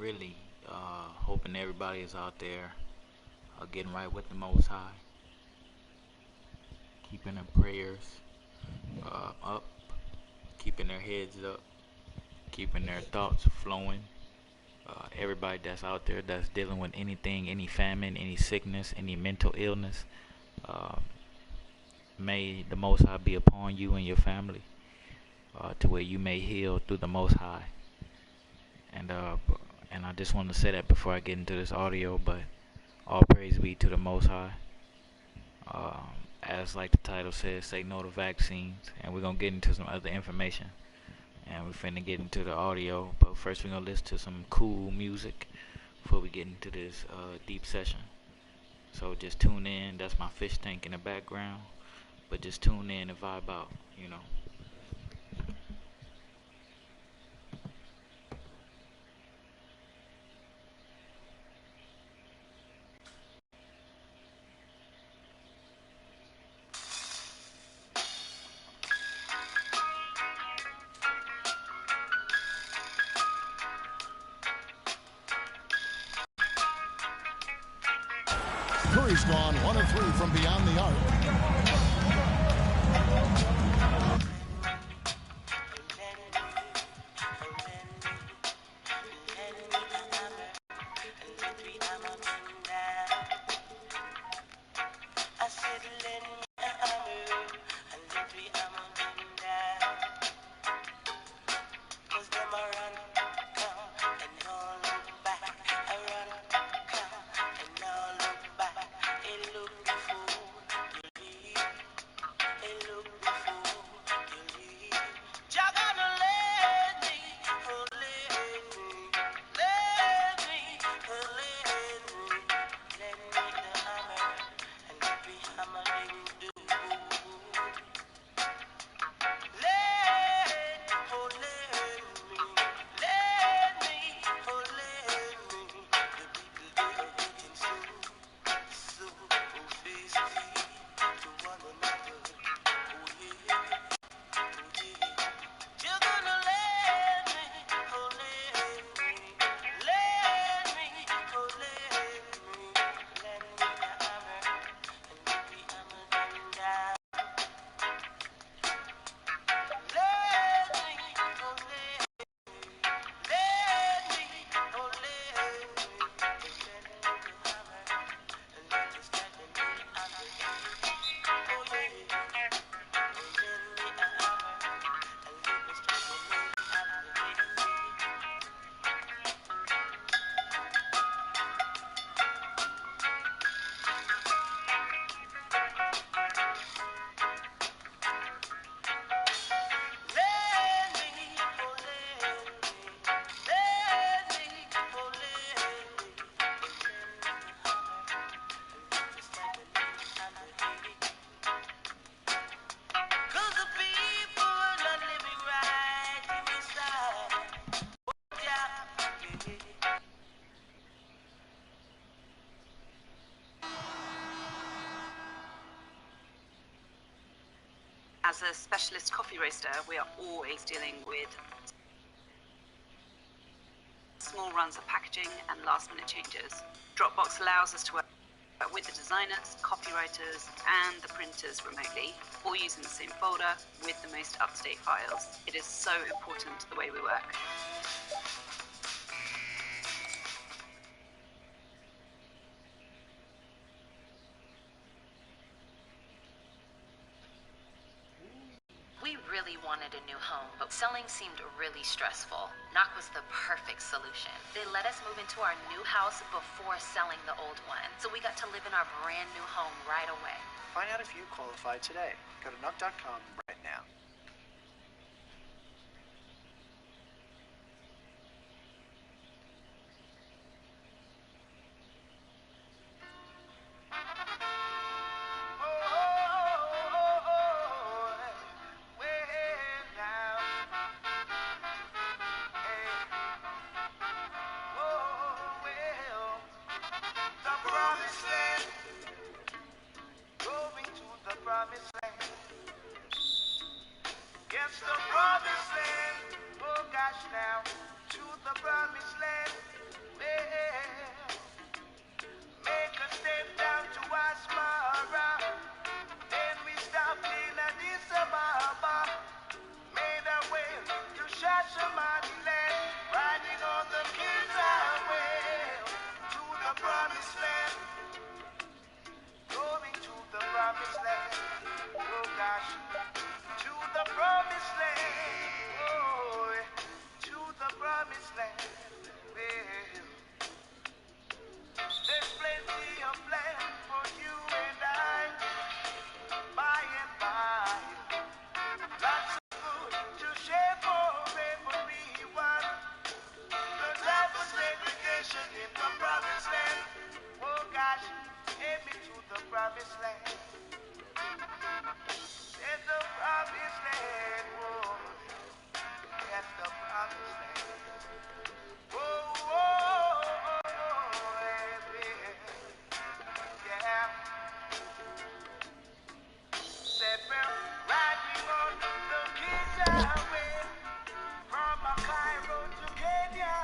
really hoping everybody is out there getting right with the Most High, keeping their prayers up, keeping their heads up, keeping their thoughts flowing. Everybody that's out there that's dealing with anything, any famine, any sickness, any mental illness, uh, may the Most High be upon you and your family, to where you may heal through the Most High. And and I just want to say that before I get into this audio, but all praise be to the Most High. As like the title says, say no to vaccines, and we're gonna get into some other information, and we're finna get into the audio. But first, we're gonna listen to some cool music before we get into this deep session. So just tune in. That's my fish tank in the background, but just tune in and vibe out, you know. Curry's gone 1 of 3 from beyond the arc. As a specialist coffee roaster, we are always dealing with small runs of packaging and last-minute changes. Dropbox allows us to work with the designers, copywriters, and the printers remotely, all using the same folder with the most up-to-date files. It is so important the way we work. We really wanted a new home, but selling seemed really stressful. Knock was the perfect solution. They let us move into our new house before selling the old one, so we got to live in our brand new home right away. Find out if you qualify today. Go to knock.com right now. to the promised land. Well, make a step down to Asmara. Then we stopped in Addis Ababa. Made our way to Shashamaniland. Riding on the King's Highway to the promised land. Going to the promised land. Oh gosh. To the promised land. Oh, to the promised land. Well, there's plenty of land for you and I. By and by. Lots of food to share for everyone. No time for segregation in the promised land. Oh gosh, take me to the promised land. In the promised land, oh, that's the promised land. Oh, oh, oh, oh, yeah. Said we're riding on the King's Highway from Cairo to Kenya.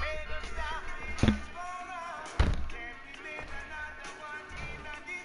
Made a stop in Asmara. Then we made another one in Addis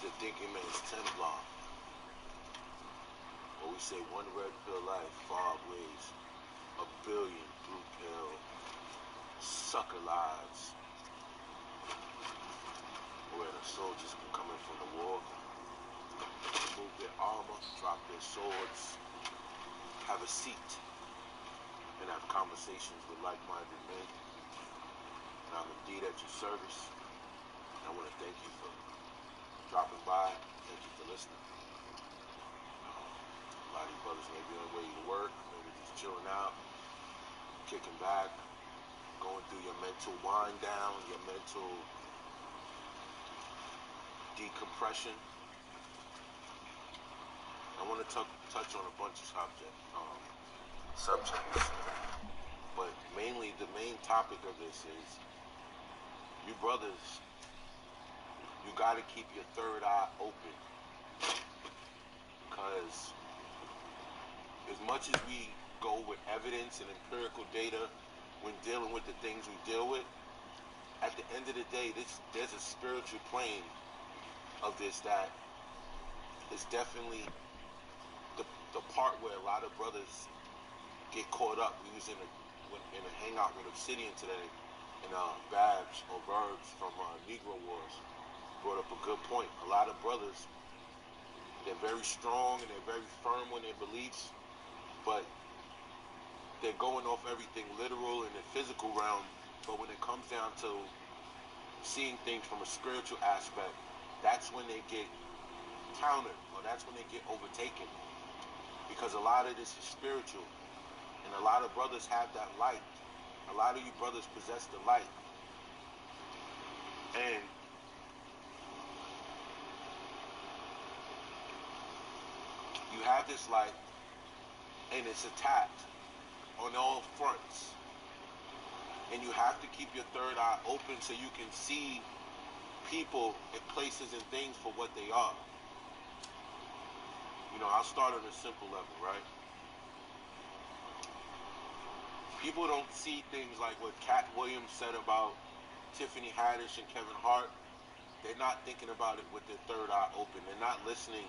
the Thinking Man's Templar. Or we say one red pill life far outweighs a billion blue pill sucker lives. Where the soldiers can come in from the war, remove their armor, drop their swords, have a seat, and have conversations with like-minded men. And I'm indeed at your service. And I want to thank you for dropping by. Thank you for listening. A lot of you brothers may be on the way to work, maybe just chilling out, kicking back, going through your mental wind down, your mental decompression. I want to touch on a bunch of subjects, but mainly the main topic of this is you brothers, you got to keep your third eye open, because as much as we go with evidence and empirical data when dealing with the things we deal with, at the end of the day, there's a spiritual plane of this that is definitely the part where a lot of brothers get caught up. We was in a hangout with Obsidian today, and Babs or Verbs from Negro Wars brought up a good point. A lot of brothers, they're very strong and they're very firm in their beliefs, but they're going off everything literal in the physical realm. But when it comes down to seeing things from a spiritual aspect, that's when they get countered, or that's when they get overtaken, because a lot of this is spiritual, and a lot of brothers have that light. A lot of you brothers possess the light, and you have this light, and it's attacked on all fronts, and you have to keep your third eye open so you can see people and places and things for what they are. You know, I'll start on a simple level, right? People don't see things like what Cat Williams said about Tiffany Haddish and Kevin Hart. They're not thinking about it with their third eye open. They're not listening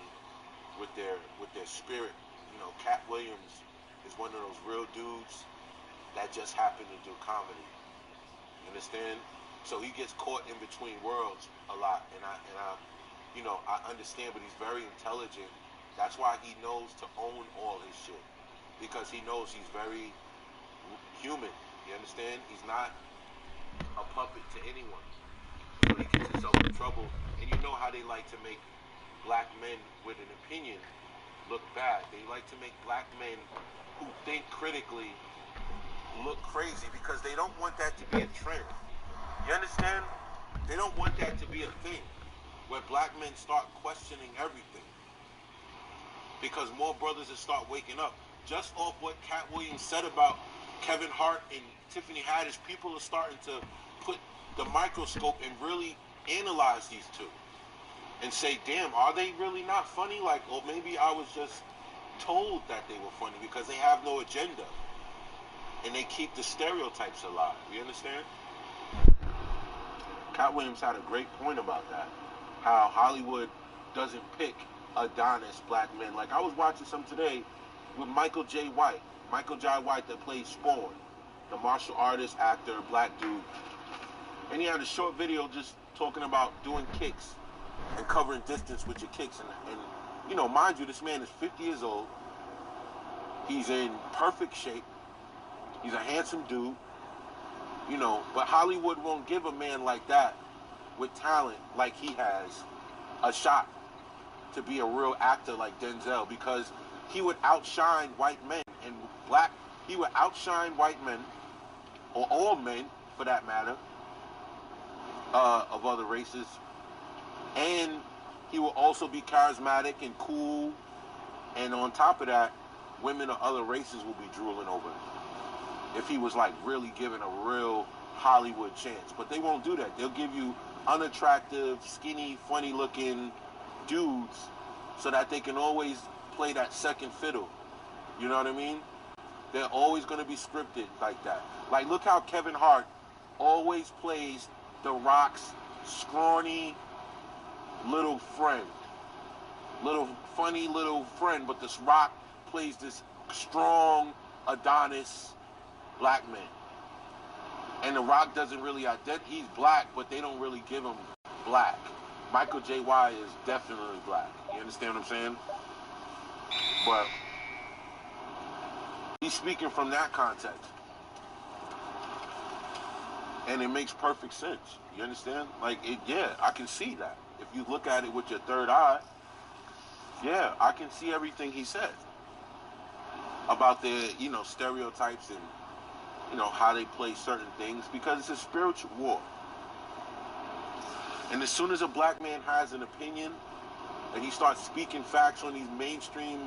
with their spirit. You know, Cat Williams is one of those real dudes that just happen to do comedy. You understand? So he gets caught in between worlds a lot, and I understand, but he's very intelligent. That's why he knows to own all his shit, because he knows he's very human. You understand? He's not a puppet to anyone. So he gets himself in trouble, and you know how they like to make black men with an opinion look bad. They like to make black men who think critically look crazy, because they don't want that to be a trend. You understand? They don't want that to be a thing where black men start questioning everything, because more brothers will start waking up. Just off what Cat Williams said about Kevin Hart and Tiffany Haddish, people are starting to put the microscope and really analyze these two and say, damn, are they really not funny? Like, or maybe I was just told that they were funny, because they have no agenda and they keep the stereotypes alive. You understand? Cat Williams had a great point about that. How Hollywood doesn't pick Adonis black men. Like, I was watching some today with Michael J. White. Michael J. White that plays Spawn, the martial artist, actor, black dude. And he had a short video just talking about doing kicks and covering distance with your kicks. And you know, mind you, this man is 50 years old. He's in perfect shape. He's a handsome dude. You know, but Hollywood won't give a man like that with talent like he has a shot to be a real actor like Denzel, because he would outshine white men, and he would outshine white men, or all men for that matter, of other races, and he will also be charismatic and cool, and on top of that, women of other races will be drooling over him if he was like really given a real Hollywood chance. But they won't do that. They'll give you unattractive, skinny, funny looking dudes so that they can always play that second fiddle. You know what I mean? They're always going to be scripted like that. Like, look how Kevin Hart always plays The Rock's scrawny, little friend. Little funny little friend, but this Rock plays this strong Adonis black man. And The Rock doesn't really he's black, but they don't really give him black. Michael J. White is definitely black. You understand what I'm saying? But he's speaking from that context. And it makes perfect sense. You understand? Like, yeah, I can see that. If you look at it with your third eye, yeah, I can see everything he said about the, stereotypes and, how they play certain things, because it's a spiritual war. And as soon as a black man has an opinion and he starts speaking facts on these mainstream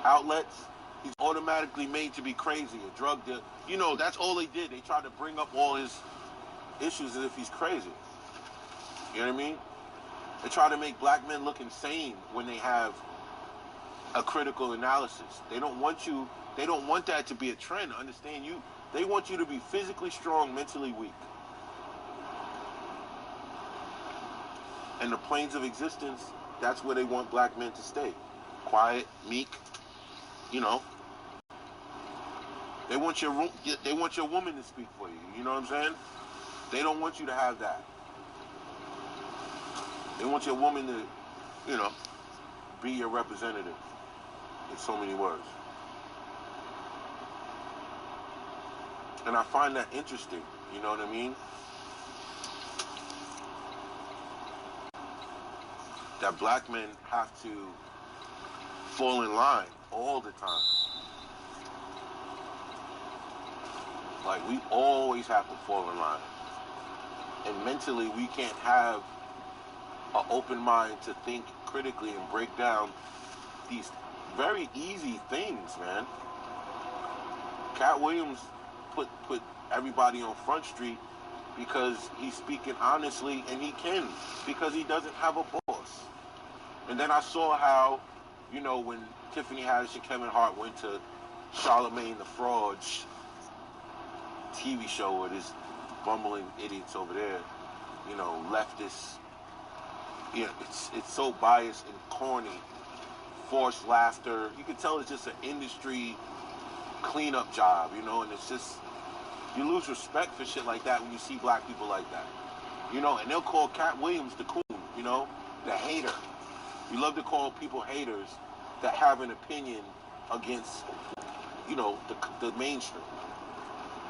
outlets, he's automatically made to be crazy, a drug dealer. That's all they did. They tried to bring up all his issues as if he's crazy. You know what I mean? They try to make black men look insane when they have a critical analysis. They don't want that to be a trend. Understand you? They want you to be physically strong, mentally weak. And the planes of existence, that's where they want black men to stay. Quiet, meek, They want your woman to speak for you. You know what I'm saying? They don't want you to have that. They want your woman to, be your representative in so many words. And I find that interesting, you know what I mean? That black men have to fall in line all the time. Like, we always have to fall in line. And mentally, we can't have an open mind to think critically and break down these very easy things, man. Cat Williams put everybody on Front Street because he's speaking honestly, and he can, because he doesn't have a boss. And then I saw how, when Tiffany Haddish and Kevin Hart went to Charlemagne the Fraud's TV show with his bumbling idiots over there, leftists. It's so biased and corny, forced laughter. You can tell it's just an industry cleanup job, and it's just, you lose respect for shit like that when you see black people like that. And they'll call Cat Williams the coon, the hater. You love to call people haters that have an opinion against, the mainstream.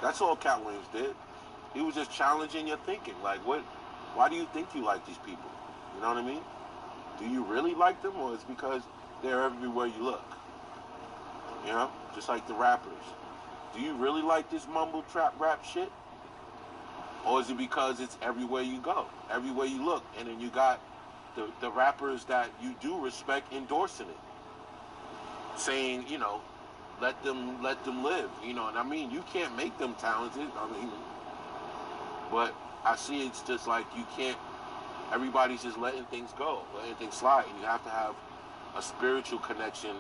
That's all Cat Williams did. He was just challenging your thinking. Like, why do you think you like these people? You know what I mean? Do you really like them, or is it because they're everywhere you look? Just like the rappers. Do you really like this mumble trap rap shit? Or is it because it's everywhere you go, everywhere you look, and then you got the rappers that you do respect endorsing it, saying, let them live, and I mean, you can't make them talented, but I see it's just like you can't, everybody's just letting things go, letting things slide, and you have to have a spiritual connection.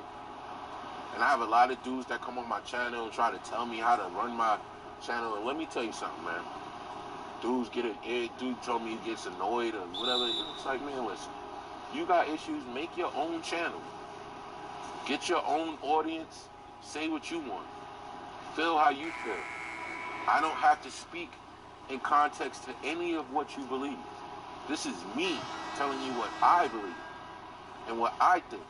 And I have a lot of dudes that come on my channel and try to tell me how to run my channel, and let me tell you something, man. Dude told me he gets annoyed or whatever. It's like, man, listen, you got issues, make your own channel. Get your own audience, say what you want. Feel how you feel. I don't have to speak in context to any of what you believe. This is me telling you what I believe and what I think.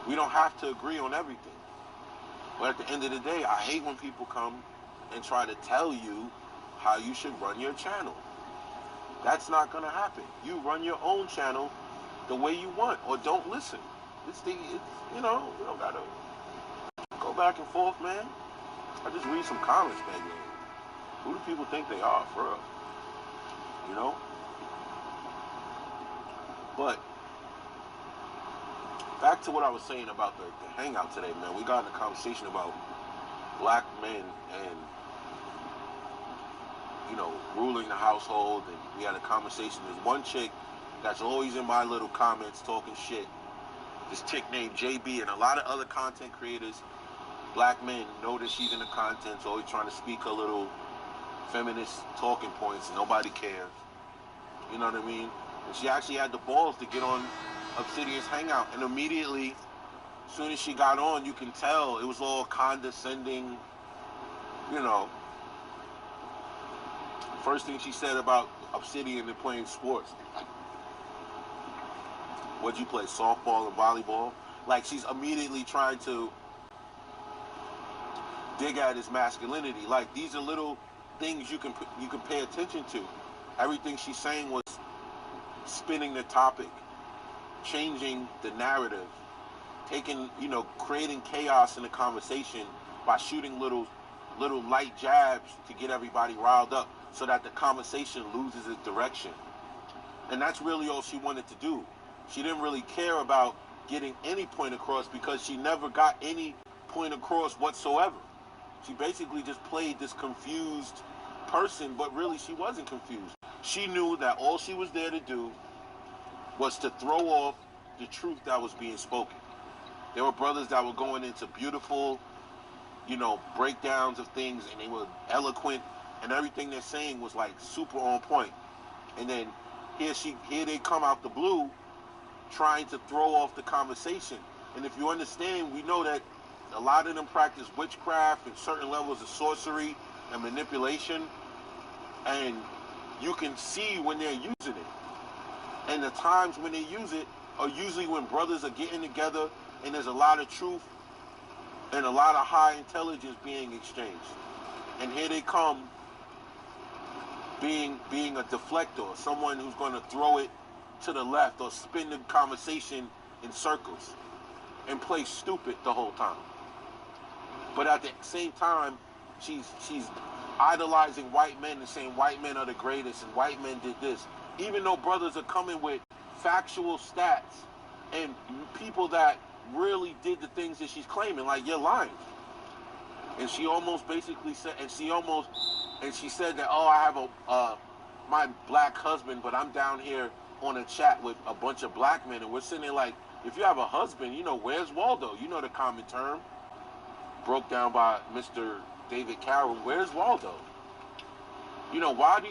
We don't have to agree on everything. But at the end of the day, I hate when people come and try to tell you how you should run your channel. That's not going to happen. You run your own channel the way you want, or don't listen. You don't got to go back and forth, man. I just read some comments, man. Who do people think they are, for real? But back to what I was saying about the hangout today, man. We got in a conversation about black men and, ruling the household, and we had a conversation. There's one chick that's always in my little comments talking shit. This chick named JB, and a lot of other content creators, black men, know that she's in the content, so always trying to speak a little feminist talking points, and nobody cares. You know what I mean? And she actually had the balls to get on Obsidian's Hangout. And immediately, as soon as she got on, you can tell it was all condescending, you know. First thing she said about Obsidian and playing sports. What'd you play, softball and volleyball? Like, she's immediately trying to dig at his masculinity. Like, these are little things you can pay attention to. Everything she's saying was spinning the topic, changing the narrative, taking, you know, creating chaos in the conversation by shooting little light jabs to get everybody riled up so that the conversation loses its direction. And that's really all she wanted to do. She didn't really care about getting any point across because she never got any point across whatsoever. She basically just played this confused person, but really she wasn't confused. She knew that all she was there to do was to throw off the truth that was being spoken. There were brothers that were going into beautiful, you know, breakdowns of things, and they were eloquent, and everything they're saying was like super on point. And then here they come out the blue trying to throw off the conversation. And if you understand, we know that a lot of them practice witchcraft and certain levels of sorcery and manipulation, and you can see when they're using it. And the times when they use it are usually when brothers are getting together and there's a lot of truth and a lot of high intelligence being exchanged. And here they come being a deflector, someone who's going to throw it to the left or spin the conversation in circles and play stupid the whole time. But at the same time, she's idolizing white men and saying white men are the greatest and white men did this. Even though brothers are coming with factual stats and people that really did the things that she's claiming, like, you're lying. And she almost basically said, and she said that, oh, I have my black husband, but I'm down here on a chat with a bunch of black men, and we're sitting there like, if you have a husband, you know, where's Waldo? You know the common term, broke down by Mr. David Carroll, where's Waldo? You know, why do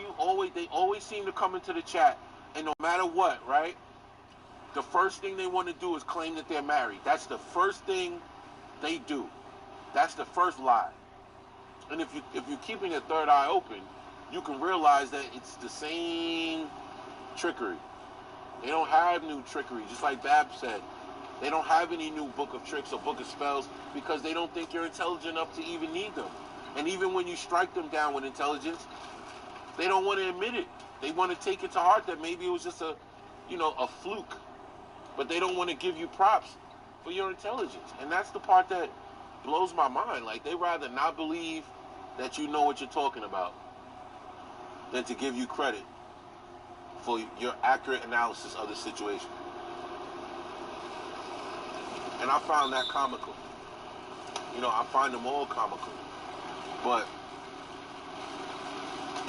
they always seem to come into the chat, and no matter what, right, the first thing they want to do is claim that they're married. That's the first thing they do. That's the first lie. And if you're keeping your third eye open, you can realize that it's the same trickery. They don't have new trickery, just like Bab said. They don't have any new book of tricks or book of spells because they don't think you're intelligent enough to even need them. And even when you strike them down with intelligence, they don't want to admit it. They want to take it to heart that maybe it was just a fluke. But they don't want to give you props for your intelligence. And that's the part that blows my mind. Like, they rather not believe that you know what you're talking about than to give you credit for your accurate analysis of the situation. And I found that comical. You know, I find them all comical. But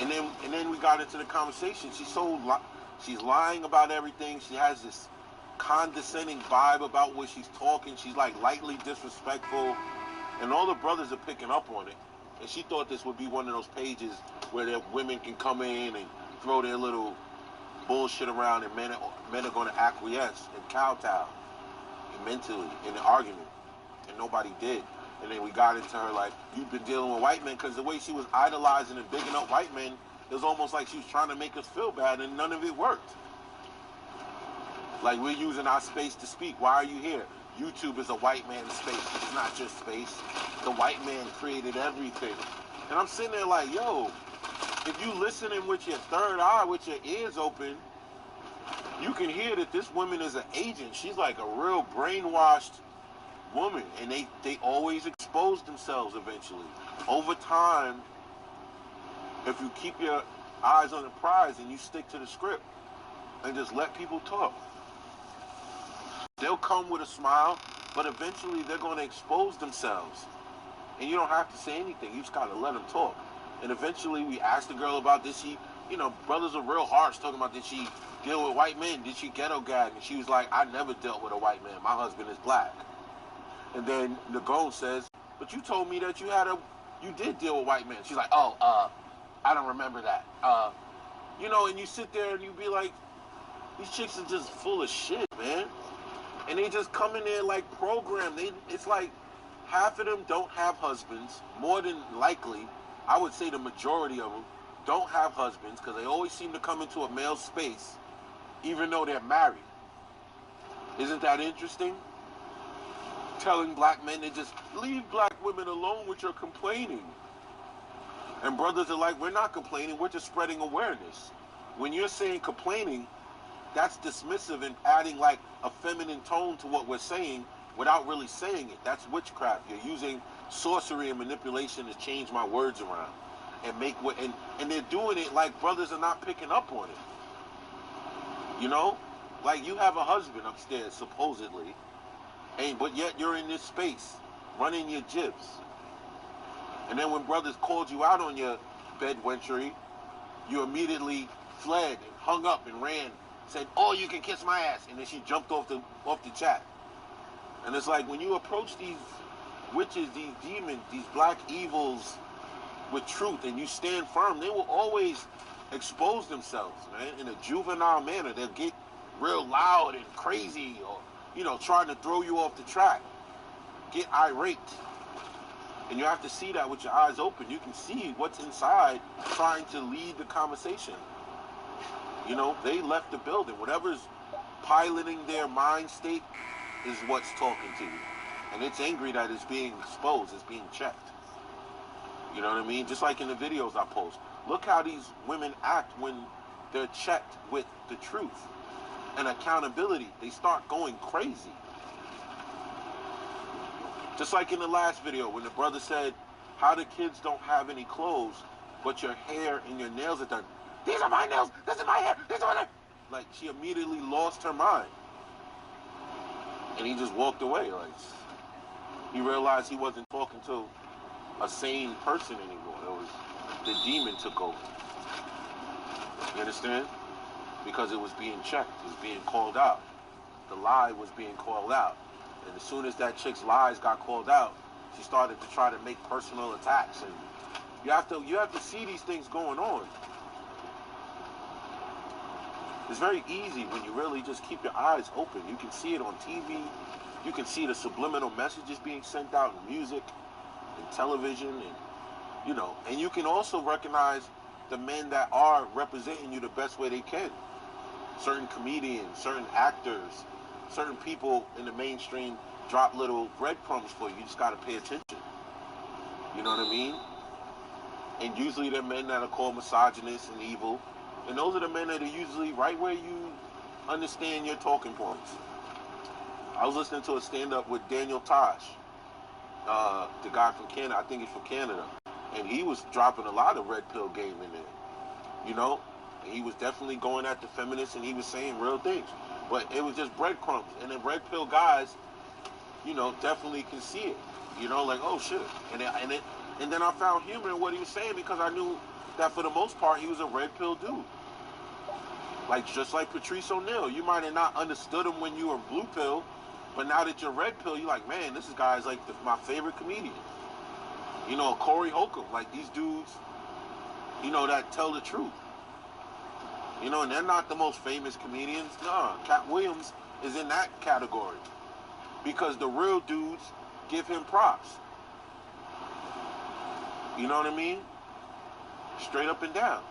and then we got into the conversation. She's lying about everything. She has this condescending vibe about what she's talking. She's like lightly disrespectful, and all the brothers are picking up on it. And she thought this would be one of those pages where the women can come in and throw their little bullshit around, and men are going to acquiesce and kowtow mentally in the argument. And nobody did. And then we got into her like, you've been dealing with white men, because the way she was idolizing and bigging up white men, it was almost like she was trying to make us feel bad, and none of it worked. Like, we're using our space to speak. Why are you here? YouTube is a white man's space. It's not your space. The white man created everything. And I'm sitting there like, yo, if you listening with your third eye, with your ears open, you can hear that this woman is an agent. She's like a real brainwashed woman. And they always expose themselves eventually. Over time, if you keep your eyes on the prize and you stick to the script and just let people talk, they'll come with a smile, but eventually they're going to expose themselves. And you don't have to say anything. You just got to let them talk. And eventually we asked the girl about, did she, you know, brothers are real harsh talking about, did she deal with white men? Did she ghetto gag? And she was like, I never dealt with a white man. My husband is black. And then Nagone says, but you told me that you did deal with white men. She's like, I don't remember that. You know, and you sit there and you be like, These chicks are just full of shit, man. And they just come in there like programmed. It's like half of them don't have husbands. More than likely, I would say the majority of them don't have husbands because they always seem to come into a male space even though they're married. Isn't that interesting? Telling black men to just leave black women alone with your complaining. And brothers are like, we're not complaining, we're just spreading awareness. When you're saying complaining, that's dismissive and adding like a feminine tone to what we're saying without really saying it. That's witchcraft. You're using sorcery and manipulation to change my words around and make what and they're doing it like brothers are not picking up on it. You know? Like you have a husband upstairs, supposedly, but yet you're in this space, running your jibs. And then when brothers called you out on your bed wenchery, you immediately fled and hung up and ran, said, "Oh, you can kiss my ass," and then she jumped off the chat. And it's like when you approach these witches, these demons, these black evils with truth, and you stand firm, they will always expose themselves, man, in a juvenile manner. They'll get real loud and crazy, or trying to throw you off the track, get irate. And you have to see that with your eyes open. You can see what's inside trying to lead the conversation. They left the building. Whatever's piloting their mind state is what's talking to you. And it's angry that it's being exposed, it's being checked. You know what I mean? Just like in the videos I post. Look how these women act when they're checked with the truth and accountability. They start going crazy. Just like in the last video when the brother said how the kids don't have any clothes, but your hair and your nails are done. These are my nails, this is my hair, this is my hair. Like, she immediately lost her mind. And he just walked away. Like, he realized he wasn't talking to a sane person anymore. It was the demon took over. You understand? Because it was being checked, it was being called out. The lie was being called out. And as soon as that chick's lies got called out, she started to try to make personal attacks. And you have to see these things going on. It's very easy when you really just keep your eyes open. You can see it on TV. You can see the subliminal messages being sent out in music and television, and you can also recognize the men that are representing you the best way they can. Certain comedians, certain actors, certain people in the mainstream drop little breadcrumbs for you. You just got to pay attention. You know what I mean? And usually they're men that are called misogynists and evil. And those are the men that are usually right where you understand your talking points. I was listening to a stand-up with Daniel Tosh, the guy from Canada. I think he's from Canada. And he was dropping a lot of red pill game in there. And he was definitely going at the feminists, and he was saying real things. But it was just breadcrumbs. And the red pill guys, definitely can see it. Like, oh, shit. And then I found humor in what he was saying because I knew that for the most part, he was a red pill dude. Like, just like Patrice O'Neal. You might have not understood him when you were blue pill, but now that you're red pill, you're like, man, this guy's like my favorite comedian. Corey Holcomb. Like, these dudes, that tell the truth. And they're not the most famous comedians. No, Cat Williams is in that category. Because the real dudes give him props. You know what I mean? Straight up and down.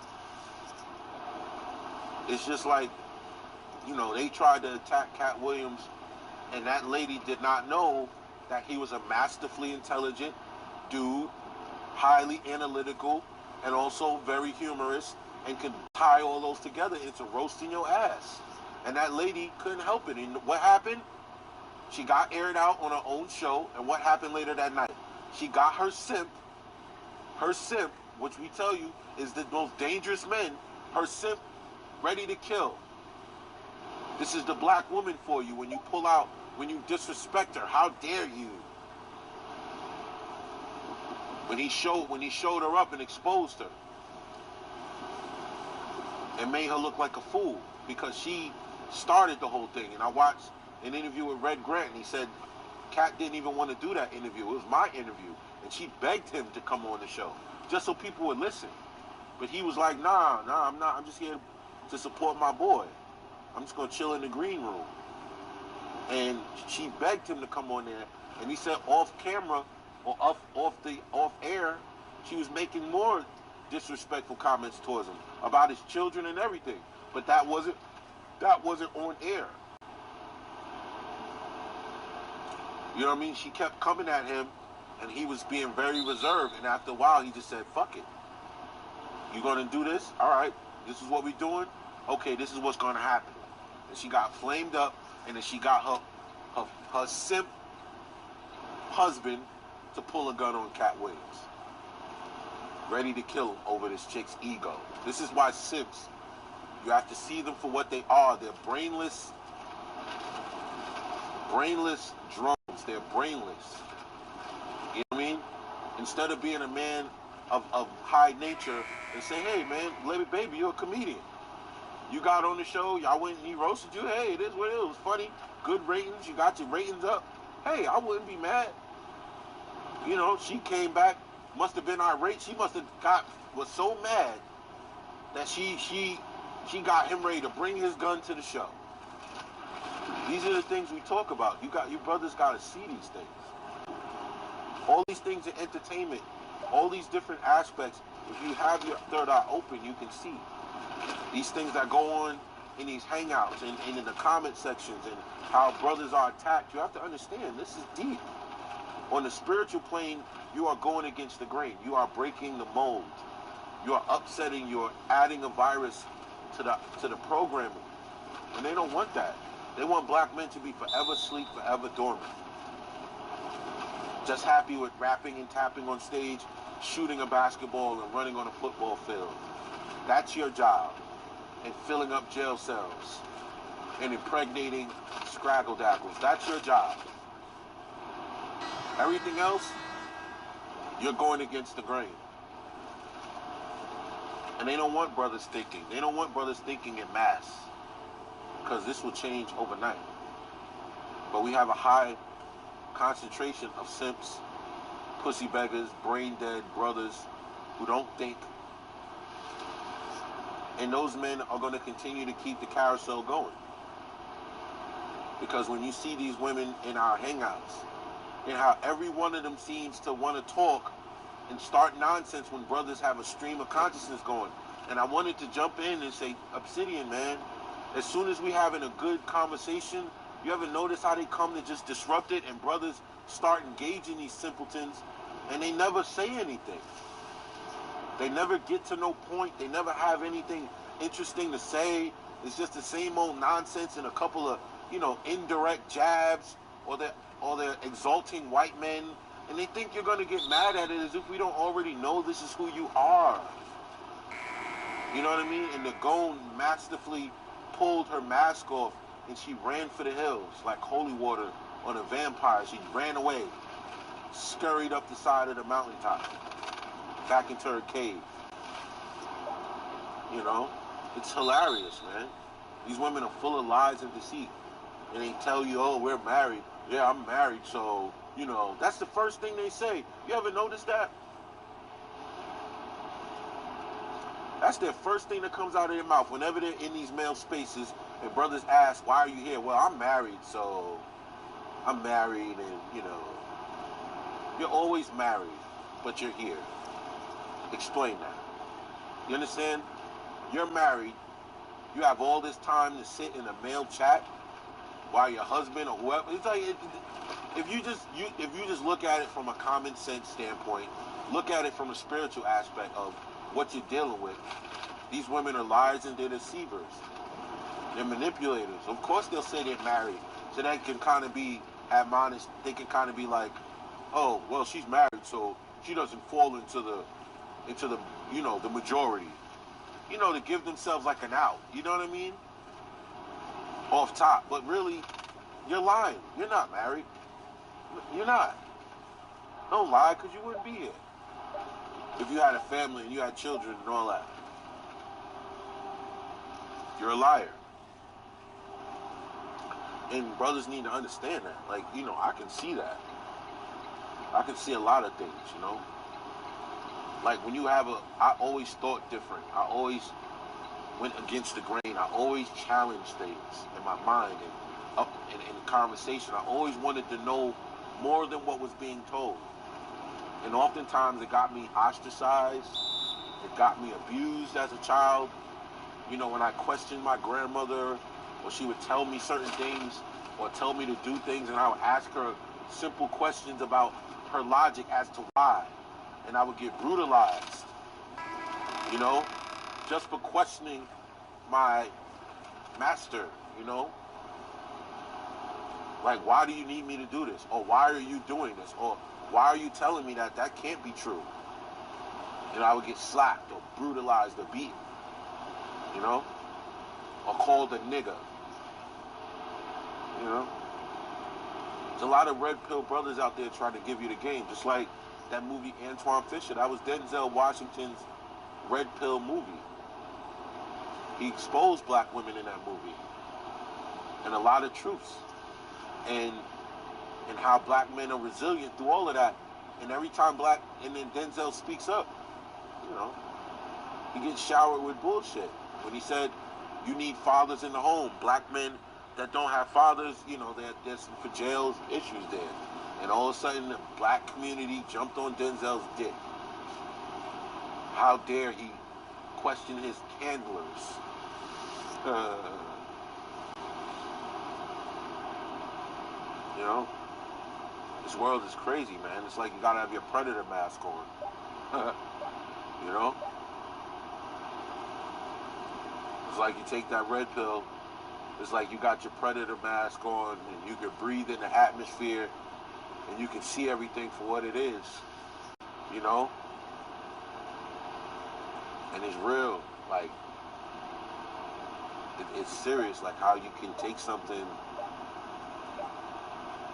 It's just like, they tried to attack Cat Williams, and that lady did not know that he was a masterfully intelligent dude, highly analytical, and also very humorous, and could tie all those together into roasting your ass. And that lady couldn't help it. And what happened? She got aired out on her own show, and what happened later that night? She got her simp, which we tell you is the most dangerous men, her simp, ready to kill. This is the black woman for you when you pull out, when you disrespect her. How dare you? When he showed her up and exposed her and made her look like a fool because she started the whole thing. And I watched an interview with Red Grant, and he said Kat didn't even want to do that interview. It was my interview, and she begged him to come on the show just so people would listen. But he was like, nah, I'm not. I'm just here to support my boy. I'm just gonna chill in the green room. And she begged him to come on there, and he said off camera or off air, she was making more disrespectful comments towards him about his children and everything. But that wasn't on air. You know what I mean? She kept coming at him, and he was being very reserved. And after a while, he just said, "Fuck it. You gonna do this? All right. This is what we're doing. Okay, this is what's gonna happen." And she got flamed up, and then she got her simp husband to pull a gun on Cat Williams, ready to kill him over this chick's ego. This is why simps, you have to see them for what they are. They're brainless drones. They're brainless. You know what I mean? Instead of being a man of high nature and say, "Hey man, baby, you're a comedian. You got on the show, y'all went and he roasted you. Hey, it is what it is. It was funny. Good ratings. You got your ratings up. Hey, I wouldn't be mad." You know, she came back, must have been irate. She must have was so mad that she got him ready to bring his gun to the show. These are the things we talk about. You brothers gotta see these things. All these things are entertainment. All these different aspects. If you have your third eye open, you can see these things that go on in these hangouts and in the comment sections and how brothers are attacked. You have to understand, this is deep. On the spiritual plane, you are going against the grain. You are breaking the mold. You are upsetting, you're adding a virus to the programming. And they don't want that. They want black men to be forever asleep, forever dormant. Just happy with rapping and tapping on stage, shooting a basketball and running on a football field. That's your job. And filling up jail cells and impregnating scraggle daggles. That's your job. Everything else, you're going against the grain. And they don't want brothers thinking. They don't want brothers thinking in mass. Because this will change overnight. But we have a high concentration of simps, pussy beggars, brain dead brothers who don't think. And those men are going to continue to keep the carousel going. Because when you see these women in our hangouts, and how every one of them seems to want to talk and start nonsense when brothers have a stream of consciousness going. And I wanted to jump in and say, Obsidian, man, as soon as we having a good conversation, you ever notice how they come to just disrupt it and brothers start engaging these simpletons and they never say anything. They never get to no point. They never have anything interesting to say. It's just the same old nonsense and a couple of, indirect jabs, or they're exalting white men, and they think you're going to get mad at it as if we don't already know this is who you are. You know what I mean? And the Gone masterfully pulled her mask off, and she ran for the hills like holy water on a vampire. She ran away, scurried up the side of the mountaintop, back into her cave. It's hilarious, man. These women are full of lies and deceit. And they tell you, "Oh, we're married." "Yeah, I'm married, so, that's the first thing they say. You ever notice that? That's their first thing that comes out of their mouth whenever they're in these male spaces and brothers ask, "Why are you here?" "Well, I'm married, so I'm married, and, you're always married, but you're here." Explain that. You understand? You're married. You have all this time to sit in a male chat while your husband or whoever. It's like if you just look at it from a common sense standpoint, look at it from a spiritual aspect of what you're dealing with. These women are liars and they're deceivers. They're manipulators. Of course they'll say they're married, so they can kind of be admonished. They can kind of be like, "Oh, well, she's married, so she doesn't fall into the the majority." To give themselves like an out. You know what I mean? Off top. But really, you're lying. You're not married. You're not. Don't lie, because you wouldn't be here if you had a family and you had children and all that. You're a liar. And brothers need to understand that. Like, I can see that. I can see a lot of things, Like when you have I always thought different. I always went against the grain. I always challenged things in my mind and up in conversation. I always wanted to know more than what was being told. And oftentimes it got me ostracized. It got me abused as a child. You know, when I questioned my grandmother, or she would tell me certain things, or tell me to do things, and I would ask her simple questions about her logic as to why. And I would get brutalized, you know, just for questioning my master, you know. Like, why do you need me to do this? Or why are you doing this? Or why are you telling me that that can't be true? And I would get slapped or brutalized or beaten, you know, or called a nigger, you know. There's a lot of red pill brothers out there trying to give you the game, just like that movie Antoine Fisher. That was Denzel Washington's red pill movie. He exposed black women in that movie, and a lot of truths, and how black men are resilient through all of that. And every time and then Denzel speaks up, you know, he gets showered with bullshit. When he said, you need fathers in the home. Black men that don't have fathers, you know, there's some for jails issues there. And all of a sudden, the black community jumped on Denzel's dick. How dare he question his handlers? You know? This world is crazy, man. It's like you gotta have your predator mask on. You know? It's like you take that red pill, it's like you got your predator mask on, and you can breathe in the atmosphere, and you can see everything for what it is. You know? And it's real. Like, it's serious, like how you can take something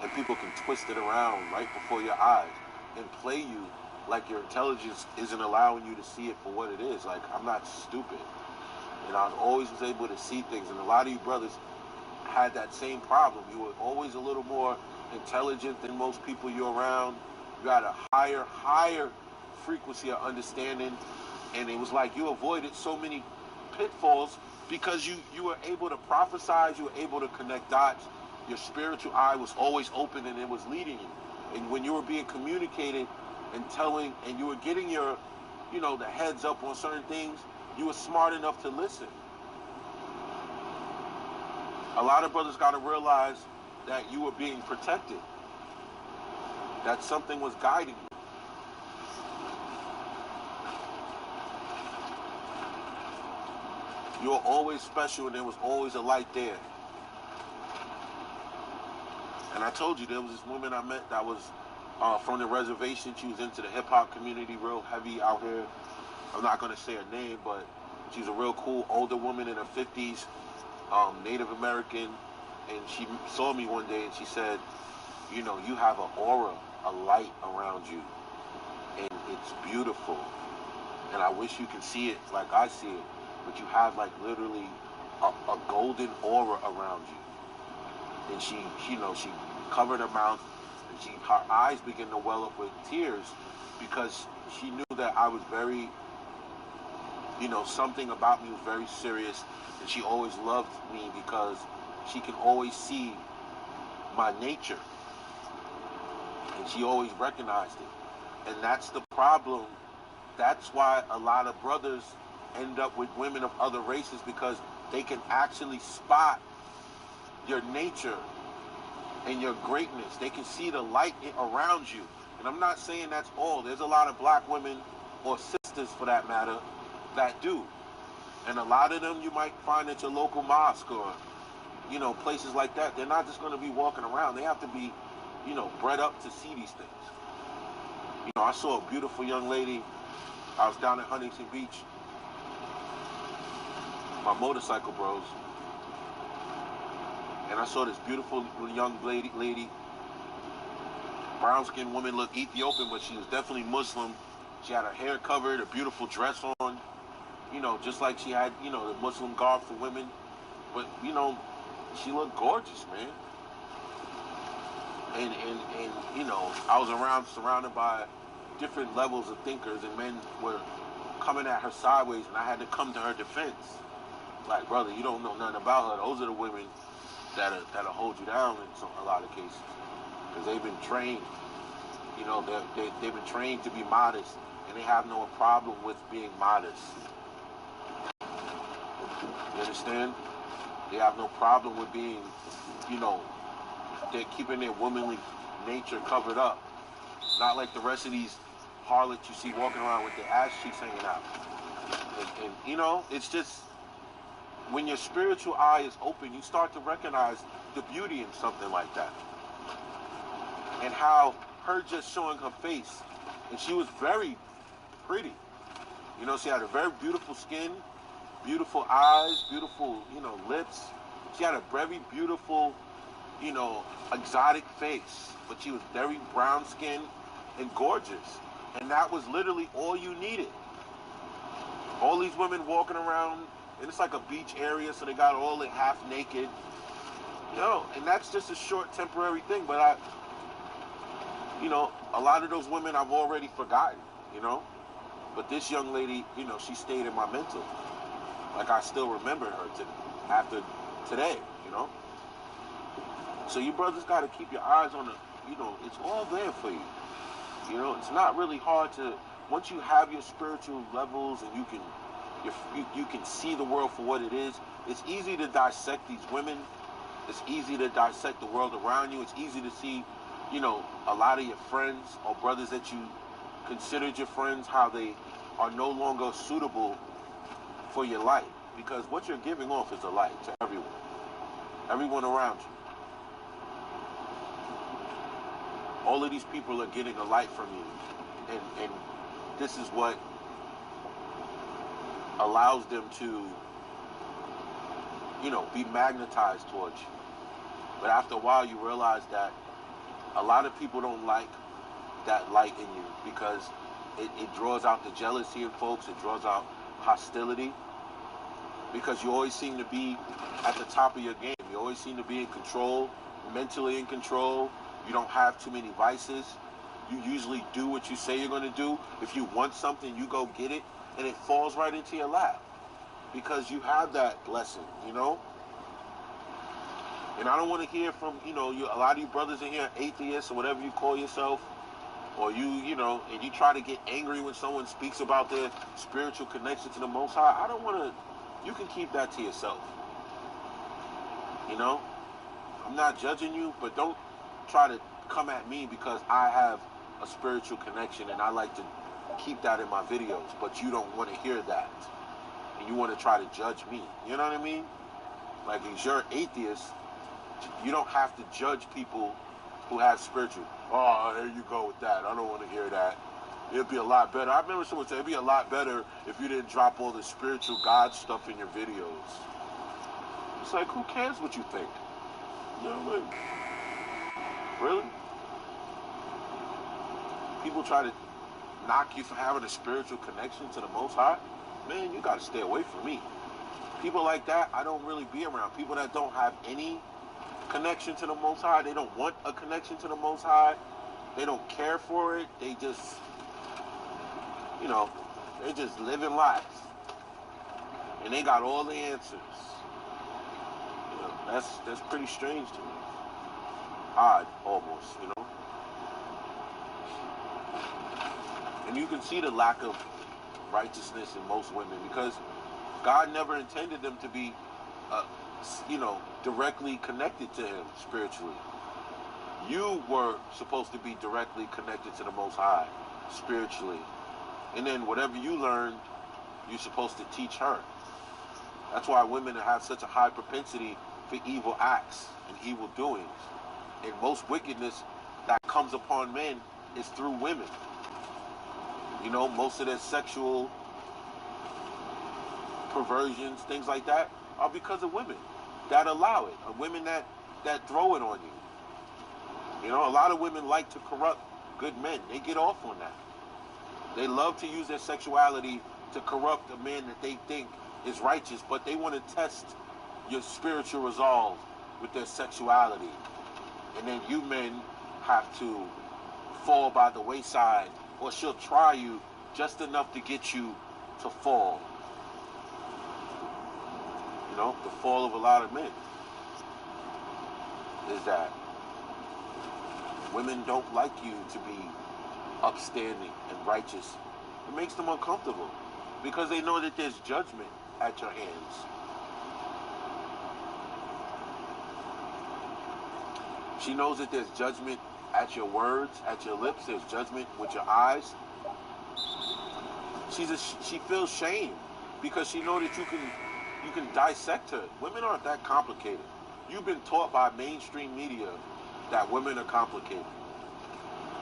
and people can twist it around right before your eyes and play you like your intelligence isn't allowing you to see it for what it is. Like, I'm not stupid. And I always was able to see things. And a lot of you brothers had that same problem. You were always a little more intelligent than most people you're around. You had a higher frequency of understanding. And it was like you avoided so many pitfalls because you were able to prophesize, you were able to connect dots. Your spiritual eye was always open and it was leading you. And when you were being communicated and telling, and you were getting your, you know, the heads up on certain things, you were smart enough to listen. A lot of brothers got to realize that you were being protected, that something was guiding you. You were always special and there was always a light there. And I told you, there was this woman I met that was from the reservation. She was into the hip-hop community real heavy out here. I'm not going to say her name, but she's a real cool older woman in her 50s, Native American. And she saw me one day and she said, you know, you have an aura, a light around you. And it's beautiful. And I wish you could see it like I see it. But you have like literally a golden aura around you. And she, you know, she covered her mouth and her eyes began to well up with tears because she knew that I was very, you know, something about me was very serious, and she always loved me because she can always see my nature, and she always recognized it. And that's the problem. That's why a lot of brothers end up with women of other races, because they can actually spot your nature and your greatness. They can see the light around you. And I'm not saying that's all. There's a lot of black women, or sisters for that matter, that do. And a lot of them you might find at your local mosque or, you know, places like that. They're not just going to be walking around. They have to be, you know, bred up to see these things. You know, I saw a beautiful young lady. I was down at Huntington Beach. My motorcycle bros. And I saw this beautiful young lady, brown-skinned woman, looked Ethiopian, but she was definitely Muslim. She had her hair covered, a beautiful dress on, you know, just like she had, you know, the Muslim garb for women. But, you know, she looked gorgeous, man. And you know, I was surrounded by different levels of thinkers, and men were coming at her sideways, and I had to come to her defense. Like, brother, you don't know nothing about her. Those are the women that'll hold you down in a lot of cases, because they've been trained. You know, they've been trained to be modest, and they have no problem with being modest. You understand? They have no problem with being, you know, they're keeping their womanly nature covered up. Not like the rest of these harlots you see walking around with their ass cheeks hanging out. And you know, it's just, when your spiritual eye is open, you start to recognize the beauty in something like that. And how her just showing her face, and she was very pretty. You know, she had a very beautiful skin, beautiful eyes, beautiful, you know, lips. She had a very beautiful, you know, exotic face, but she was very brown skinned and gorgeous. And that was literally all you needed. All these women walking around, and it's like a beach area, so they got all it half naked. You know, and that's just a short temporary thing, but you know, a lot of those women I've already forgotten, you know. But this young lady, you know, she stayed in my mental. Like, I still remember her after today, you know. So you brothers got to keep your eyes on the, you know, it's all there for you. You know, it's not really hard to, once you have your spiritual levels and you can see the world for what it is, it's easy to dissect these women. It's easy to dissect the world around you. It's easy to see, you know, a lot of your friends or brothers that you considered your friends, how they are no longer suitable for your light. Because what you're giving off is a light to everyone around you. All of these people are getting a light from you. And this is what allows them to, you know, be magnetized towards you. But after a while, you realize that a lot of people don't like that light in you, because it draws out the jealousy in folks. It draws out hostility, because you always seem to be at the top of your game. You always seem to be in control, mentally in control. You don't have too many vices. You usually do what you say you're going to do. If you want something, you go get it, and it falls right into your lap, because you have that blessing, you know? And I don't want to hear from, you know, a lot of you brothers in here, atheists or whatever you call yourself, or you know, and you try to get angry when someone speaks about their spiritual connection to the Most High. I don't want to, you can keep that to yourself. You know? I'm not judging you, but don't try to come at me because I have a spiritual connection and I like to keep that in my videos, but you don't want to hear that. And you want to try to judge me. You know what I mean? Like, if you're an atheist, you don't have to judge people who have spiritual. Oh, there you go with that. I don't want to hear that. It'd be a lot better. I remember someone said it'd be a lot better if you didn't drop all the spiritual God stuff in your videos. It's like, who cares what you think? You know, like, really? People try to knock you for having a spiritual connection to the Most High. Man, you got to stay away from me. People like that, I don't really be around. People that don't have any connection to the Most High, they don't want a connection to the Most High, they don't care for it, they just, you know, they're just living lives. And they got all the answers. You know, that's pretty strange to me. Odd, almost, you know. And you can see the lack of righteousness in most women, because God never intended them to be, you know, directly connected to Him spiritually. You were supposed to be directly connected to the Most High spiritually. And then whatever you learned, you're supposed to teach her. That's why women have such a high propensity for evil acts and evil doings. And most wickedness that comes upon men is through women. You know, most of their sexual perversions, things like that, are because of women that allow it, or women that throw it on you. You know, a lot of women like to corrupt good men. They get off on that. They love to use their sexuality to corrupt a man that they think is righteous, but they want to test your spiritual resolve with their sexuality. And then you men have to fall by the wayside, or she'll try you just enough to get you to fall. know, the fall of a lot of men is that women don't like you to be upstanding and righteous. It makes them uncomfortable because they know that there's judgment at your hands. She knows that there's judgment at your words, at your lips. There's judgment with your eyes. She feels shame because she knows that you can dissect her. Women aren't that complicated. You've been taught by mainstream media that women are complicated.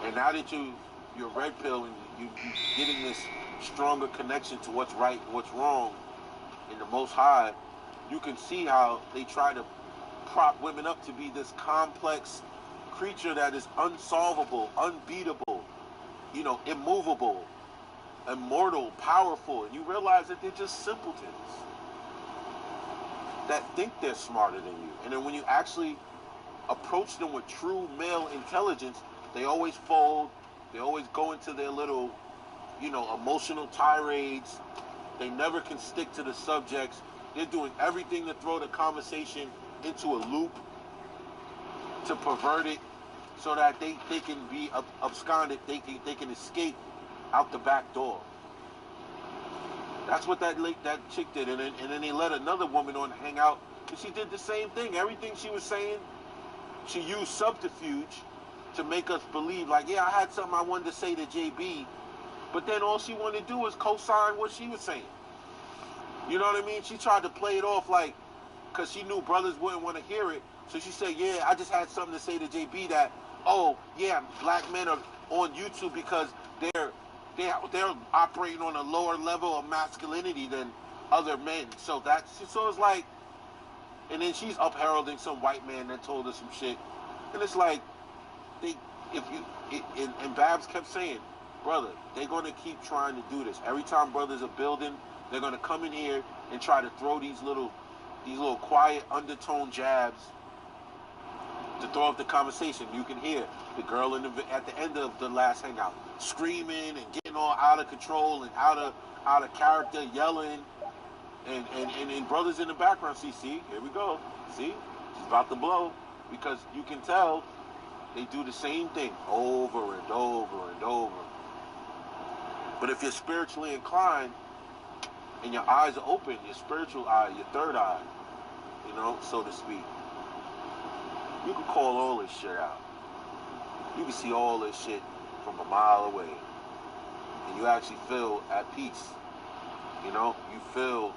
And now that you're red pill and you're getting this stronger connection to what's right and what's wrong in the Most High, you can see how they try to prop women up to be this complex creature that is unsolvable, unbeatable, immovable, immortal, powerful. And you realize that they're just simpletons that think they're smarter than you. And then when you actually approach them with true male intelligence, they always fold. They always go into their little, emotional tirades. They never can stick to the subjects. They're doing everything to throw the conversation into a loop, to pervert it, so that they can be absconded. They can escape out the back door. That's what that chick did, and then they let another woman on hang out, and she did the same thing. Everything she was saying, she used subterfuge to make us believe, like, yeah, I had something I wanted to say to JB, but then all she wanted to do was co-sign what she was saying. You know what I mean? She tried to play it off like, because she knew brothers wouldn't want to hear it, so she said, yeah, I just had something to say to JB that, oh, yeah, black men are on YouTube because they're operating on a lower level of masculinity than other men. So it's like, and then she's upheralding some white man that told her some shit, and it's like, and Babs kept saying, brother, they're gonna keep trying to do this. Every time brothers are building, they're gonna come in here and try to throw these little quiet undertone jabs to throw up the conversation. You can hear the girl at the end of the last hangout screaming and getting all out of control and out of character, yelling, and brothers in the background see, here we go, see, she's about to blow, because you can tell they do the same thing over and over and over. But if you're spiritually inclined and your eyes are open, your spiritual eye, your third eye, so to speak, you can call all this shit out. You can see all this shit from a mile away. And you actually feel at peace. You feel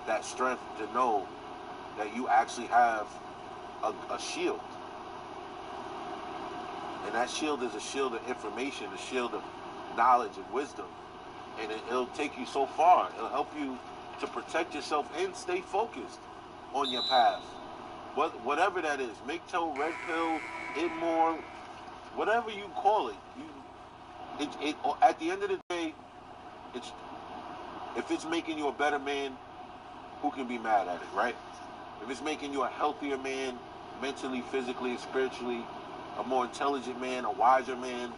that strength to know that you actually have a shield. And that shield is a shield of information, a shield of knowledge and wisdom. And it'll take you so far. It'll help you to protect yourself and stay focused on your path. Whatever that is, MGTOW, red pill, IDMOR, whatever you call it. At the end of the day, if it's making you a better man, who can be mad at it, right? If it's making you a healthier man, mentally, physically, and spiritually, a more intelligent man, a wiser man,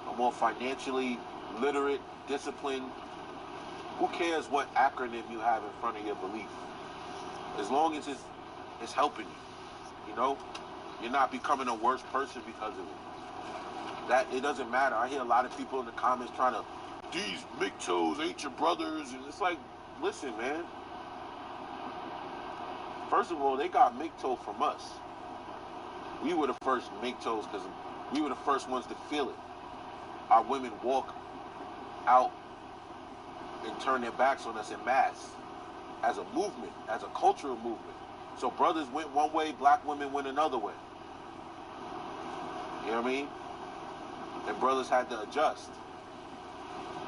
a more financially literate, disciplined, who cares what acronym you have in front of your belief? As long as it's helping you, you're not becoming a worse person because of it. That it doesn't matter. I hear a lot of people in the comments trying to, these MGTOWs ain't your brothers, and it's like, listen, man. First of all, they got MGTOW from us. We were the first MGTOWs because we were the first ones to feel it. Our women walk out and turn their backs on us en masse as a movement, as a cultural movement. So brothers went one way, black women went another way. You know what I mean? And brothers had to adjust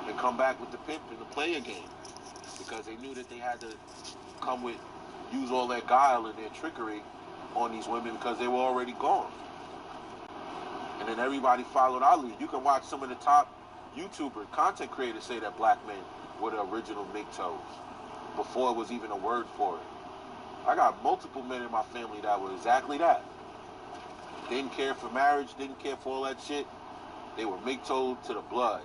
and come back with the pimp and the player game because they knew that they had to use all their guile and their trickery on these women because they were already gone. And then everybody followed our lead. You can watch some of the top YouTuber content creators say that black men were the original MGTOWs before it was even a word for it. I got multiple men in my family that were exactly that. Didn't care for marriage, didn't care for all that shit. They were MGTOWed to the blood.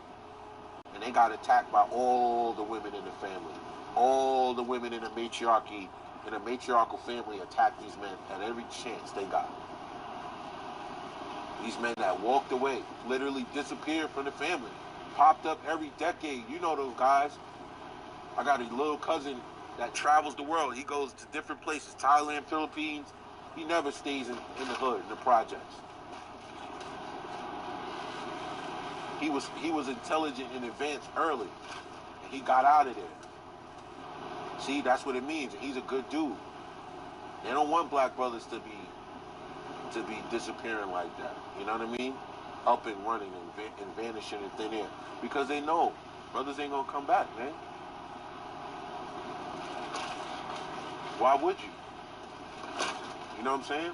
And they got attacked by all the women in the family. All the women in the matriarchy in a matriarchal family attack these men at every chance they got. These men that walked away, literally disappeared from the family, popped up every decade. You know those guys. I got a little cousin that travels the world. He goes to different places, Thailand, Philippines. He never stays in the hood, in the projects. He was intelligent and advanced early, and he got out of there. See, that's what it means. And he's a good dude. They don't want black brothers to be disappearing like that. You know what I mean? Up and running and vanishing in thin air, because they know brothers ain't gonna come back, man. Why would you? You know what I'm saying?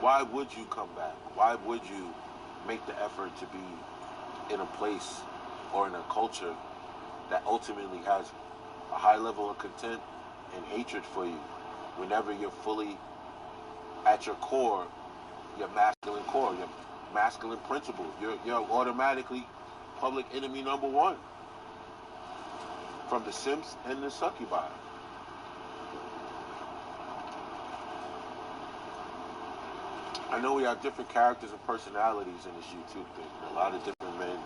Why would you come back? Why would you make the effort to be in a place or in a culture that ultimately has a high level of contempt and hatred for you, whenever you're fully at your core, your masculine principle, you're automatically public enemy number one from the simps and the succubi. I know we have different characters and personalities in this YouTube thing. A lot of different men,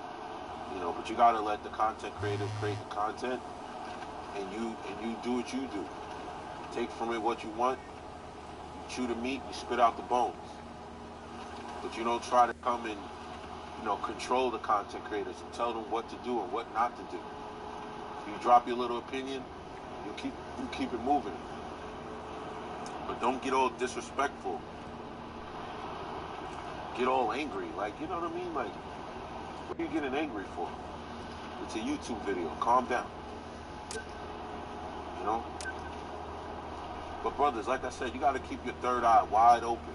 you know, but you gotta let the content creator create the content, and you do what you do. Take from it what you want. You chew the meat, you spit out the bones. But you don't try to come and, you know, control the content creators and tell them what to do and what not to do. You drop your little opinion, you keep it moving. But don't get all disrespectful. Get all angry, like, you know what I mean? Like, what are you getting angry for? It's a YouTube video. Calm down. You know? But brothers, like I said, you got to keep your third eye wide open,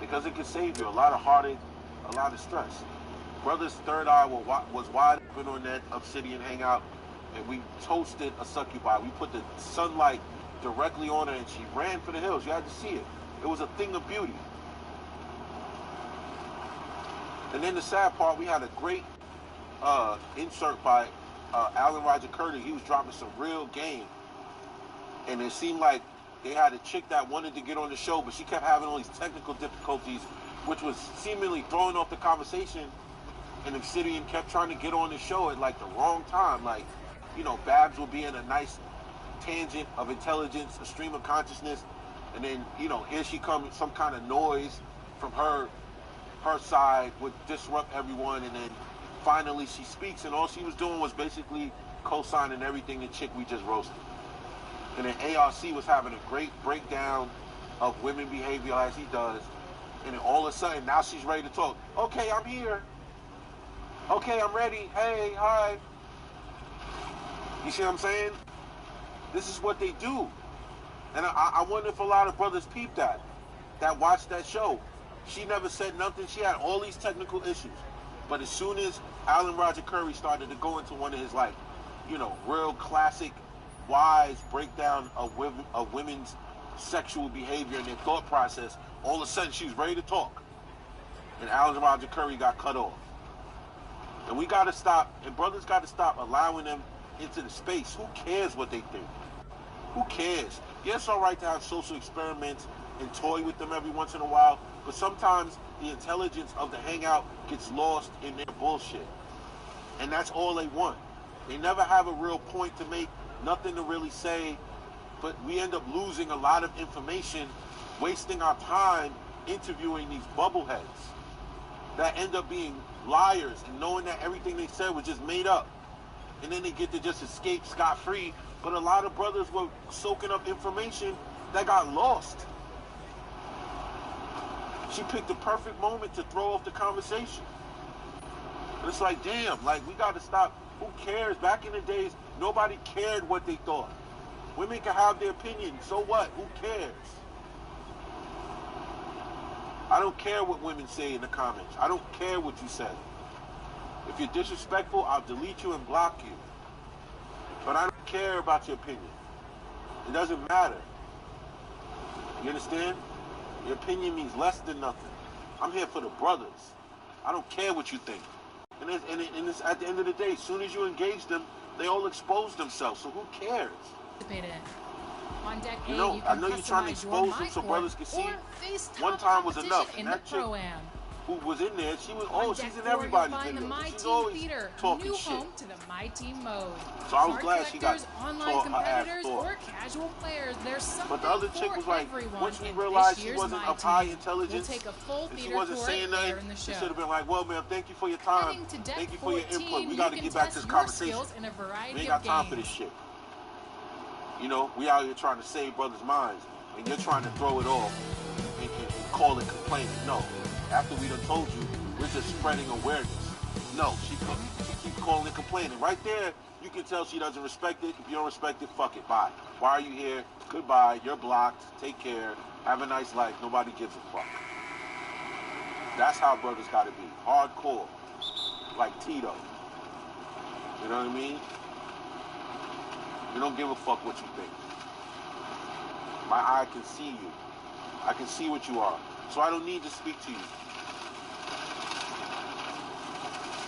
because it can save you a lot of heartache, a lot of stress. Brother's third eye was wide open on that Obsidian hangout, and we toasted a succubi. We put the sunlight directly on her, and she ran for the hills. You had to see it. It was a thing of beauty. And then the sad part, we had a great insert by Alan Roger Curtis. He was dropping some real game. And it seemed like they had a chick that wanted to get on the show, but she kept having all these technical difficulties, which was seemingly throwing off the conversation. And Obsidian kept trying to get on the show at like the wrong time. Like, you know, Babs would be in a nice tangent of intelligence, a stream of consciousness. And then, you know, here she comes, some kind of noise from her side would disrupt everyone, and then finally she speaks, and all she was doing was basically co-signing everything the chick we just roasted. And then ARC was having a great breakdown of women behavior as he does, and then all of a sudden now she's ready to talk. Okay, I'm here. Okay, I'm ready. Hey, hi. You see what I'm saying? This is what they do. And I wonder if a lot of brothers peep that watched that show. She never said nothing. She had all these technical issues. But as soon as Alan Roger Curry started to go into one of his, like, you know, real classic, wise breakdown of women's sexual behavior and their thought process, all of a sudden she was ready to talk. And Alan Roger Curry got cut off. And we got to stop, and brothers got to stop allowing them into the space. Who cares what they think? Who cares? Yeah, it's all right to have social experiments and toy with them every once in a while, but sometimes the intelligence of the hangout gets lost in their bullshit. And that's all they want. They never have a real point to make, nothing to really say, but we end up losing a lot of information, wasting our time interviewing these bubbleheads that end up being liars and knowing that everything they said was just made up. And then they get to just escape scot-free. But a lot of brothers were soaking up information that got lost. She picked the perfect moment to throw off the conversation. And it's like, damn, like, we got to stop. Who cares? Back in the days, nobody cared what they thought. Women can have their opinion. So what? Who cares? I don't care what women say in the comments. I don't care what you said. If you're disrespectful, I'll delete you and block you. But I don't care about your opinion. It doesn't matter. You understand? Your opinion means less than nothing. I'm here for the brothers. I don't care what you think. And it's at the end of the day, as soon as you engage them, they all expose themselves. So who cares? On deck You A, know, you I can know you're trying to customize your expose them so Pcorp brothers can see. or face One top time was competition enough, and in the that chick Pro-Am. who was in there, she was, On oh, deck she's in 4, you'll everybody's find the videos. My She's Team always Theater, talking new shit. home to the My Team mode. So I was Card glad she got collectors, online taught her ass competitors, taught. or casual players, there's something But the other chick for was like, everyone once we in realized this she year's wasn't My of high Team. intelligence, We'll take a full and she theater wasn't tour saying later nothing, in the she show. should have been like, well, ma'am, thank you for your time. Heading to deck Thank you for your 14, input. We you got to can get back to test this your conversation. skills in a variety We ain't of got time for games. this shit. You know, we out here trying to save brothers' minds, and you're trying to throw it off and call it complaining. No. After we done told you, we're just spreading awareness. No, she keeps calling it complaining. Right there, you can tell she doesn't respect it. If you don't respect it, fuck it. Bye. Why are you here? Goodbye. You're blocked. Take care. Have a nice life. Nobody gives a fuck. That's how brothers gotta be. Hardcore. Like Tito. You know what I mean? You don't give a fuck what you think. My eye can see you. I can see what you are. So I don't need to speak to you.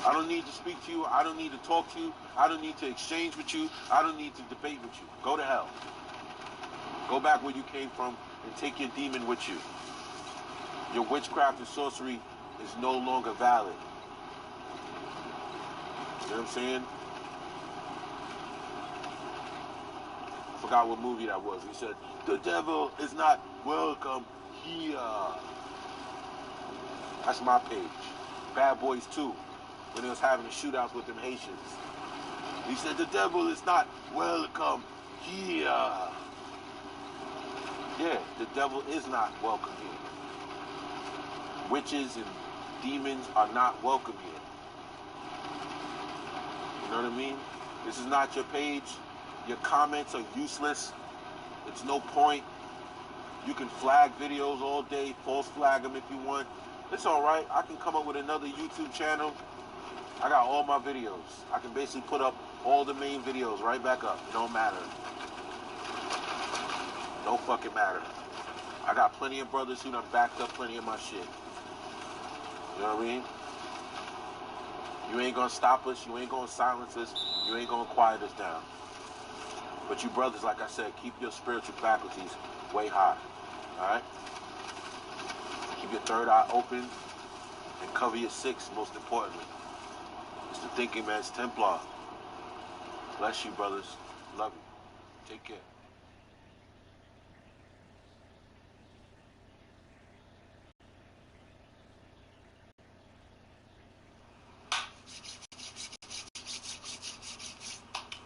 I don't need to speak to you. I don't need to talk to you. I don't need to exchange with you. I don't need to debate with you. Go to hell. Go back where you came from and take your demon with you. Your witchcraft and sorcery is no longer valid. You know what I'm saying? I forgot what movie that was. He said, the devil is not welcome here. That's my page. Bad Boys 2, when he was having the shootouts with them Haitians. He said, the devil is not welcome here. Yeah, the devil is not welcome here. Witches and demons are not welcome here. You know what I mean? This is not your page. Your comments are useless. It's no point. You can flag videos all day, false flag them if you want. It's all right. I can come up with another YouTube channel. I got all my videos. I can basically put up all the main videos right back up. It don't matter. Don't fucking matter. I got plenty of brothers who done backed up plenty of my shit. You know what I mean? You ain't gonna stop us. You ain't gonna silence us. You ain't gonna quiet us down. But you brothers, like I said, keep your spiritual faculties way high. Alright? Keep your third eye open and cover your sixth, most importantly. It's the Thinking Man's Templar. Bless you, brothers. Love you. Take care.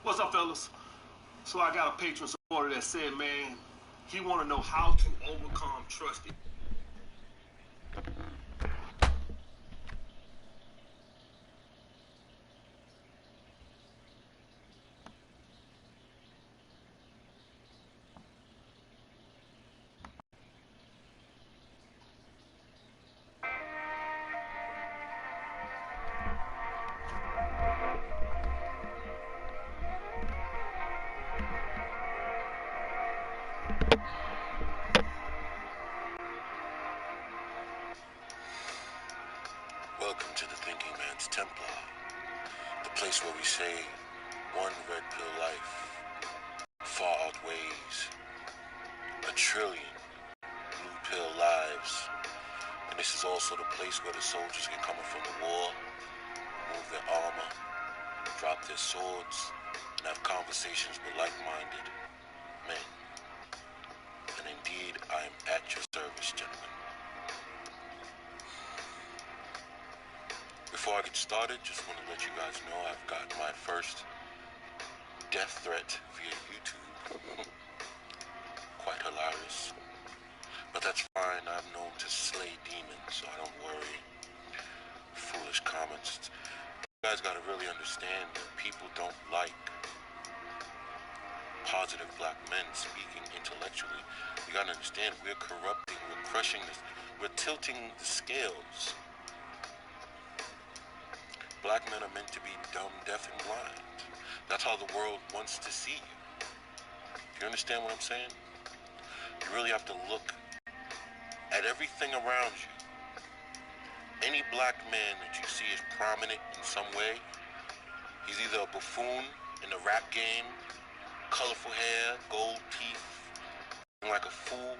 What's up, fellas? So I got a patron supporter that said, man, he want to know how to overcome trust. Welcome to the Thinking Man's Templar, the place where we say one red pill life far outweighs a trillion blue pill lives. And this is also the place where the soldiers can come from the war, remove their armor, drop their swords, and have conversations with like-minded men. And indeed, I am at your service, gentlemen. Before I get started, just want to let you guys know I've got my first death threat via YouTube. Quite hilarious. But that's fine, I'm known to slay demons, so I don't worry. Foolish comments. You guys gotta really understand that people don't like positive black men speaking intellectually. You gotta understand, we're corrupting, we're crushing this, we're tilting the scales. Black men are meant to be dumb, deaf, and blind. That's how the world wants to see you. Do you understand what I'm saying? You really have to look at everything around you. Any black man that you see is prominent in some way, he's either a buffoon in the rap game, colorful hair, gold teeth, like a fool,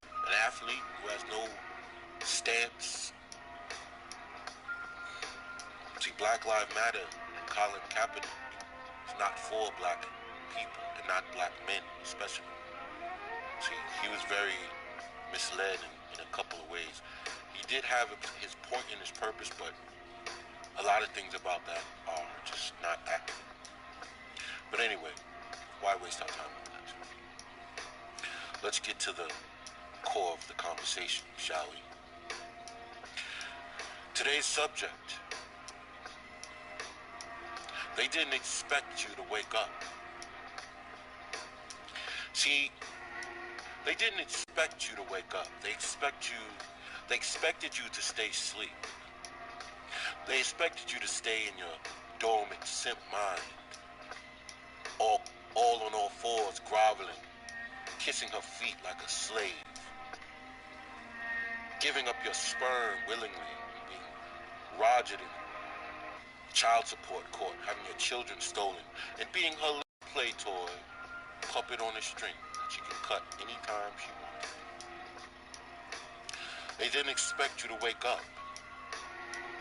an athlete who has no stance. See, Black Lives Matter and Colin Kaepernick is not for black people and not black men especially. See, he was very misled in a couple of ways. He did have his point and his purpose, but a lot of things about that are just not accurate. But anyway, why waste our time on that? Let's get to the core of the conversation, shall we? Today's subject. They didn't expect you to wake up. See, they didn't expect you to wake up. They expected you to stay asleep. They expected you to stay in your dormant simp mind, all on all fours, groveling, kissing her feet like a slave, giving up your sperm willingly, being rogered in child support court, having your children stolen, and being her little play toy, puppet on a string that she can cut anytime she wants. They didn't expect you to wake up.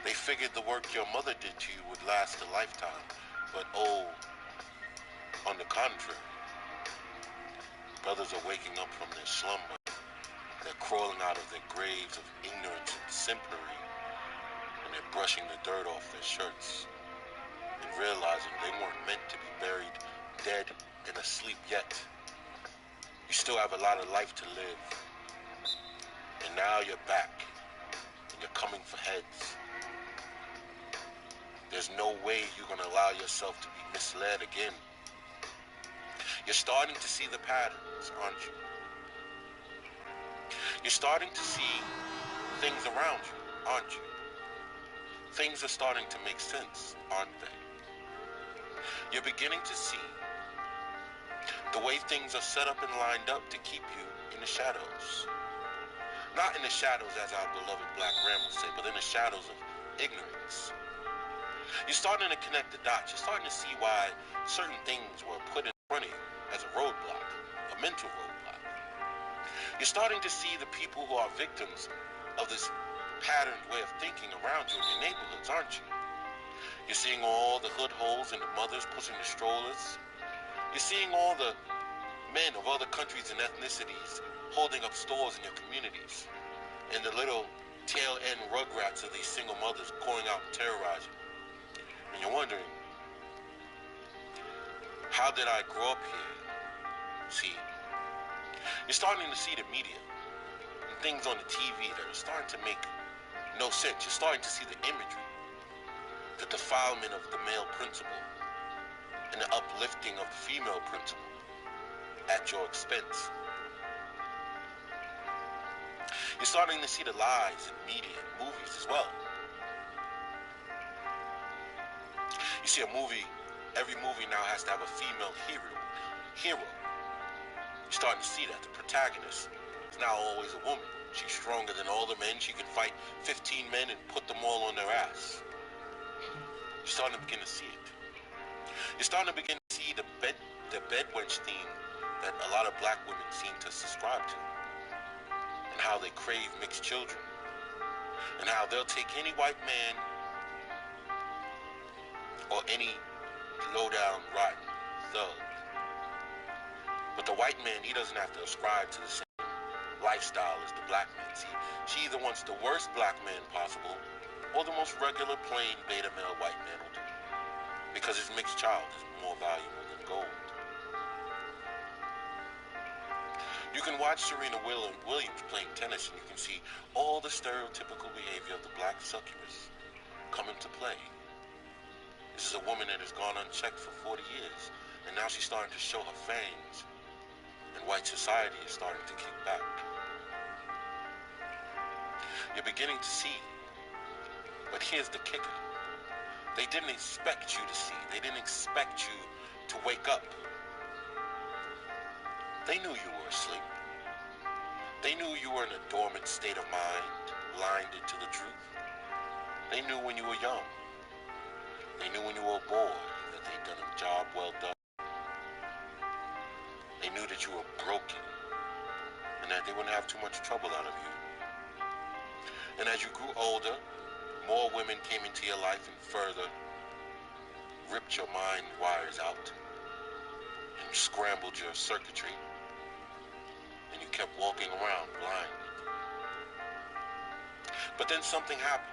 They figured the work your mother did to you would last a lifetime, but oh, on the contrary, brothers are waking up from their slumber. They're crawling out of their graves of ignorance and simpery, and they're brushing the dirt off their shirts and realizing they weren't meant to be buried dead and asleep yet. You still have a lot of life to live, and now you're back, and you're coming for heads. There's no way you're going to allow yourself to be misled again. You're starting to see the patterns, aren't you? You're starting to see things around you, aren't you? Things are starting to make sense, aren't they? You're beginning to see the way things are set up and lined up to keep you in the shadows. Not in the shadows, as our beloved Black Ram would say, but in the shadows of ignorance. You're starting to connect the dots. You're starting to see why certain things were put in front of you as a roadblock, a mental roadblock. You're starting to see the people who are victims of this patterned way of thinking around you in your neighborhoods, aren't you? You're seeing all the hood holes and the mothers pushing the strollers. You're seeing all the men of other countries and ethnicities holding up stores in your communities, and the little tail end rugrats of these single mothers going out and terrorizing. And you're wondering, how did I grow up here? See, you're starting to see the media and things on the TV that are starting to make no sense. You're starting to see the imagery, the defilement of the male principle, and the uplifting of the female principle at your expense. You're starting to see the lies in media and movies as well. You see every movie now has to have a female hero. You're starting to see that. The protagonist is now always a woman. She's stronger than all the men. She can fight 15 men and put them all on their ass. You're starting to begin to see it. You're starting to begin to see the bedwench theme that a lot of black women seem to subscribe to, and how they crave mixed children, and how they'll take any white man or any low-down, rotten thug. But the white man, he doesn't have to ascribe to the same lifestyle as the black man. See, she either wants the worst black man possible or the most regular, plain, beta male white man will do. Because his mixed child is more valuable than gold. You can watch Serena Williams playing tennis and you can see all the stereotypical behavior of the black succubus come into play. This is a woman that has gone unchecked for 40 years, and now she's starting to show her fangs, and white society is starting to kick back. You're beginning to see, but here's the kicker. They didn't expect you to see. They didn't expect you to wake up. They knew you were asleep. They knew you were in a dormant state of mind, blinded to the truth. They knew when you were young. They knew when you were a boy that they'd done a job well done. knew that you were broken and that they wouldn't have too much trouble out of you. And as you grew older, more women came into your life and further ripped your mind wires out and scrambled your circuitry, and you kept walking around blind. But then something happened.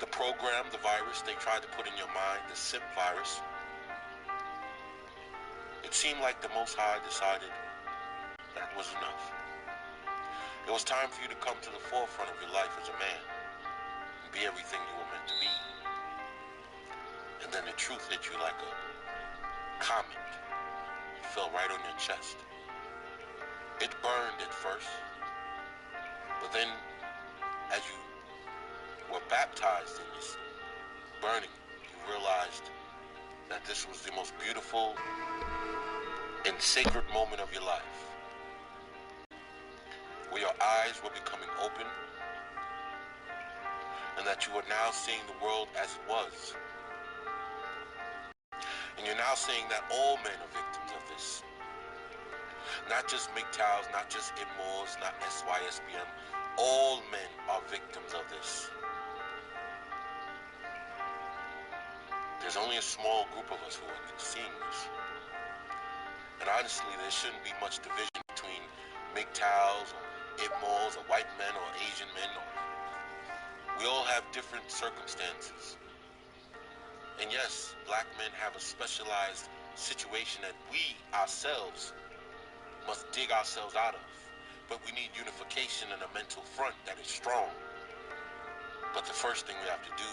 The program, the virus they tried to put in your mind, the SIP virus, it seemed like the Most High decided that was enough. It was time for you to come to the forefront of your life as a man and be everything you were meant to be. And then the truth hit you like a comet. It fell right on your chest. It burned at first, but then as you were baptized in this burning, you realized that this was the most beautiful and sacred moment of your life, where your eyes were becoming open and that you were now seeing the world as it was. And you're now seeing that all men are victims of this. Not just MGTOWs, not just IMMOs, not SYSBM. All men are victims of this. There's only a small group of us who are seeing this. And honestly, there shouldn't be much division between MGTOWs or IMMOs or white men or Asian men. We all have different circumstances. And yes, black men have a specialized situation that we ourselves must dig ourselves out of. But we need unification and a mental front that is strong. But the first thing we have to do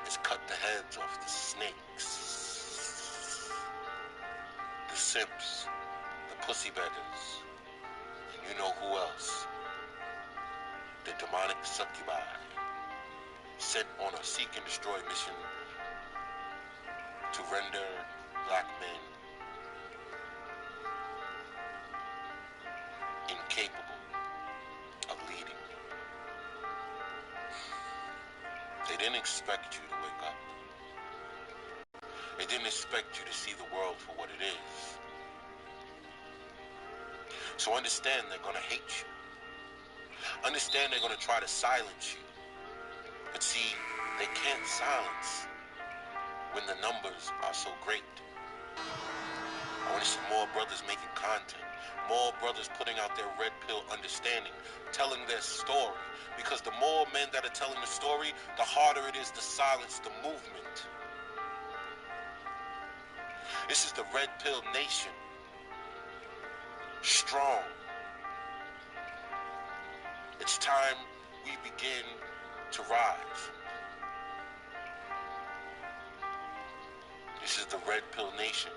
is cut the heads off the snakes, the simps, the pussy beggars, and you know who else, the demonic succubi, sent on a seek and destroy mission to render black men incapable of leading. They didn't expect you to wake up. They didn't expect you to see the world for what it is. So understand they're going to hate you. Understand they're going to try to silence you. But see, they can't silence when the numbers are so great. I want to see more brothers making content. More brothers putting out their red pill understanding, telling their story. Because the more men that are telling the story, the harder it is to silence the movement. This is the red pill nation. Strong. It's time we begin to rise. This is the red pill nation.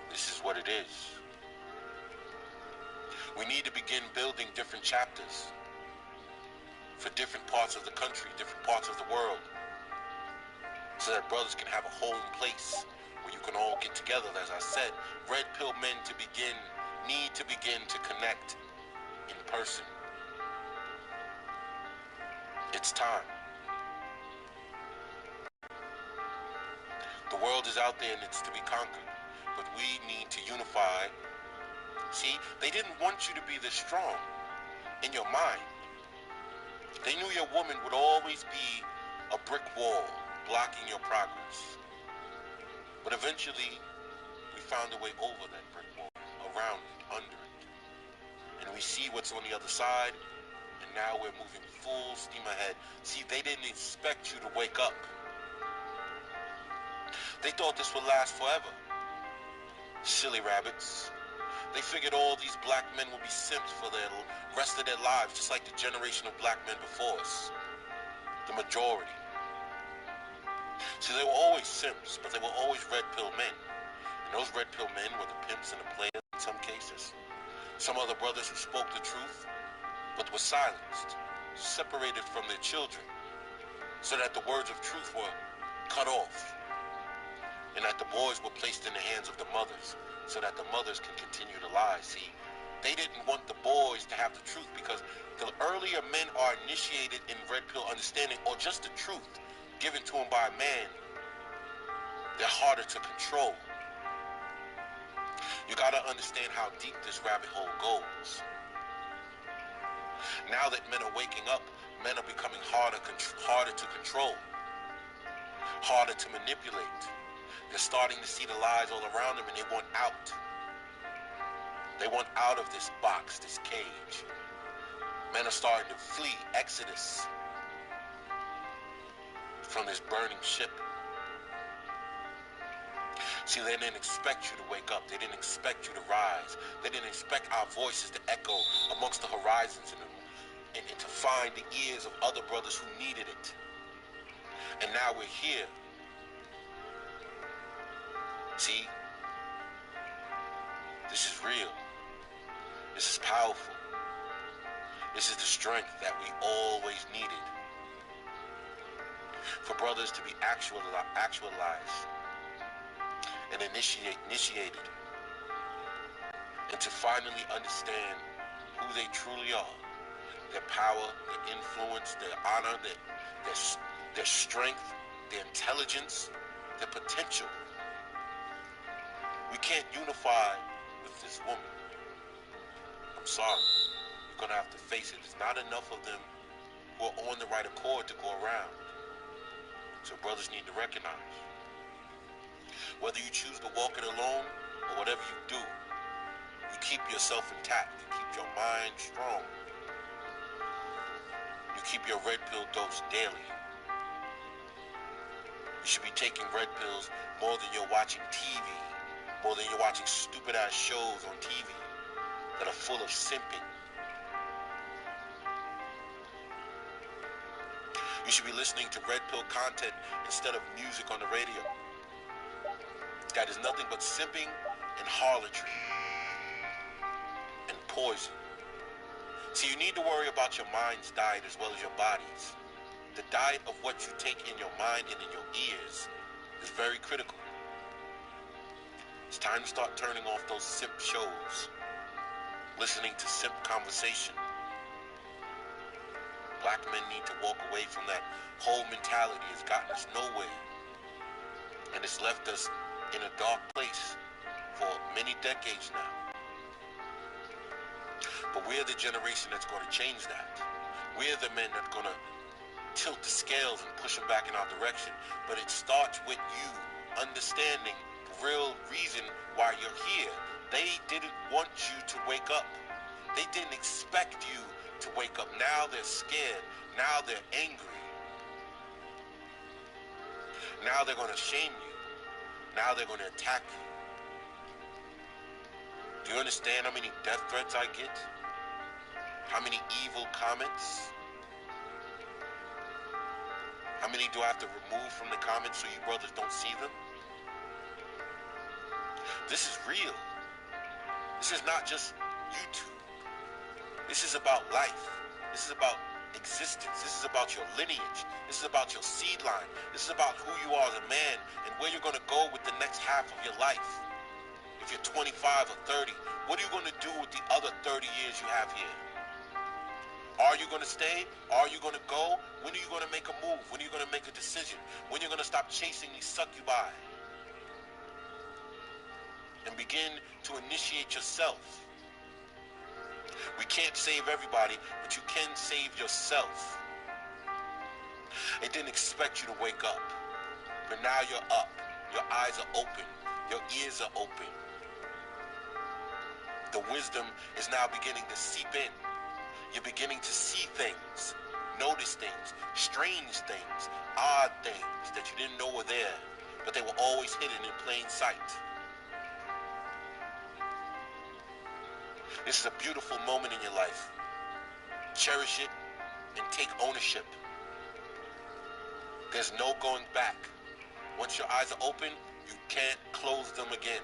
This is what it is. We need to begin building different chapters for different parts of the country, different parts of the world, so that brothers can have a home place where you can all get together. As I said, red pill men need to begin to connect in person. It's time. The world is out there and it's to be conquered, but we need to unify. See, they didn't want you to be this strong in your mind. They knew your woman would always be a brick wall blocking your progress. But eventually, we found a way over that brick wall, around it, under it. And we see what's on the other side, and now we're moving full steam ahead. See, they didn't expect you to wake up. They thought this would last forever. Silly rabbits. They figured all these black men would be simps for the rest of their lives, just like the generation of black men before us. The majority. See, they were always simps, but they were always red pill men. And those red pill men were the pimps and the players in some cases. Some other brothers who spoke the truth, but were silenced, separated from their children, so that the words of truth were cut off, and that the boys were placed in the hands of the mothers, so that the mothers can continue to lie. See, they didn't want the boys to have the truth, because the earlier men are initiated in red pill understanding, or just the truth given to them by a man, they're harder to control. You gotta understand how deep this rabbit hole goes. Now that men are waking up, men are becoming harder to control, harder to manipulate. They're starting to see the lies all around them and they want out. They want out of this box, this cage. Men are starting to flee, exodus from this burning ship. See, they didn't expect you to wake up. They didn't expect you to rise. They didn't expect our voices to echo amongst the horizons and to find the ears of other brothers who needed it. And now we're here. See, this is real. This is powerful. This is the strength that we always needed. For brothers to be actualized and initiated, and to finally understand who they truly are, their power, their influence, their honor, their strength, their intelligence, their potential. We can't unify with this woman. I'm sorry. You're gonna have to face it. There's not enough of them who are on the right accord to go around. So brothers need to recognize. Whether you choose to walk it alone or whatever you do, you keep yourself intact. You keep your mind strong. You keep your red pill dose daily. You should be taking red pills more than you're watching TV, more than you're watching stupid ass shows on TV that are full of simping. You should be listening to red pill content instead of music on the radio. That is nothing but simping and harlotry and poison. See, you need to worry about your mind's diet as well as your body's. The diet of what you take in your mind and in your ears is very critical. It's time to start turning off those simp shows, listening to simp conversation. Black men need to walk away from that whole mentality. It's gotten us nowhere. And it's left us in a dark place for many decades now. But we're the generation that's going to change that. We're the men that's going to tilt the scales and push them back in our direction. But it starts with you understanding the real reason why you're here. They didn't want you to wake up. They didn't expect you to wake up. Now they're scared. Now they're angry. Now they're going to shame you. Now they're going to attack you. Do you understand how many death threats I get? How many evil comments? How many do I have to remove from the comments so you brothers don't see them? This is real. This is not just YouTube. This is about life. This is about existence. This is about your lineage. This is about your seed line. This is about who you are as a man and where you're going to go with the next half of your life. If you're 25 or 30, what are you going to do with the other 30 years you have here? Are you going to stay? Are you going to go? When are you going to make a move? When are you going to make a decision? When are you going to stop chasing these succubi? And begin to initiate yourself. We can't save everybody, but you can save yourself. They didn't expect you to wake up, but now you're up. Your eyes are open. Your ears are open. The wisdom is now beginning to seep in. You're beginning to see things, notice things, strange things, odd things that you didn't know were there, but they were always hidden in plain sight. This is a beautiful moment in your life. Cherish it and take ownership. There's no going back. Once your eyes are open, you can't close them again.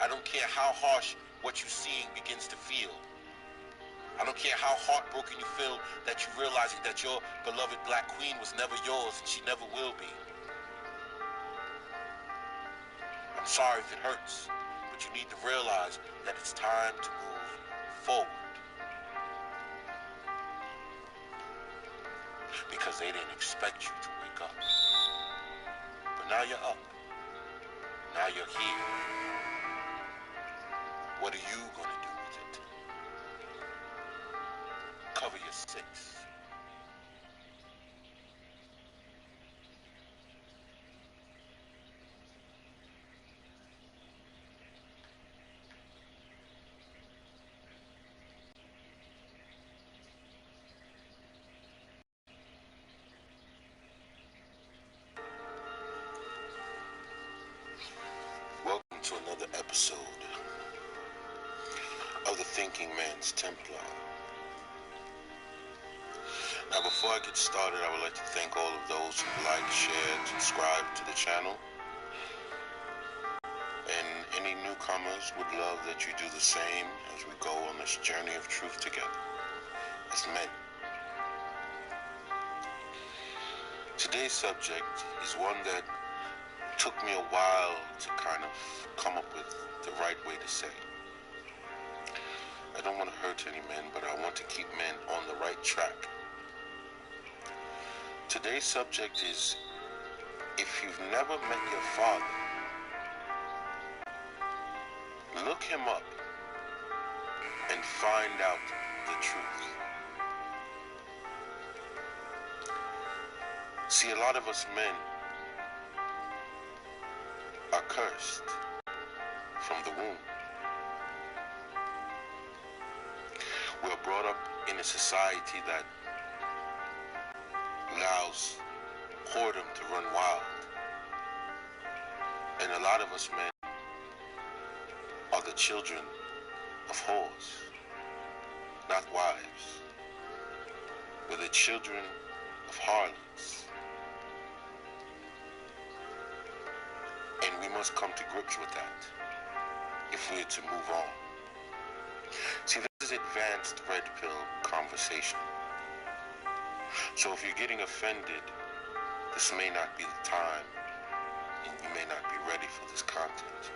I don't care how harsh what you're seeing begins to feel. I don't care how heartbroken you feel that you're realizing that your beloved black queen was never yours and she never will be. I'm sorry if it hurts, but you need to realize that it's time to move forward. Because they didn't expect you to wake up. But now you're up. Now you're here. What are you going to do with it? Cover your six. Welcome to another episode of the Thinking Man's Templar. Now, before I get started, I would like to thank all of those who like, shared, subscribed to the channel. And any newcomers would love that you do the same as we go on this journey of truth together as men. Today's subject is one that took me a while to kind of come up with the right way to say. I don't want to hurt any men, but I want to keep men on the right track. Today's subject is, if you've never met your father, look him up and find out the truth. See, a lot of us men are cursed from the womb. We're brought up in a society that allows whoredom to run wild. And a lot of us men are the children of whores, not wives. We're the children of harlots. And we must come to grips with that if we're to move on. See, this is advanced red pill conversation. So if you're getting offended, this may not be the time, and you may not be ready for this content.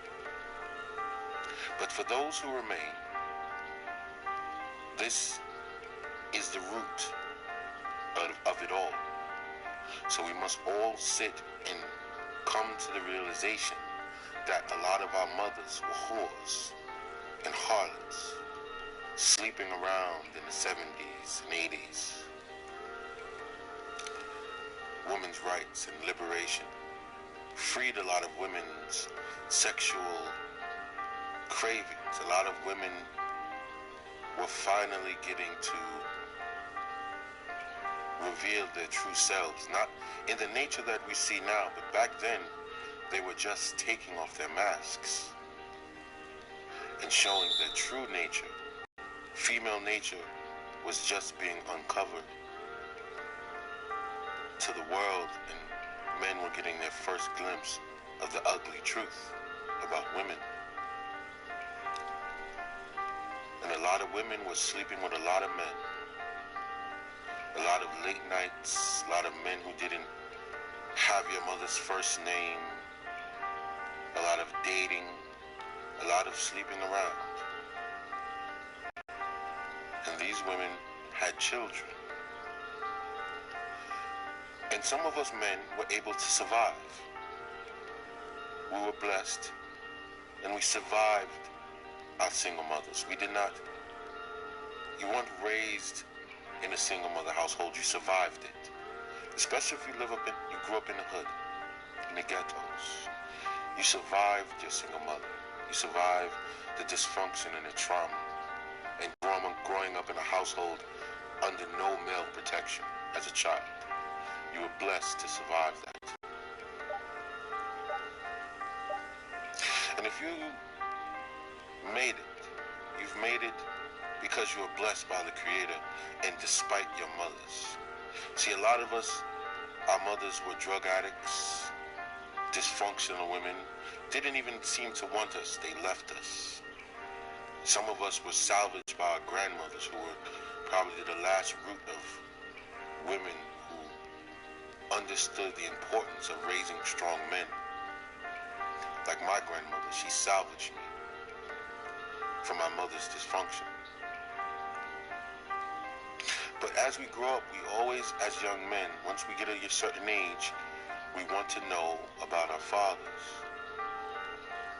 But for those who remain, this is the root of it all. So we must all sit and come to the realization that a lot of our mothers were whores and harlots, sleeping around in the 70s and 80s. Women's rights and liberation freed a lot of women's sexual cravings. A lot of women were finally getting to reveal their true selves, not in the nature that we see now, but back then they were just taking off their masks and showing their true nature. Female nature was just being uncovered to the world, and men were getting their first glimpse of the ugly truth about women. And a lot of women were sleeping with a lot of men. A lot of late nights, a lot of men who didn't have your mother's first name, a lot of dating, a lot of sleeping around. And these women had children. And some of us men were able to survive. We were blessed, and we survived our single mothers. You weren't raised in a single mother household, you survived it. Especially if you grew up in the hood, in the ghettos. You survived your single mother. You survived the dysfunction and the trauma. And growing up in a household under no male protection as a child. You were blessed to survive that. And if you made it, you've made it because you were blessed by the Creator and despite your mothers. See, a lot of us, our mothers were drug addicts, dysfunctional women, didn't even seem to want us, they left us. Some of us were salvaged by our grandmothers, who were probably the last root of women who understood the importance of raising strong men. Like my grandmother, she salvaged me from my mother's dysfunction. But as we grow up, we always, as young men, once we get a certain age, we want to know about our fathers.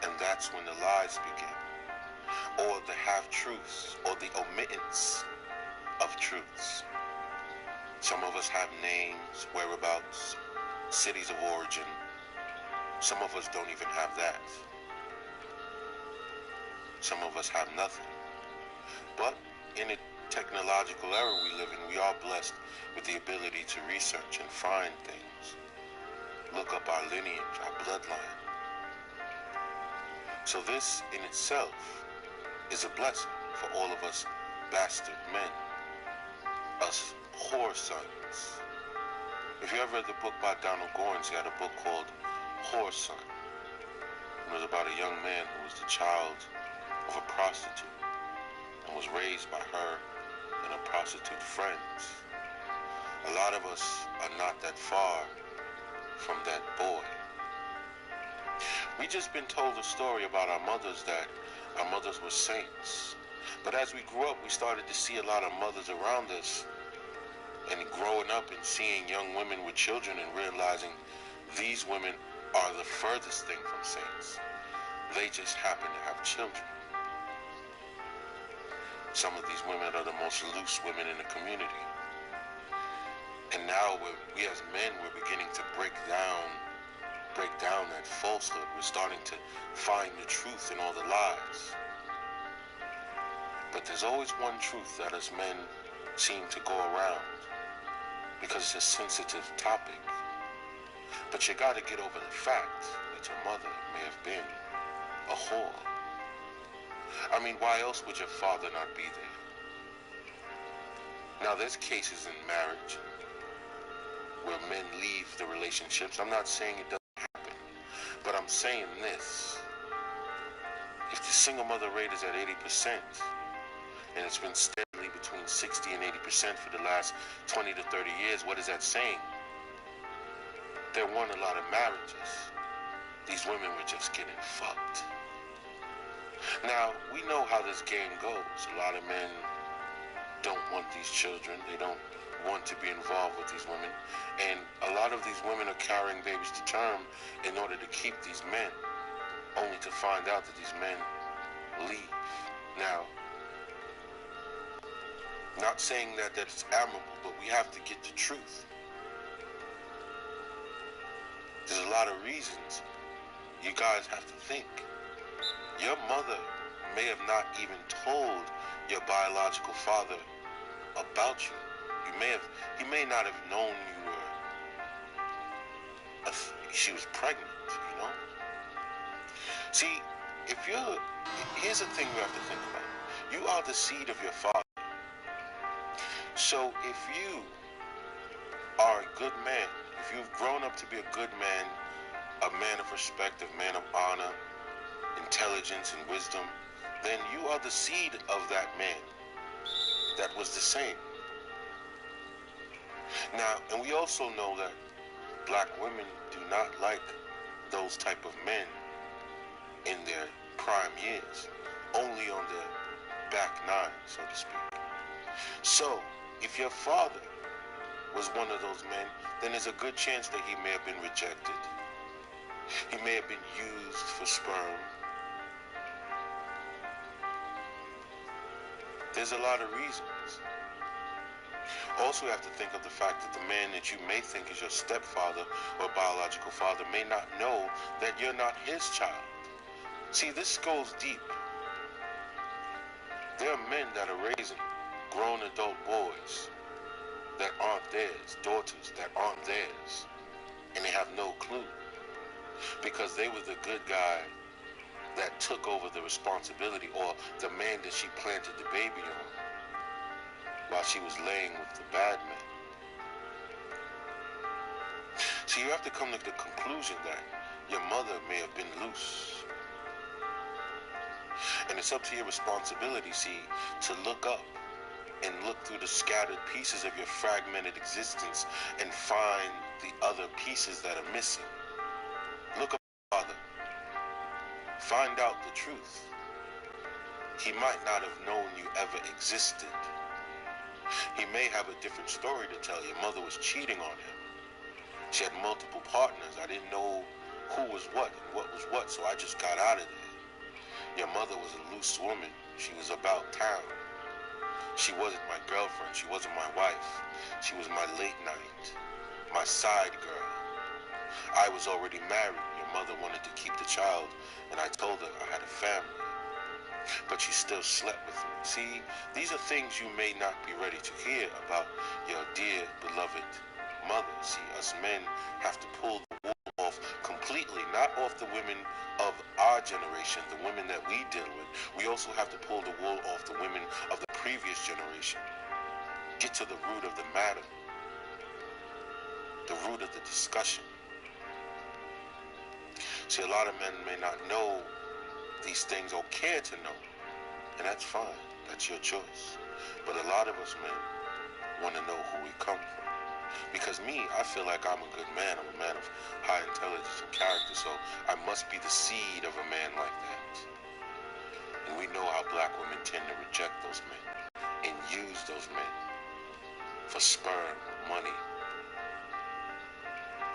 And that's when the lies begin. or the half-truths, or the omittance of truths. Some of us have names, whereabouts, cities of origin. Some of us don't even have that. Some of us have nothing. But in a technological era we live in, we are blessed with the ability to research and find things. Look up our lineage, our bloodline. So this in itself is a blessing for all of us bastard men, us whore sons. If you ever read the book by Donald Goines, he had a book called Whore Son. It was about a young man who was the child of a prostitute and was raised by her and her prostitute friends. A lot of us are not that far from that boy. We just been told a story about our mothers, that our mothers were saints. But as we grew up, we started to see a lot of mothers around us, and growing up and seeing young women with children and realizing these women are the furthest thing from saints. They just happen to have children. Some of these women are the most loose women in the community. And now we as men, we're beginning to break down that falsehood. We're starting to find the truth in all the lies. But there's always one truth that us men seem to go around, because it's a sensitive topic. But you gotta get over the fact that your mother may have been a whore. I mean, why else would your father not be there? Now, there's cases in marriage where men leave the relationships. I'm not saying it doesn't happen, but I'm saying this. If the single mother rate is at 80%, and it's been steadily between 60 and 80% for the last 20 to 30 years, what is that saying? There weren't a lot of marriages. These women were just getting fucked. Now, we know how this game goes. A lot of men don't want these children. They don't want to be involved with these women. And a lot of these women are carrying babies to term in order to keep these men, only to find out that these men leave. Now, not saying that that's admirable, but we have to get the truth. There's a lot of reasons you guys have to think. Your mother may have not even told your biological father about you. He may not have known you were, she was pregnant, you know? See, here's the thing you have to think about. You are the seed of your father. So if you are a good man, if you've grown up to be a good man, a man of respect, a man of honor, intelligence and wisdom, then you are the seed of that man that was the same. Now, and we also know that black women do not like those type of men in their prime years, only on their back nine, so to speak. So, if your father was one of those men, then there's a good chance that he may have been rejected. He may have been used for sperm. There's a lot of reasons. Also, you have to think of the fact that the man that you may think is your stepfather or biological father may not know that you're not his child. See, this goes deep. There are men that are raising grown adult boys that aren't theirs, daughters that aren't theirs, and they have no clue, because they were the good guy that took over the responsibility, or the man that she planted the baby on while she was laying with the bad man. So you have to come to the conclusion that your mother may have been loose. And it's up to your responsibility, see, to look up and look through the scattered pieces of your fragmented existence and find the other pieces that are missing. Look up at your father. Find out the truth. He might not have known you ever existed. He may have a different story to tell. Your mother was cheating on him. She had multiple partners. I didn't know who was what and what was what, so I just got out of there. Your mother was a loose woman. She was about town. She wasn't my girlfriend. She wasn't my wife. She was my late night, my side girl. I was already married. Your mother wanted to keep the child, and I told her I had a family. But she still slept with me. See, these are things you may not be ready to hear about your dear, beloved mother. See, us men have to pull the wool off completely, not off the women of our generation, the women that we deal with. We also have to pull the wool off the women of the previous generation. Get to the root of the matter, the root of the discussion. See, a lot of men may not know these things or care to know, and that's fine. That's your choice. But a lot of us men want to know who we come from. Because me, I feel like I'm a good man. I'm a man of high intelligence and character, so I must be the seed of a man like that. And we know how black women tend to reject those men and use those men for sperm, money,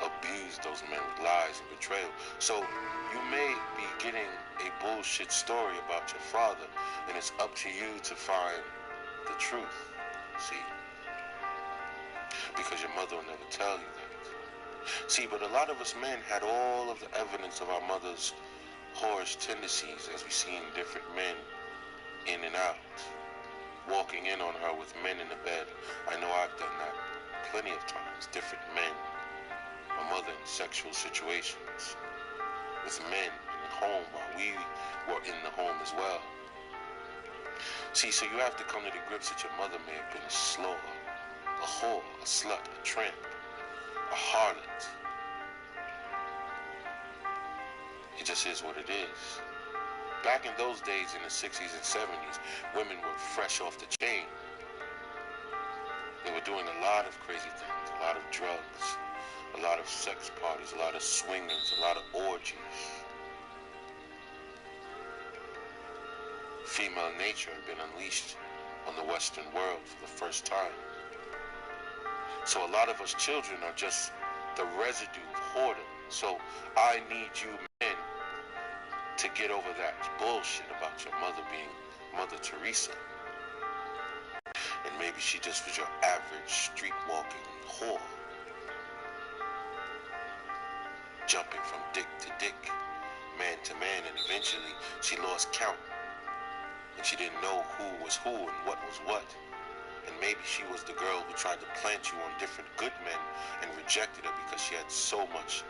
abuse those men with lies and betrayal. So you may be getting a bullshit story about your father, and it's up to you to find the truth, see? Because your mother will never tell you that. See, but a lot of us men had all of the evidence of our mother's whorish tendencies, as we seen different men in and out, walking in on her with men in the bed. I know I've done that plenty of times, different men. My mother in sexual situations with men in the home while we were in the home as well. See, so you have to come to the grips that your mother may have been a slore, a whore, a slut, a tramp, a harlot. It just is what it is. Back in those days, in the 60s and 70s, women were fresh off the chain. They were doing a lot of crazy things, a lot of drugs, a lot of sex parties, a lot of swingings, a lot of orgies. Female nature had been unleashed on the Western world for the first time. So a lot of us children are just the residue of whoredom. So I need you men to get over that bullshit about your mother being Mother Teresa. And maybe she just was your average street-walking whore. Jumping from dick to dick, man to man, and eventually she lost count. And she didn't know who was who and what was what. And maybe she was the girl who tried to plant you on different good men and rejected her because she had so much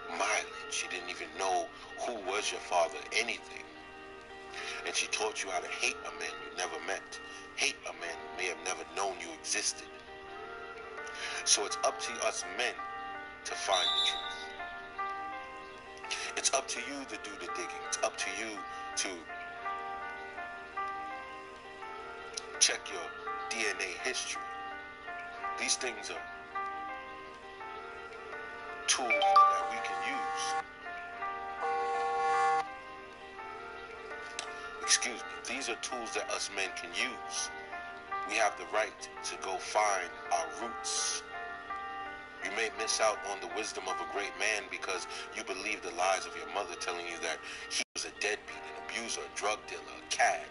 mileage. She didn't even know who was your father, anything. And she taught you how to hate a man you never met. Hate a man who may have never known you existed. So it's up to us men to find the truth. It's up to you to do the digging. It's up to you to check your DNA history. These things are tools that we can use. Excuse me. These are tools that us men can use. We have the right to go find our roots. You may miss out on the wisdom of a great man because you believe the lies of your mother telling you that he was a deadbeat, an abuser, a drug dealer, a cad,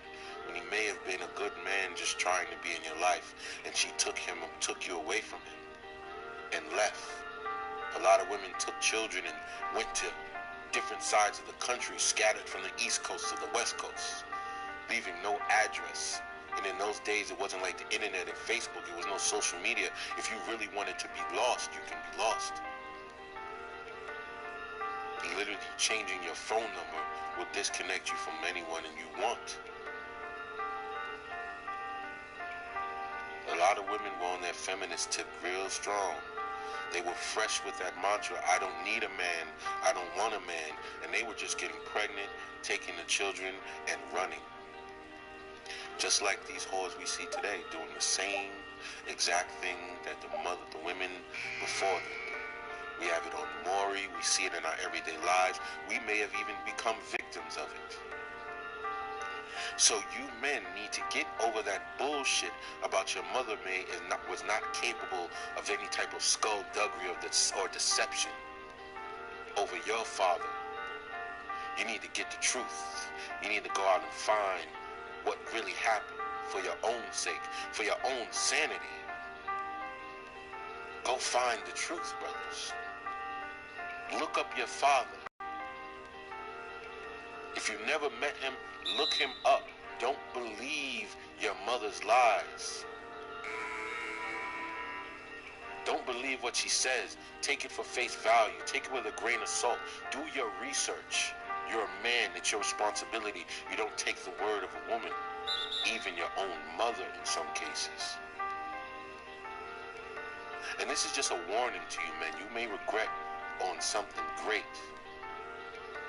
when he may have been a good man just trying to be in your life, and she took you away from him and left. A lot of women took children and went to different sides of the country, scattered from the East Coast to the West Coast, leaving no address. And in those days, it wasn't like the internet and Facebook. It was no social media. If you really wanted to be lost, you can be lost. Literally changing your phone number will disconnect you from anyone and you want. A lot of women were on their feminist tip real strong. They were fresh with that mantra, I don't need a man, I don't want a man. And they were just getting pregnant, taking the children, and running. Just like these whores we see today, doing the same exact thing that the women before them did. We have it on Maury, we see it in our everyday lives. We may have even become victims of it. So you men need to get over that bullshit about your mother was not capable of any type of skullduggery or deception over your father. You need to get the truth. You need to go out and find what really happened for your own sake, for your own sanity. Go find the truth, brothers. Look up your father. If you never met him, look him up. Don't believe your mother's lies. Don't believe what she says. Take it for face value. Take it with a grain of salt. Do your research. You're a man. It's your responsibility. You don't take the word of a woman, even your own mother in some cases. And this is just a warning to you, men. You may regret on something great.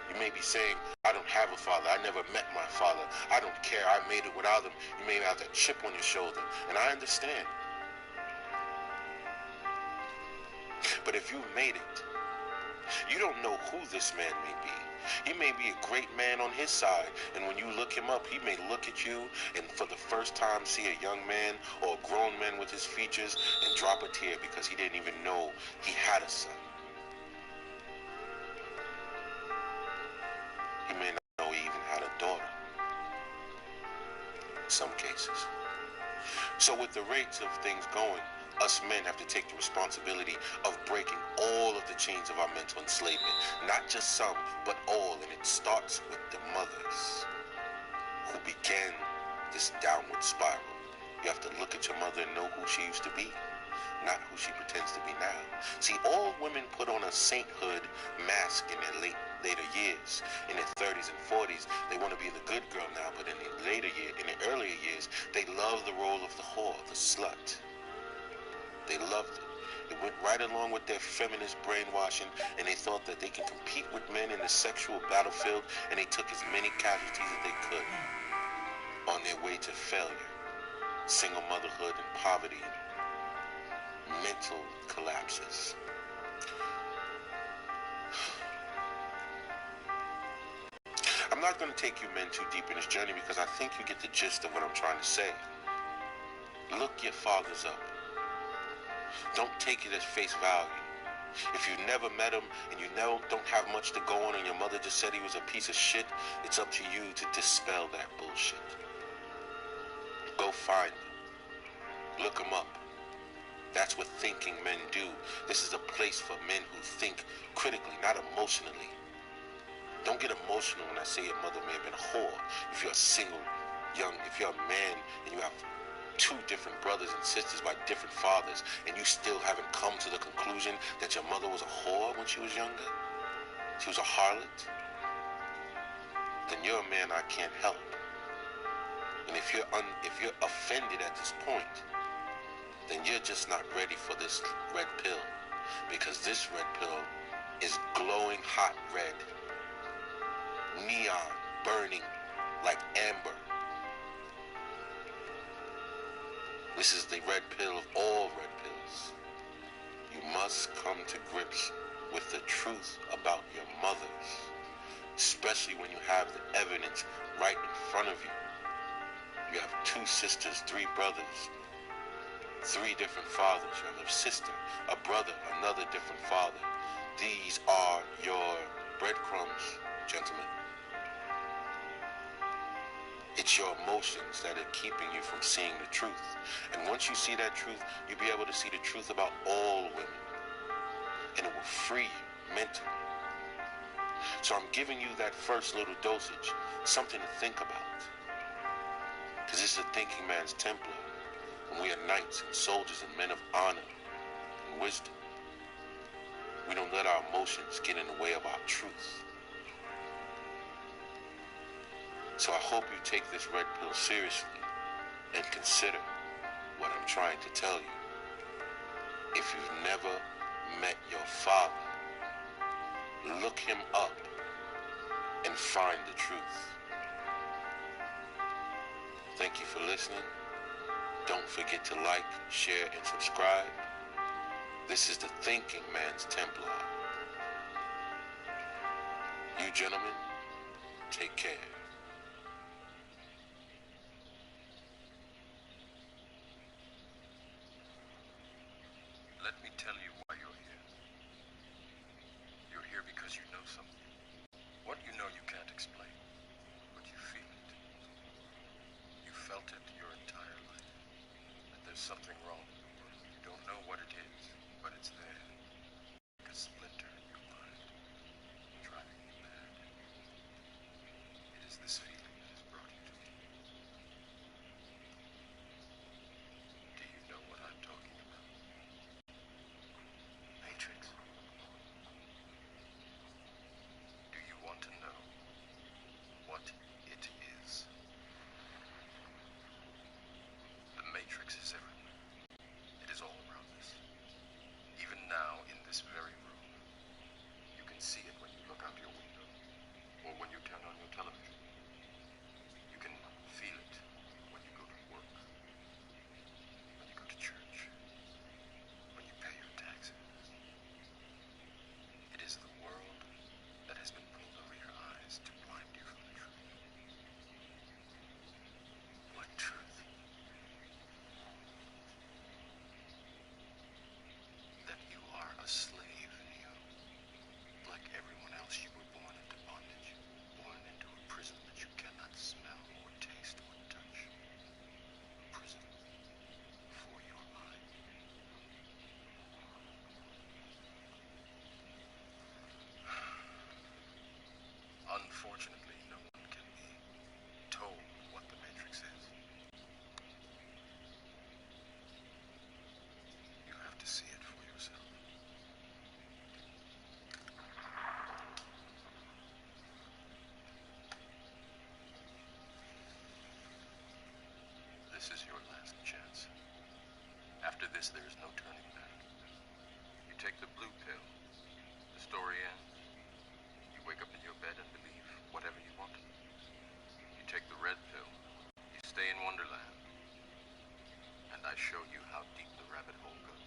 You may be saying, I don't have a father. I never met my father. I don't care. I made it without him. You may have that chip on your shoulder. And I understand. But if you made it, you don't know who this man may be. He may be a great man on his side, and when you look him up, he may look at you and for the first time see a young man or a grown man with his features and drop a tear because he didn't even know he had a son. He may not know he even had a daughter. In some cases. So with the rates of things going, us men have to take the responsibility of breaking all of the chains of our mental enslavement. Not just some, but all. And it starts with the mothers who began this downward spiral. You have to look at your mother and know who she used to be, not who she pretends to be now. See, all women put on a sainthood mask in their later years. In their 30s and 40s, they want to be the good girl now, but in the earlier years, they love the role of the whore, the slut. They loved it. It went right along with their feminist brainwashing, and they thought that they can compete with men in the sexual battlefield, and they took as many casualties as they could on their way to failure, single motherhood and poverty, and mental collapses. I'm not going to take you men too deep in this journey because I think you get the gist of what I'm trying to say. Look your fathers up. Don't take it as face value. If you never met him and you don't have much to go on and your mother just said he was a piece of shit, it's up to you to dispel that bullshit. Go find him. Look him up. That's what thinking men do. This is a place for men who think critically, not emotionally. Don't get emotional when I say your mother may have been a whore. If you're a single, if you're a man and you have two different brothers and sisters by different fathers, and you still haven't come to the conclusion that your mother was a whore when she was younger, she was a harlot, then you're a man I can't help. And if you're offended at this point, then you're just not ready for this red pill, because this red pill is glowing hot red, neon, burning like amber. This is the red pill of all red pills. You must come to grips with the truth about your mothers, especially when you have the evidence right in front of you. You have 2 sisters, 3 brothers, 3 different fathers. You have a sister, a brother, another different father. These are your breadcrumbs, gentlemen. It's your emotions that are keeping you from seeing the truth. And once you see that truth, you'll be able to see the truth about all women. And it will free you mentally. So I'm giving you that first little dosage, something to think about. Because this is a thinking man's temple. And we are knights and soldiers and men of honor and wisdom. We don't let our emotions get in the way of our truth. So I hope you take this red pill seriously and consider what I'm trying to tell you. If you've never met your father, look him up and find the truth. Thank you for listening. Don't forget to like, share, and subscribe. This is the Thinking Man's Templar. You gentlemen, take care. Let me tell you why you're here. You're here because you know something. What you know you can't explain, but you feel it. something wrong in the world. You don't know what it is, but it's there. Like a splinter in your mind, driving you mad. It is this feeling that has brought you to me. Do you know what I'm talking about? Matrix. Do you want to know what it is? The Matrix is everywhere. It is all around us. Even now, in this very room. You can see it when you look out your window, or when you turn on your television. You can feel it when you go to work, when you go to church, when you pay your taxes. It is the world that has been pulled over your eyes to blind you from the truth. What truth? That you are a slave, Neo. Like everyone else, you were born into bondage, born into a prison that you cannot smell or taste or touch. A prison for your mind. Unfortunately, no one can be told what the Matrix is. You have to see it for yourself. This is your last chance. After this, there is no turning back. You take the blue pill. The story ends. You wake up in your bed and believe whatever you want. You take the red pill. You stay in Wonderland. And I show you how deep the rabbit hole goes.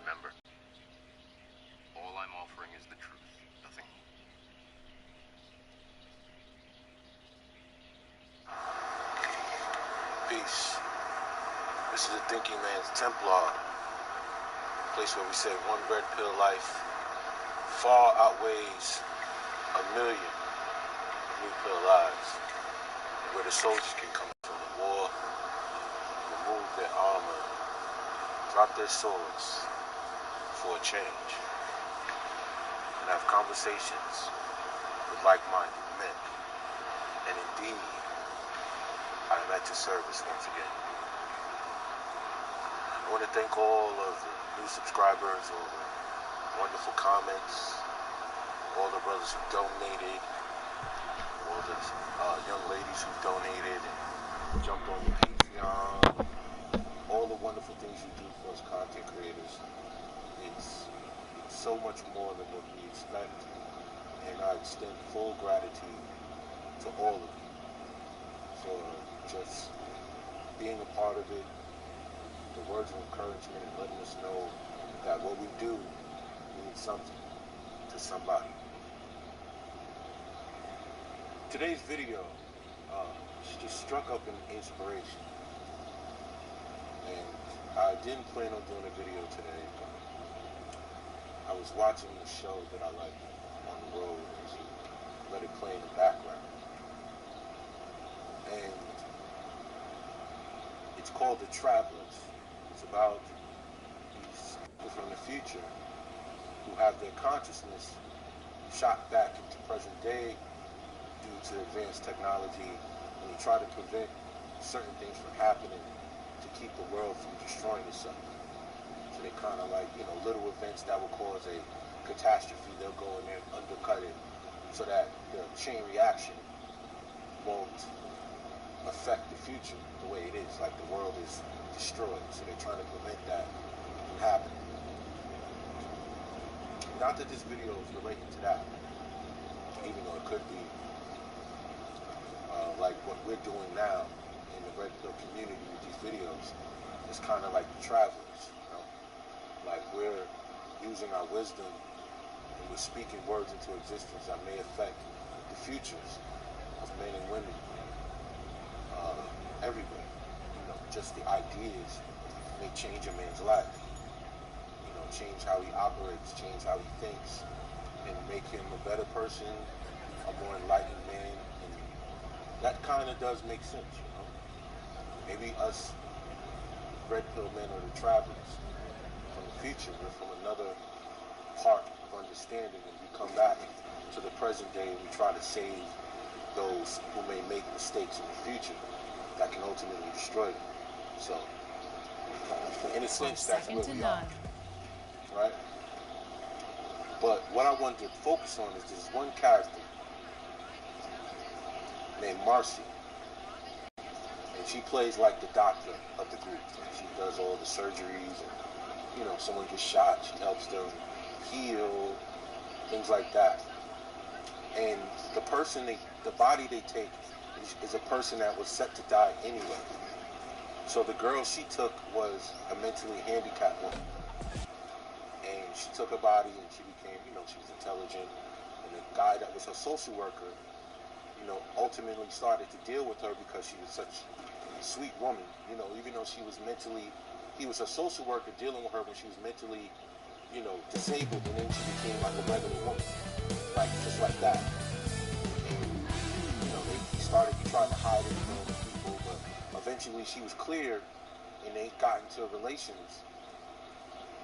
Remember, all I'm offering is the truth, nothing more. Peace. This is the Thinking Man's Templar, a place where we say one red pill life far outweighs a million blue pill lives, and where the soldiers can come from the war, remove their armor, drop their swords for a change, and have conversations with like-minded men. And indeed, I am at your service once again. I want to thank all of the new subscribers, all the wonderful comments, all the brothers who donated, all the young ladies who donated and jumped on the Patreon, all the wonderful things you do for us content creators. It's so much more than what we expect, and I extend full gratitude to all of you for just being a part of it, the words of encouragement, and letting us know that what we do means something to somebody. Today's video just struck up an inspiration, and I didn't plan on doing a video today, but I was watching the show that I like on the road and just let it play in the background. And it's called The Travelers. It's about these people from the future who have their consciousness shot back into present day due to advanced technology, and they try to prevent certain things from happening to keep the world from destroying itself. So they kind of like, little events that will cause a catastrophe, they'll go in there and undercut it so that the chain reaction won't affect the future the way it is, like the world is destroyed. So they're trying to prevent that from happening. Not that this video is related to that, even though it could be. Like what we're doing now in the red pill community with these videos is kind of like the travelers, like we're using our wisdom and we're speaking words into existence that may affect the futures of men and women everywhere. Just the ideas may change a man's life, change how he operates, change how he thinks, make him a better person, a more enlightened man, and that kind of does make sense, you know. Maybe us red pill men are the travelers from the future. We're from another part of understanding, and we come back to the present day and we try to save those who may make mistakes in the future that can ultimately destroy them. So, in a sense, that's where we are, right? But what I want to focus on is this one character named Marcy, and she plays like the doctor of the group. And she does all the surgeries, and you know, someone gets shot, she helps them heal, things like that. And the body they take is a person that was set to die anyway. So the girl she took was a mentally handicapped woman. And she took her body and she became, you know, she was intelligent. And the guy that was her social worker, you know, ultimately started to deal with her because she was such a sweet woman. You know, even though she was he was her social worker dealing with her when she was mentally, you know, disabled. And then she became like a regular woman. Like, just like that. And, you know, he tried to hide it from people, but eventually she was cleared and they got into relations.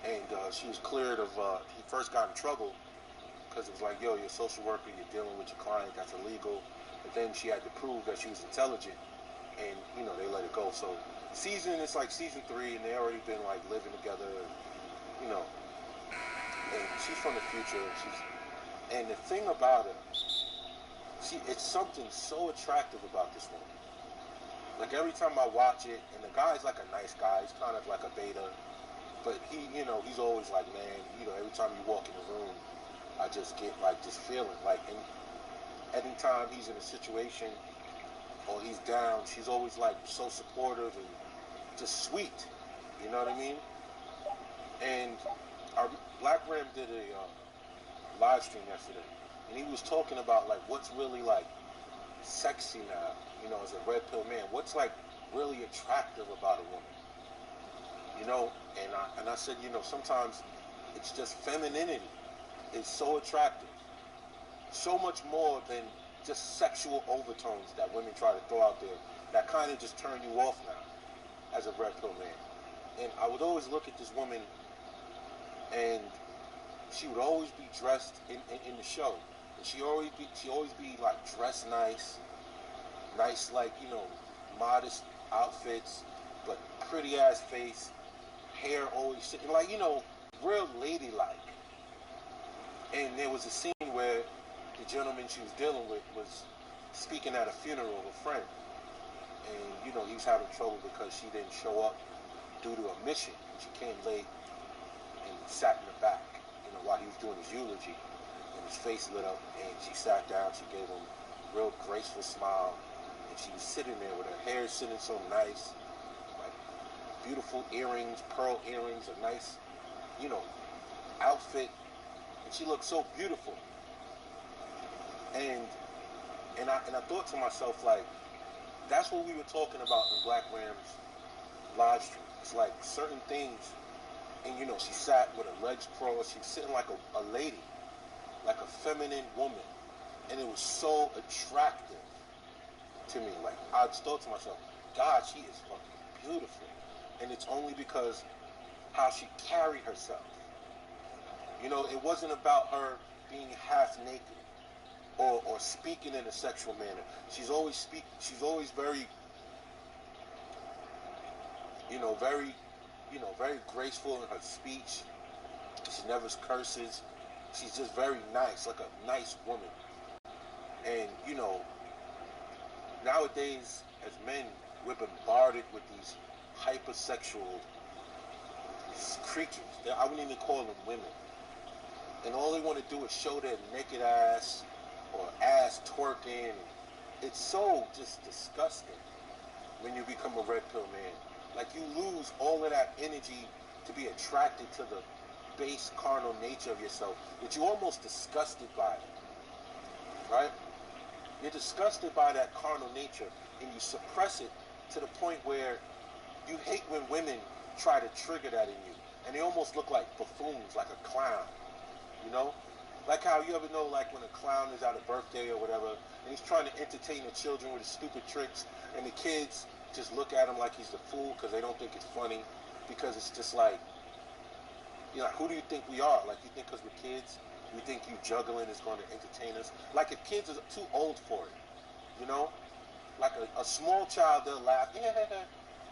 And she was cleared of, he first got in trouble because it was like, yo, you're a social worker, you're dealing with your client, that's illegal. But then she had to prove that she was intelligent, and, you know, they let it go. So it's like season 3, and they already been, like, living together, you know. And she's from the future, and the thing about her, it's something so attractive about this woman. Like, every time I watch it, and the guy's like a nice guy, he's kind of like a beta, but he, you know, he's always like, man, you know, every time you walk in the room, I just get like this feeling. Like, anytime he's in a situation or he's down, she's always like so supportive and just sweet. You know what I mean? And our Black Ram did a live stream yesterday, and he was talking about like what's really like sexy now, you know, as a red pill man. What's like really attractive about a woman? You know, and I said, you know, sometimes it's just femininity. It's so attractive. So much more than just sexual overtones that women try to throw out there that kind of just turn you off now as a red pill man. And I would always look at this woman, and she would always be dressed in the show. And she always be like dressed nice like, you know, modest outfits, but pretty ass face, hair always sitting like, you know, real ladylike. And there was a scene where the gentleman she was dealing with was speaking at a funeral of a friend. And, you know, he was having trouble because she didn't show up due to a mission. She came late and sat in the back, you know, while he was doing his eulogy. And his face lit up, and she sat down. She gave him a real graceful smile. And she was sitting there with her hair sitting so nice, like beautiful earrings, pearl earrings, a nice, you know, outfit. And she looked so beautiful. And I thought to myself, like, that's what we were talking about in Black Ram's live stream. It's like certain things, and you know, she sat with her legs crossed. She was sitting like a lady, like a feminine woman, and it was so attractive to me. Like, I just thought to myself, God, she is fucking beautiful, and it's only because how she carried herself. You know, it wasn't about her being half naked or speaking in a sexual manner. She's always very, very graceful in her speech. She never curses. She's just very nice, like a nice woman. And, you know, nowadays, as men, we're bombarded with these hypersexual creatures. I wouldn't even call them women. And all they want to do is show their naked ass or ass twerking. It's so just disgusting when you become a red pill man. Like, you lose all of that energy to be attracted to the base carnal nature of yourself, that you're almost disgusted by it, right? You're disgusted by that carnal nature, and you suppress it to the point where you hate when women try to trigger that in you, and they almost look like buffoons, like a clown, you know? Like how you ever know, like when a clown is at a birthday or whatever, and he's trying to entertain the children with his stupid tricks, and the kids just look at him like he's the fool because they don't think it's funny, because it's just like, you know, who do you think we are? Like, you think because we're kids, we think you juggling is going to entertain us? Like, if kids are too old for it, you know? Like a small child, they'll laugh,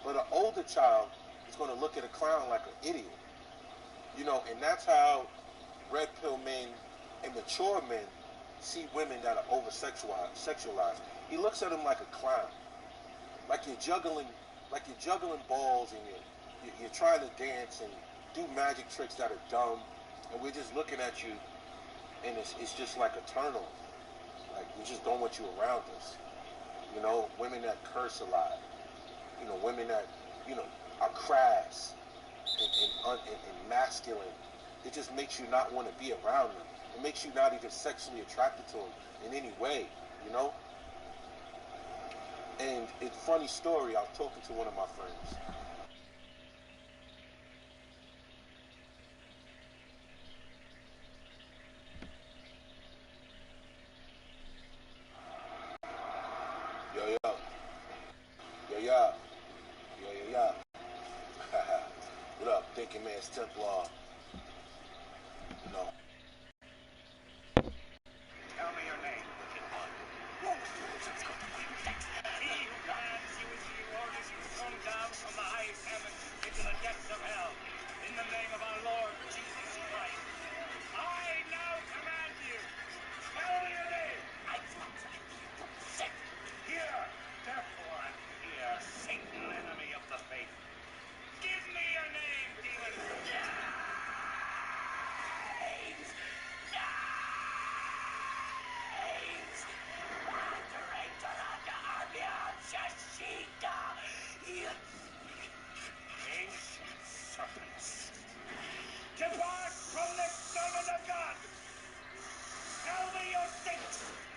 but an older child is going to look at a clown like an idiot. You know, and that's how red pill men and mature men see women that are over sexualized. He looks at them like a clown, like you're juggling balls, and you're trying to dance and do magic tricks that are dumb, and we're just looking at you, and it's just like a turn on. Like, we just don't want you around us. You know, women that curse a lot. You know, women that, you know, are crass and masculine. It just makes you not want to be around them. It makes you not even sexually attracted to them in any way, you know? And it's a funny story. I was talking to one of my friends. Yo, yo. Yo, yo. Yo, yo, yo. What up, Thinking Man's Templar? You know. Tell me your name, wicked one. He who commands you is the orders you thrown down from the highest heaven into the depths of hell. In the name of our Lord Jesus Christ, I now command you. Tell me your name. Here, therefore, I'm here, Satan, enemy of the faith. Give me your name, demon. Ancient serpents, depart from this servant of God. Tell me your 6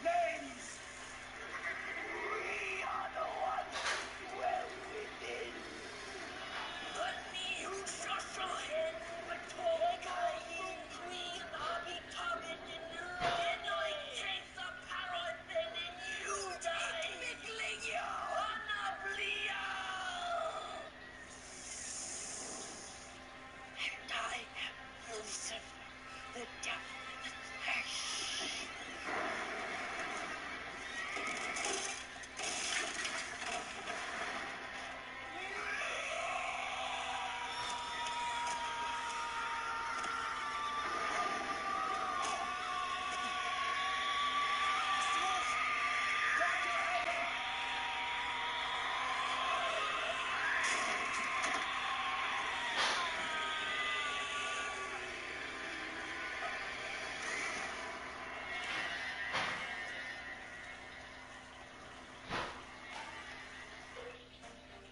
names. We are the ones who dwell within. But me who shall head but talk in green Abitavid in Roanoke takes a parrot then in you die. Miglio Anablio. And I am Lucifer, the devil in the flesh.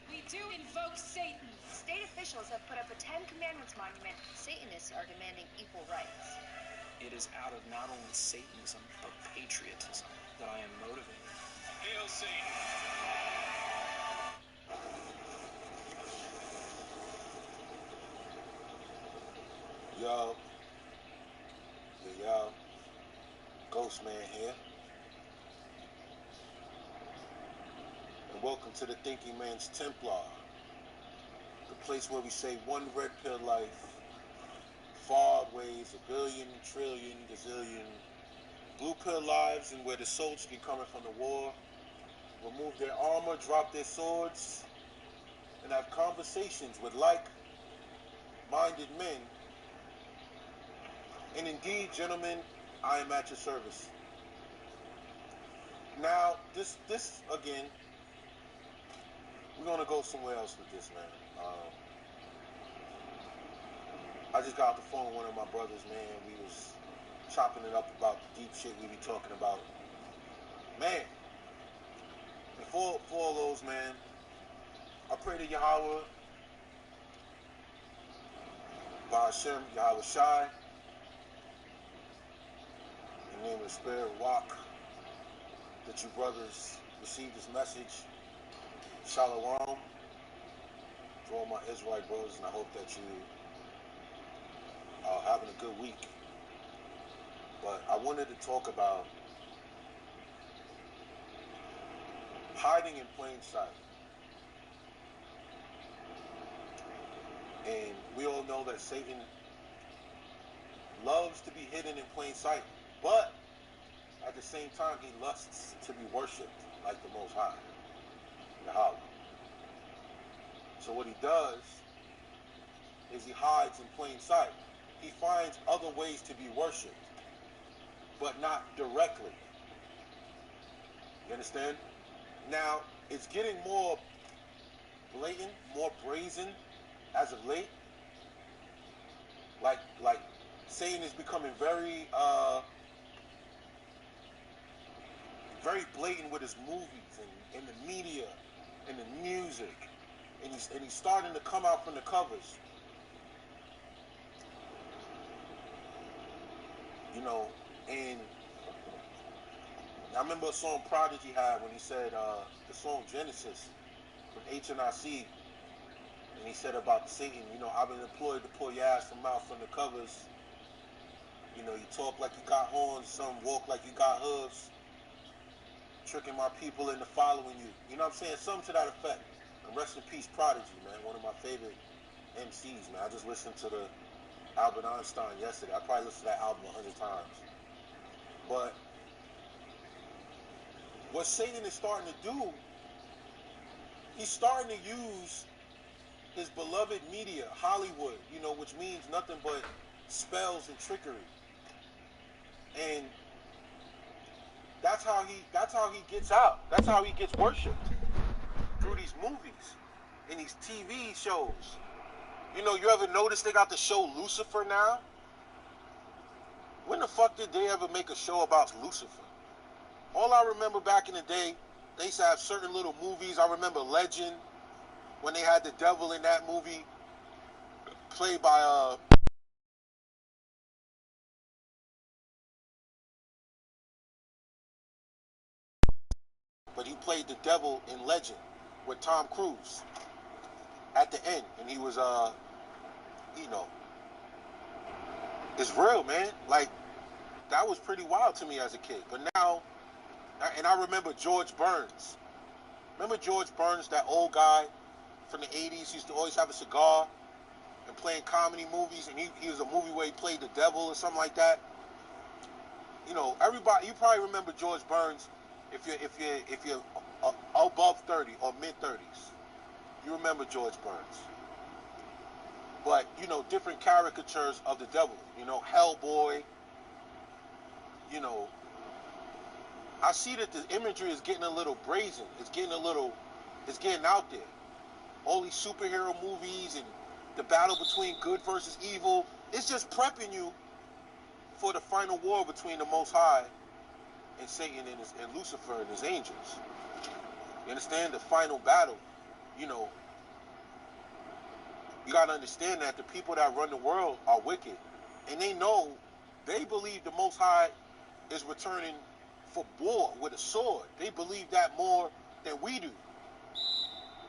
We do invoke Satan. State officials have put up a 10 Commandments monument. Satanists are demanding equal rights. It is out of not only Satanism, but patriotism that I am motivated. Hail Satan. Yo. Yo. Ghost Man here. And welcome to the Thinking Man's Templar. The place where we say one red pill life far outweighs a billion, trillion, gazillion blue pill lives, and where the soldiers can come in from the war, remove their armor, drop their swords, and have conversations with like-minded men. And indeed, gentlemen, I am at your service. Now, this again, we're gonna go somewhere else with this, man. I just got off the phone with one of my brothers, man. We was chopping it up about the deep shit we be talking about. Man, and for all those, man, I pray to Yahweh, by Hashem, Yahweh Shai, in the name of the Spirit, Walk, that you brothers receive this message. Shalom to all my Israelite brothers, and I hope that you are having a good week. But but I wanted to talk about hiding in plain sight. And we all know that Satan loves to be hidden in plain sight, but at the same time, he lusts to be worshipped like the Most High, Yahweh. So what he does is he hides in plain sight. He finds other ways to be worshipped, but not directly. You understand? Now, it's getting more blatant, more brazen as of late. Like Satan is becoming very very blatant with his movies and the media and the music. And he's starting to come out from the covers. You know, and I remember a song Prodigy had when he said the song Genesis from HNIC, and he said about Satan, you know, I've been employed to pull your ass from out from the covers. You know, you talk like you got horns, some walk like you got hooves, tricking my people into following you. You know what I'm saying? Something to that effect. And rest in peace, Prodigy, man. One of my favorite MCs, man. I just listened to the Albert Einstein yesterday. I probably listened to that album 100 times. But what Satan is starting to do, he's starting to use his beloved media, Hollywood, you know, which means nothing but spells and trickery. And that's how he gets out. That's how he gets worshipped. Through these movies and these TV shows. You know, you ever notice they got the show Lucifer now? When the fuck did they ever make a show about Lucifer? All I remember back in the day, they used to have certain little movies. I remember Legend, when they had the devil in that movie, played by but he played the devil in Legend with Tom Cruise at the end, and he was you know, it's real, man. Like, that was pretty wild to me as a kid. But now, and I remember George Burns. Remember George Burns, that old guy from the 80s? He used to always have a cigar and playing comedy movies, and he was a movie where he played the devil or something like that. You know, everybody, you probably remember George Burns if you're above 30 or mid 30s. You remember George Burns. But, you know, different caricatures of the devil. You know, Hellboy. You know, I see that the imagery is getting a little brazen. It's getting out there. All these superhero movies and the battle between good versus evil. It's just prepping you for the final war between the Most High and Satan and Lucifer and his angels. You understand? The final battle. You know, you got to understand that the people that run the world are wicked. And they believe the Most High is returning for war with a sword. They believe that more than we do.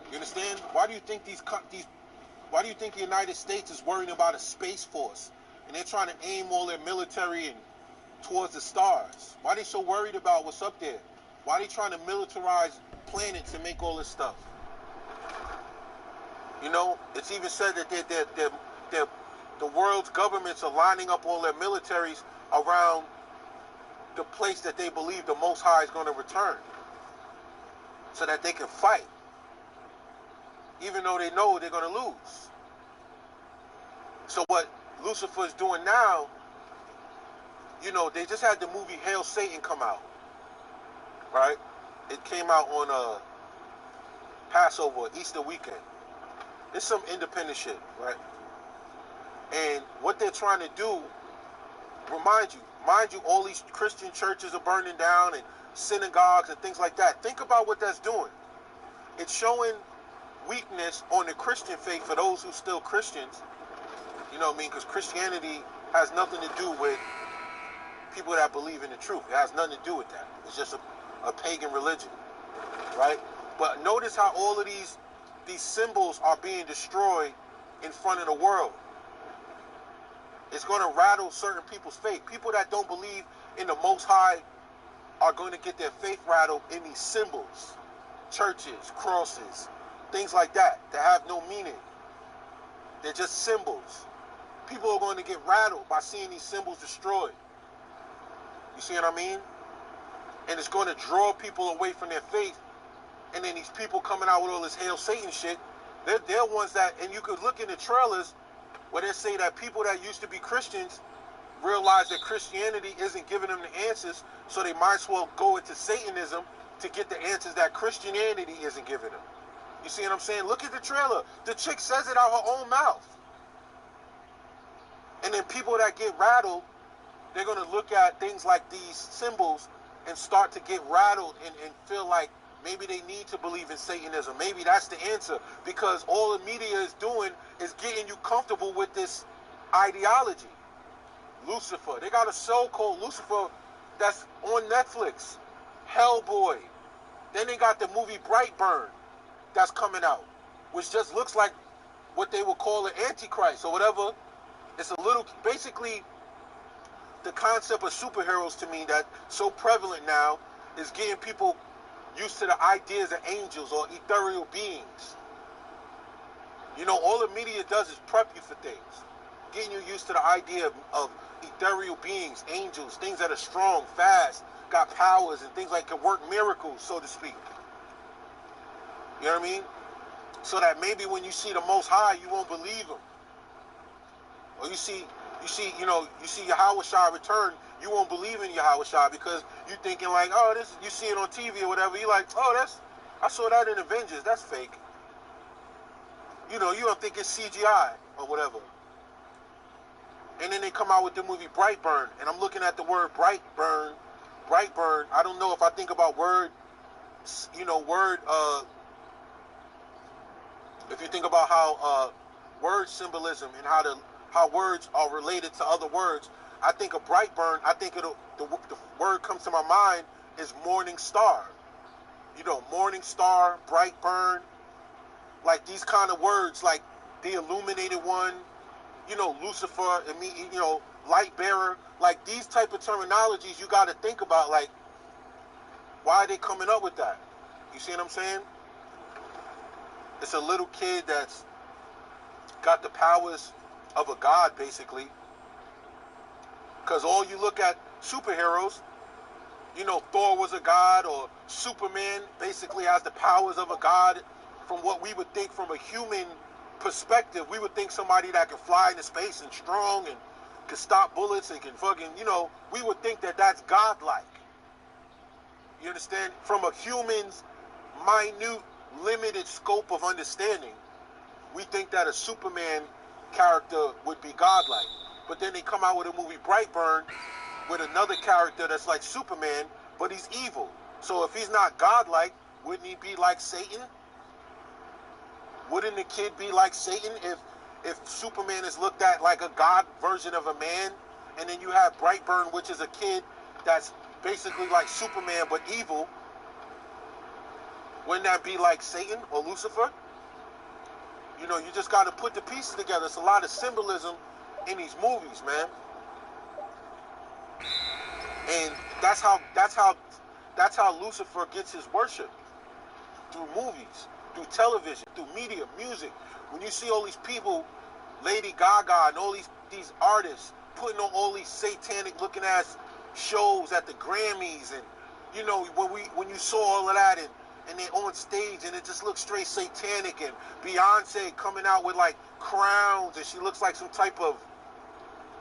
You understand? Why do you think why do you think the United States is worrying about a space force and they're trying to aim all their military towards the stars? Why are they so worried about what's up there? Why are they trying to militarize planets and make all this stuff? You know, it's even said that the world's governments are lining up all their militaries around the place that they believe the Most High is going to return, so that they can fight, even though they know they're going to lose. So what Lucifer is doing now, you know, they just had the movie Hail Satan come out, right? It came out on Passover, Easter weekend. It's some independent shit, right? And what they're trying to do, mind you, all these Christian churches are burning down and synagogues and things like that. Think about what that's doing. It's showing weakness on the Christian faith for those who still Christians. You know what I mean? Because Christianity has nothing to do with people that believe in the truth. It has nothing to do with that. It's just a pagan religion, right? But notice how all of these symbols are being destroyed in front of the world. It's going to rattle certain people's faith. People that don't believe in the Most High are going to get their faith rattled in these symbols, churches, crosses, things like that have no meaning. They're just symbols. People are going to get rattled by seeing these symbols destroyed. You see what I mean? And it's going to draw people away from their faith. And then these people coming out with all this Hail Satan shit, they're ones that, and you could look in the trailers where they say that people that used to be Christians realize that Christianity isn't giving them the answers, so they might as well go into Satanism to get the answers that Christianity isn't giving them. You see what I'm saying? Look at the trailer. The chick says it out her own mouth. And then people that get rattled, they're going to look at things like these symbols and start to get rattled and feel like maybe they need to believe in Satanism. Maybe that's the answer, because all the media is doing is getting you comfortable with this ideology. Lucifer. They got a show called Lucifer that's on Netflix. Hellboy. Then they got the movie Brightburn that's coming out, which just looks like what they would call an Antichrist or whatever. It's a little, basically, the concept of superheroes to me that's so prevalent now is getting people used to the ideas of angels or ethereal beings. You know, all the media does is prep you for things. Getting you used to the idea of ethereal beings, angels, things that are strong, fast, got powers and things like can work miracles, so to speak. You know what I mean? So that maybe when you see the Most High, you won't believe him. Or you see Yahweh return, you won't believe in Yahweh because you're thinking like, oh, this, you see it on TV or whatever. You're like, oh, I saw that in Avengers. That's fake. You know, you don't think it's CGI or whatever. And then they come out with the movie Brightburn, and I'm looking at the word Brightburn. I don't know if I think about if you think about how word symbolism and how words are related to other words, I think of Brightburn. I think the word comes to my mind is morning star. You know, morning star, Brightburn, like these kind of words, like the illuminated one. You know, Lucifer, and me, you know, light bearer, like these type of terminologies you got to think about, like, why are they coming up with that? You see what I'm saying? It's a little kid that's got the powers of a god, basically. Because all you look at superheroes, you know, Thor was a god, or Superman basically has the powers of a god. From what we would think from a human perspective, we would think somebody that can fly into space and strong and can stop bullets and can fucking, you know, we would think that that's godlike. You understand? From a human's minute, limited scope of understanding, we think that a Superman character would be godlike. But then they come out with a movie Brightburn with another character that's like Superman, but he's evil. So if he's not godlike, wouldn't he be like Satan? Wouldn't the kid be like Satan if Superman is looked at like a god version of a man, and then you have Brightburn, which is a kid that's basically like Superman but evil? Wouldn't that be like Satan or Lucifer? You know, you just got to put the pieces together. It's a lot of symbolism in these movies, man. And that's how Lucifer gets his worship, through movies, through television, through media, music. When you see all these people, Lady Gaga and all these artists putting on all these satanic looking ass shows at the Grammys, and you know, when you saw all of that and they're on stage and it just looks straight satanic, and Beyonce coming out with like crowns and she looks like some type of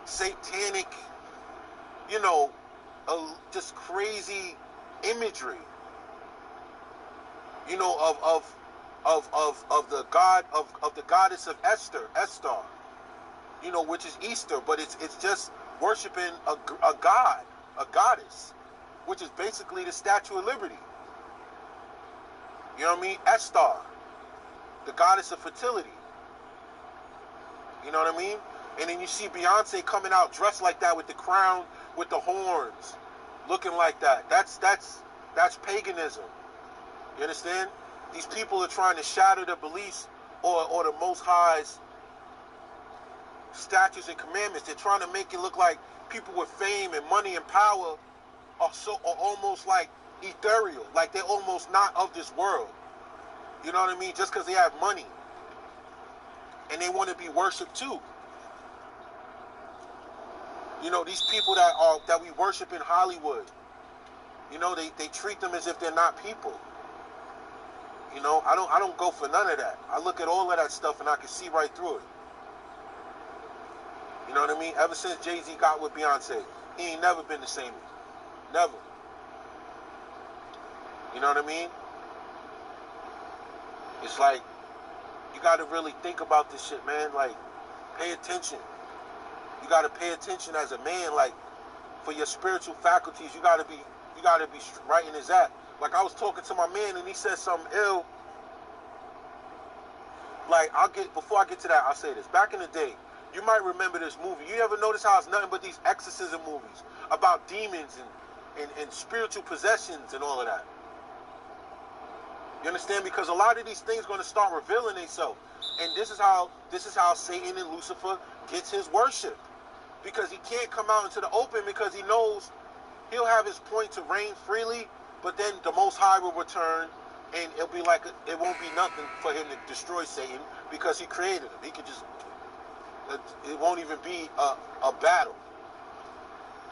satanic, you know, just crazy imagery, you know, of the god of the goddess of Esther, you know, which is Easter, but it's just worshiping a god, a goddess, which is basically the Statue of Liberty. You know what I mean? Esther, the goddess of fertility. You know what I mean? And then you see Beyonce coming out dressed like that with the crown, with the horns, looking like that. That's paganism. You understand? These people are trying to shatter the beliefs or the Most High's statutes and commandments. They're trying to make it look like people with fame and money and power are almost like ethereal, like they're almost not of this world. You know what I mean? Just because they have money, and they want to be worshipped too. You know, these people that we worship in Hollywood, you know, they treat them as if they're not people. You know, I don't go for none of that. I look at all of that stuff and I can see right through it. You know what I mean? Ever since Jay-Z got with Beyonce, he ain't never been the same. Never. You know what I mean? It's like, you got to really think about this shit, man. Like, pay attention. You got to pay attention as a man. Like, for your spiritual faculties, you got to be right in his act. Like, I was talking to my man and he said something ill. Like, before I get to that, I'll say this. Back in the day, you might remember this movie. You ever notice how it's nothing but these exorcism movies about demons and spiritual possessions and all of that? You understand? Because a lot of these things are going to start revealing themselves. And this is how Satan and Lucifer gets his worship. Because he can't come out into the open because he knows he'll have his point to reign freely, but then the Most High will return and it'll be like it won't be nothing for him to destroy Satan because he created him. He could just, it won't even be a battle.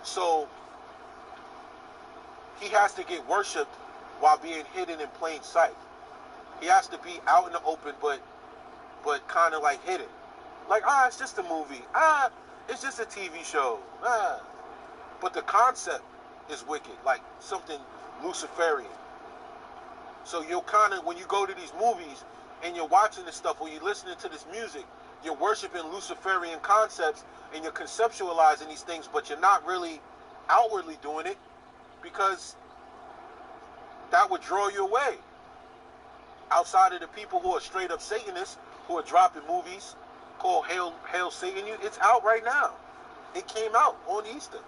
So he has to get worshipped while being hidden in plain sight. He has to be out in the open, but kind of like hidden. Like, it's just a movie. It's just a TV show. But the concept is wicked, like something Luciferian. So you'll kind of, when you go to these movies and you're watching this stuff or you're listening to this music, you're worshiping Luciferian concepts and you're conceptualizing these things, but you're not really outwardly doing it because that would draw you away. Outside of the people who are straight up Satanists, who are dropping movies called Hail Satan, it's out right now. It came out on Easter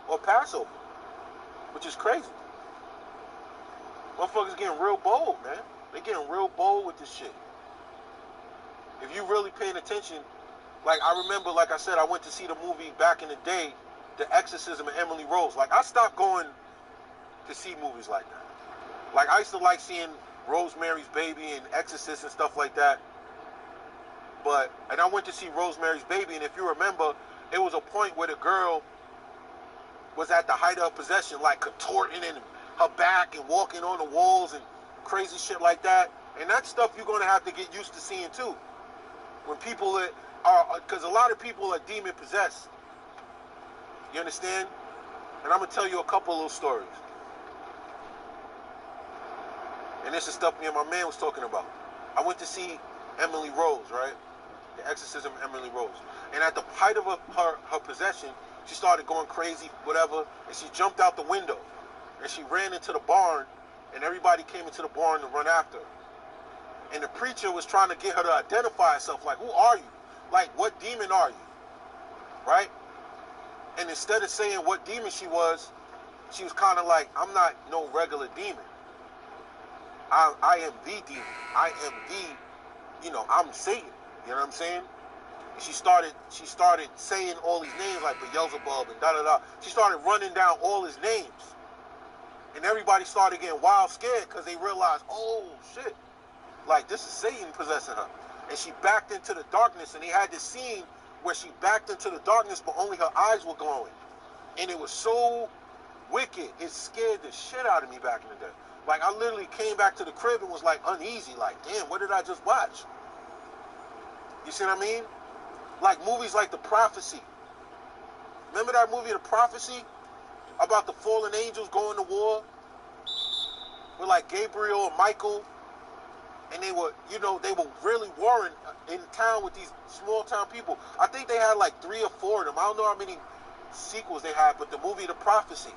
or Passover, which is crazy. Motherfuckers getting real bold, man. They getting real bold with this shit. If you really paying attention, like I remember, like I said, I went to see the movie back in the day, The Exorcism of Emily Rose. Like, I stopped going to see movies like that. Like, I used to like seeing Rosemary's Baby and Exorcist and stuff like that. And I went to see Rosemary's Baby, and if you remember, it was a point where the girl was at the height of her possession, like contorting in her back and walking on the walls and crazy shit like that. And that stuff you're going to have to get used to seeing too. When people are, because a lot of people are demon possessed. You understand? And I'm going to tell you a couple little stories. And this is stuff me and my man was talking about. I went to see Emily Rose, right? The Exorcism of Emily Rose. And at the height of her possession, she started going crazy, whatever, and she jumped out the window. And she ran into the barn, and everybody came into the barn to run after her. And the preacher was trying to get her to identify herself, like, who are you? Like, what demon are you? Right? And instead of saying what demon she was kind of like, I'm not no regular demon. I am the demon. I am the, I'm Satan. You know what I'm saying? And she started saying all these names like Beelzebub and da-da-da. She started running down all his names. And everybody started getting wild scared because they realized, oh, shit. Like, this is Satan possessing her. And she backed into the darkness, and they had this scene where she backed into the darkness, but only her eyes were glowing. And it was so wicked, it scared the shit out of me back in the day. Like, I literally came back to the crib and was, like, uneasy. Like, damn, what did I just watch? You see what I mean? Like, movies like The Prophecy. Remember that movie, The Prophecy? About the fallen angels going to war? With, like, Gabriel and Michael. And they were really warring in town with these small town people. I think they had like 3 or 4 of them. I don't know how many sequels they had, but the movie The Prophecy.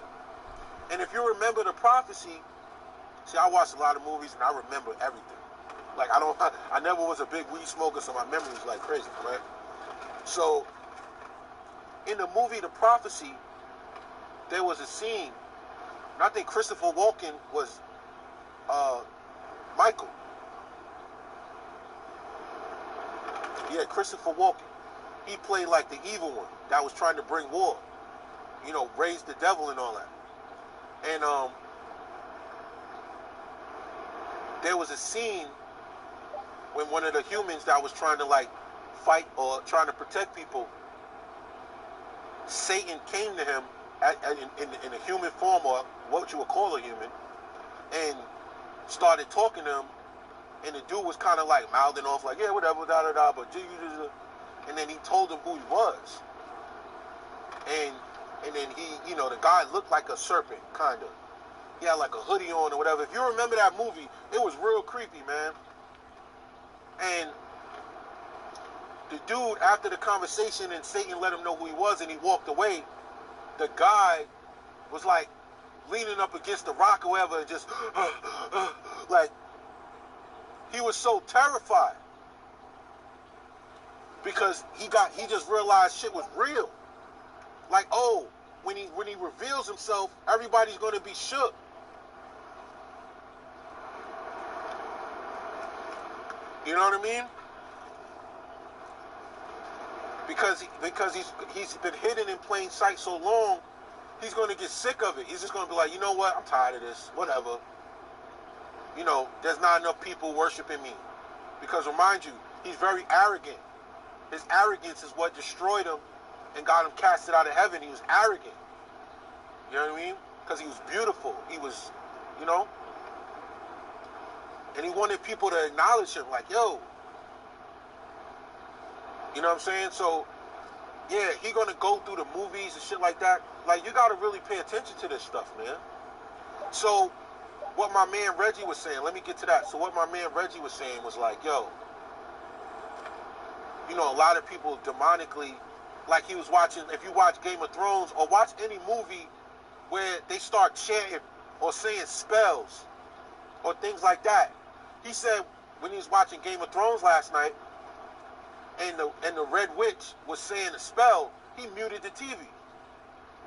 And if you remember The Prophecy, see, I watched a lot of movies and I remember everything. Like, I never was a big weed smoker, so my memory was like crazy, right? So, in the movie The Prophecy, there was a scene, and I think Christopher Walken was Michael. Yeah, Christopher Walken. He played like the evil one that was trying to bring war. You know, raise the devil and all that. And there was a scene when one of the humans that was trying to like fight or trying to protect people, Satan came to him in a human form, or what you would call a human, and started talking to him. And the dude was kind of like mouthing off like, yeah, whatever, da da da, but and then he told him who he was. And then he, you know, the guy looked like a serpent, kind of. He had like a hoodie on or whatever. If you remember that movie, it was real creepy, man. And the dude, after the conversation and Satan let him know who he was and he walked away, the guy was like leaning up against the rock or whatever and just like, he was so terrified because he just realized shit was real. Like, oh, when he reveals himself, everybody's going to be shook. You know what I mean? Because he's been hidden in plain sight so long, he's going to get sick of it. He's just going to be like, you know what? I'm tired of this. Whatever. You know, there's not enough people worshiping me. Because remind you, he's very arrogant. His arrogance is what destroyed him and got him casted out of heaven. He was arrogant. You know what I mean? Because he was beautiful. He was, you know. And he wanted people to acknowledge him like, yo. You know what I'm saying? So, yeah, he going to go through the movies and shit like that. Like, you got to really pay attention to this stuff, man. So, what my man Reggie was saying, let me get to that. So, what my man Reggie was saying was like, yo, you know, a lot of people demonically, like he was watching, if you watch Game of Thrones or watch any movie where they start chanting or saying spells or things like that. He said when he was watching Game of Thrones last night and the Red Witch was saying a spell, he muted the TV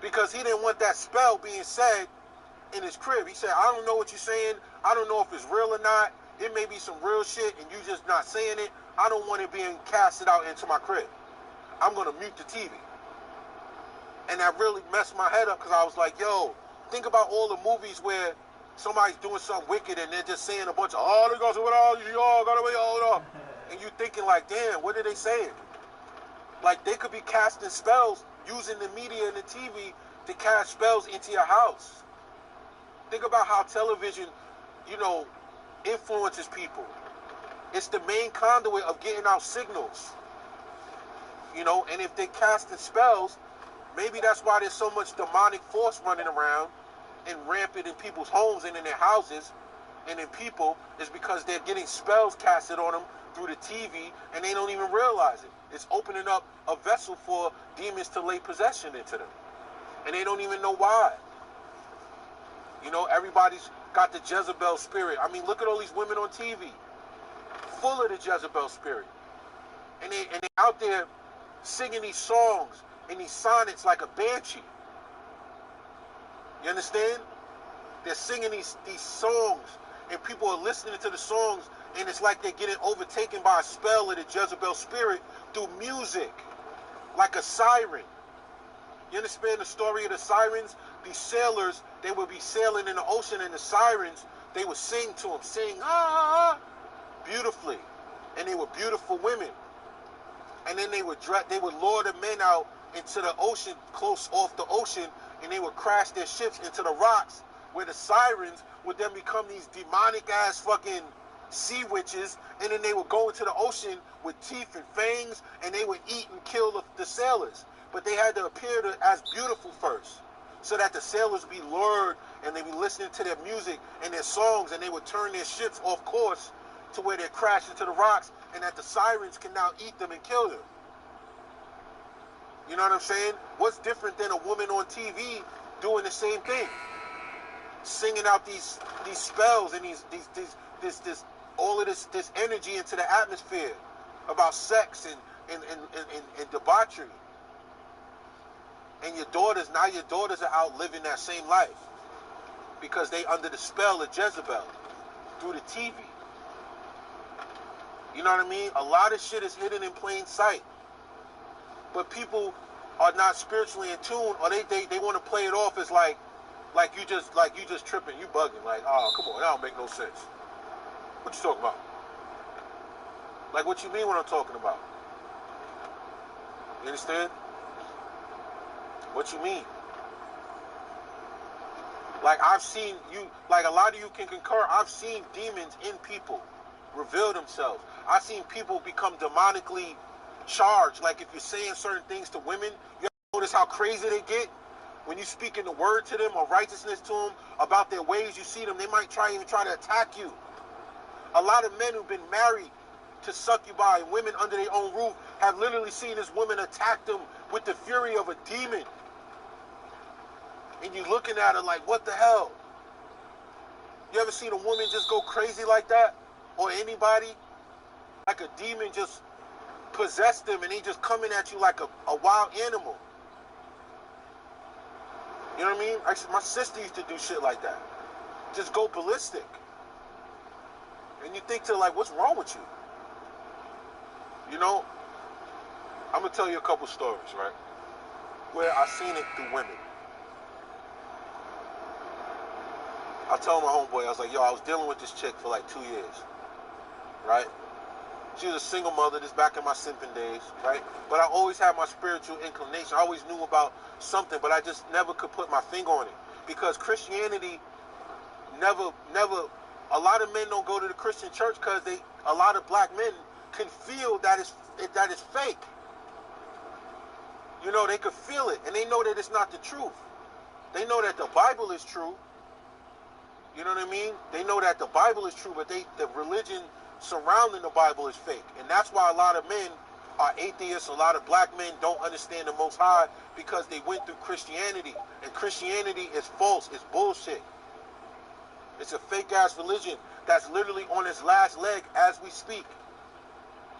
because he didn't want that spell being said in his crib. He said, I don't know what you're saying. I don't know if it's real or not. It may be some real shit and you just not saying it. I don't want it being casted out into my crib. I'm going to mute the TV. And that really messed my head up because I was like, yo, think about all the movies where somebody's doing something wicked and they're just saying a bunch of, oh, they go to what all you all got away, hold up. And you thinking like, damn, what are they saying? Like they could be casting spells using the media and the TV to cast spells into your house. Think about how television, you know, influences people. It's the main conduit of getting out signals. You know, and if they casting spells, maybe that's why there's so much demonic force running around and rampant in people's homes and in their houses and in people, is because they're getting spells casted on them through the TV and they don't even realize it. It's opening up a vessel for demons to lay possession into them. And they don't even know why. You know, everybody's got the Jezebel spirit. I mean, look at all these women on TV. Full of the Jezebel spirit. And they out there singing these songs and these sonnets like a banshee. You understand? They're singing these songs and people are listening to the songs and it's like they're getting overtaken by a spell of the Jezebel spirit through music. Like a siren. You understand the story of the sirens? These sailors, they would be sailing in the ocean and the sirens, they would sing to them, sing, ah, beautifully. And they were beautiful women. And then they would lure the men out into the ocean, close off the ocean, and they would crash their ships into the rocks where the sirens would then become these demonic ass fucking sea witches, and then they would go into the ocean with teeth and fangs and they would eat and kill the sailors. But they had to appear as beautiful first so that the sailors would be lured and they'd be listening to their music and their songs and they would turn their ships off course to where they crash into the rocks and that the sirens can now eat them and kill them. You know what I'm saying? What's different than a woman on TV doing the same thing? Singing out these spells and this energy into the atmosphere about sex and debauchery. And your daughters are out living that same life because they under the spell of Jezebel through the TV. You know what I mean? A lot of shit is hidden in plain sight. but people are not spiritually in tune, or they want to play it off as like you just tripping, you bugging, like, oh, come on, that don't make no sense. What you talking about? Like, what you mean what I'm talking about? You understand? What you mean? Like, I've seen you, like a lot of you can concur, I've seen demons in people reveal themselves. I've seen people become demonically charged. Like, if you're saying certain things to women, you notice how crazy they get? When you speak in the word to them or righteousness to them about their ways, you see them, they might even try to attack you. A lot of men who've been married to succubi and women under their own roof have literally seen this woman attack them with the fury of a demon. And you're looking at her like, what the hell? You ever seen a woman just go crazy like that? Or anybody? Like a demon just possessed them and they just coming at you like a wild animal. You know what I mean? Actually, my sister used to do shit like that. Just go ballistic. And you think to like, what's wrong with you? You know? I'm going to tell you a couple stories, right? Where I seen it through women. I told my homeboy, I was like, yo, I was dealing with this chick for like 2 years, right? She was a single mother, this back in my simping days, right? But I always had my spiritual inclination. I always knew about something, but I just never could put my finger on it. Because Christianity never, a lot of men don't go to the Christian church because a lot of black men can feel that it's fake. You know, they could feel it, and they know that it's not the truth. They know that the Bible is true. You know what I mean? They know that the Bible is true, but the religion surrounding the Bible is fake. And that's why a lot of men are atheists. A lot of black men don't understand the Most High because they went through Christianity. And Christianity is false. It's bullshit. It's a fake-ass religion that's literally on its last leg as we speak.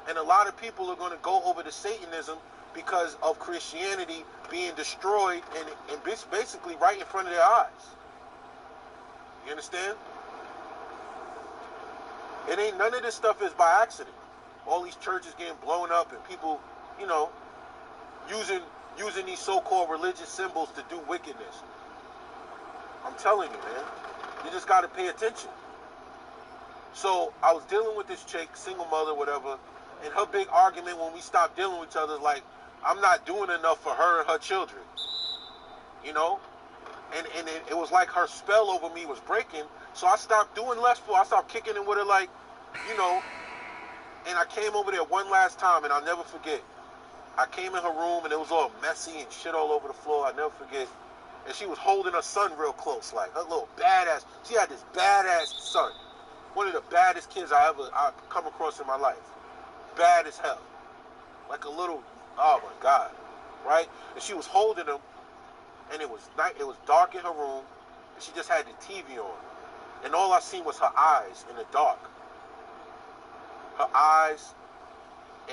And a lot of people are going to go over to Satanism because of Christianity being destroyed and basically right in front of their eyes. You understand? It ain't, none of this stuff is by accident. All these churches getting blown up and people, you know, using these so-called religious symbols to do wickedness. I'm telling you, man. You just got to pay attention. So I was dealing with this chick, single mother, whatever, and her big argument when we stopped dealing with each other is like, I'm not doing enough for her and her children. You know? And it was like her spell over me was breaking, so I stopped doing less for her. I stopped kicking it with her like, you know, and I came over there one last time, and I'll never forget. I came in her room, and it was all messy and shit all over the floor. I'll never forget. And she was holding her son real close, like her little badass. She had this badass son. One of the baddest kids I've come across in my life. Bad as hell. Like a little, oh my God, right? And she was holding him, and it was night. It was dark in her room, and she just had the TV on. And all I seen was her eyes in the dark. Her eyes,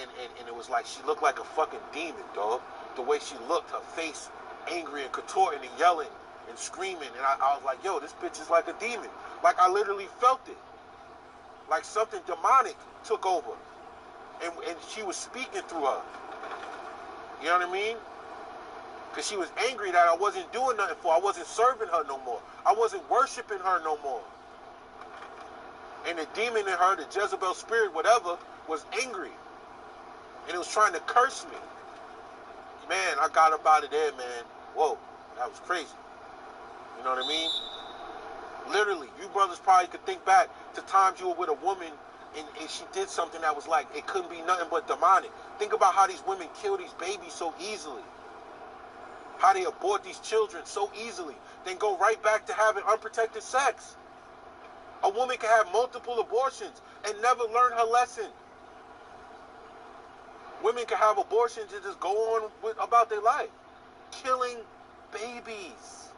and it was like she looked like a fucking demon, dog. The way she looked, her face angry and contorting and yelling and screaming. And I was like, yo, this bitch is like a demon. Like I literally felt it. Like something demonic took over. And she was speaking through her. You know what I mean? Because she was angry that I wasn't doing nothing for her. I wasn't serving her no more. I wasn't worshiping her no more. And the demon in her, the Jezebel spirit, whatever, was angry. And it was trying to curse me. Man, I got up out of there, man. Whoa, that was crazy. You know what I mean? Literally, you brothers probably could think back to times you were with a woman and she did something that was like, it couldn't be nothing but demonic. Think about how these women kill these babies so easily. How they abort these children so easily. Then go right back to having unprotected sex. A woman can have multiple abortions and never learn her lesson. Women can have abortions and just go on about their life. Killing babies.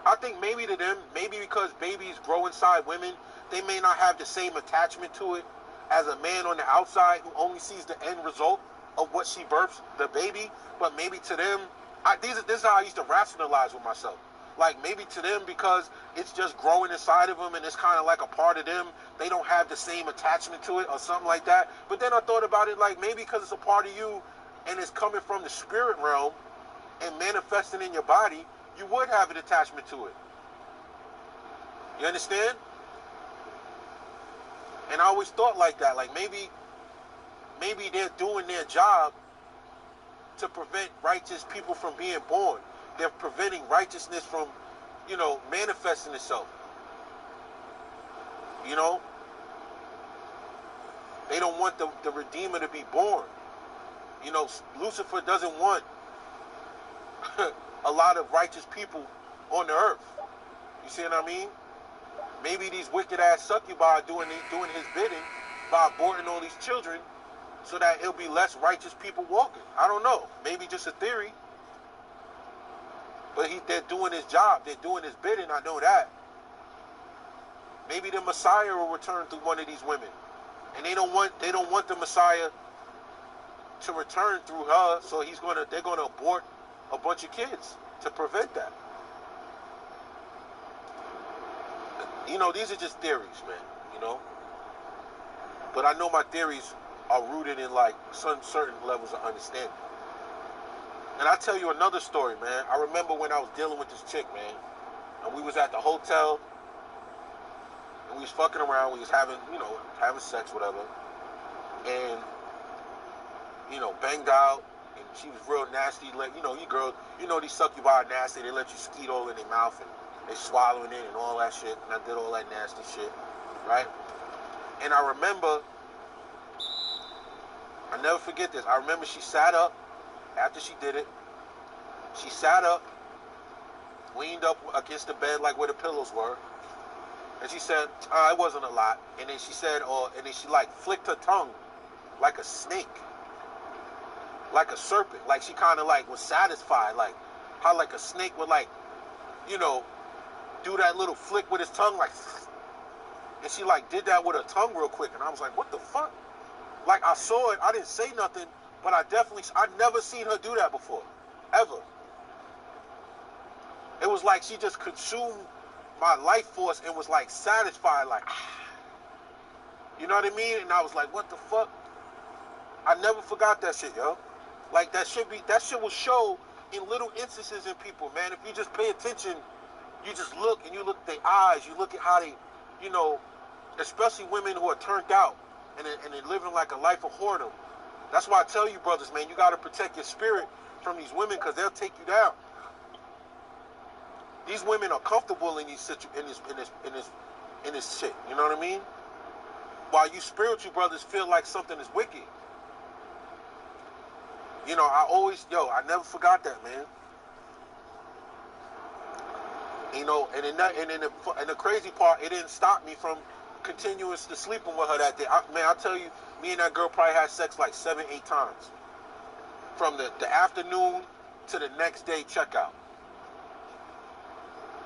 I think maybe to them, maybe because babies grow inside women, they may not have the same attachment to it as a man on the outside who only sees the end result of what she births, the baby. But maybe to them, this is how I used to rationalize with myself. Like maybe to them, because it's just growing inside of them and it's kind of like a part of them, they don't have the same attachment to it or something like that. But then I thought about it like maybe because it's a part of you and it's coming from the spirit realm and manifesting in your body, you would have an attachment to it. You understand? And I always thought like that, like maybe they're doing their job to prevent righteous people from being born. They're preventing righteousness from, manifesting itself. They don't want the Redeemer to be born. Lucifer doesn't want a lot of righteous people on the earth. You see what I mean? Maybe these wicked ass succubi are doing his bidding by aborting all these children so that it'll be less righteous people walking. I don't know. Maybe just a theory. But they're doing his job. They're doing his bidding. I know that. Maybe the Messiah will return through one of these women. And they don't want the Messiah to return through her, so they're gonna abort a bunch of kids to prevent that. These are just theories, man, But I know my theories are rooted in like some certain levels of understanding. And I'll tell you another story, man. I remember when I was dealing with this chick, man, and we was at the hotel, and we was fucking around, we was having sex, whatever, and, banged out, and she was real nasty, like, you girls, these succubi are nasty, they let you skeet all in their mouth, and they swallowing it and all that shit, and I did all that nasty shit, right? And I remember, I never forget this, I remember she sat up, after she did it, she sat up, leaned up against the bed like where the pillows were, and she said, it wasn't a lot, and then she said, and then she like flicked her tongue like a snake, like a serpent, like she kind of like was satisfied, like how like a snake would like, do that little flick with his tongue, like, and she like did that with her tongue real quick, and I was like, what the fuck? Like I saw it, I didn't say nothing, but I'd never seen her do that before, ever. It was like she just consumed my life force and was like satisfied, like, you know what I mean? And I was like, what the fuck? I never forgot that shit, yo. Like that shit will show in little instances in people, man. If you just pay attention, you just look and you look at their eyes, you look at how they, especially women who are turned out and they're living like a life of whoredom. That's why I tell you, brothers, man, you got to protect your spirit from these women because they'll take you down. These women are comfortable in this shit. You know what I mean? While you spiritual brothers feel like something is wicked. I never forgot that, man. And the crazy part, it didn't stop me from continuously sleeping with her that day. I tell you, me and that girl probably had sex like 7-8 times. From the afternoon to the next day checkout.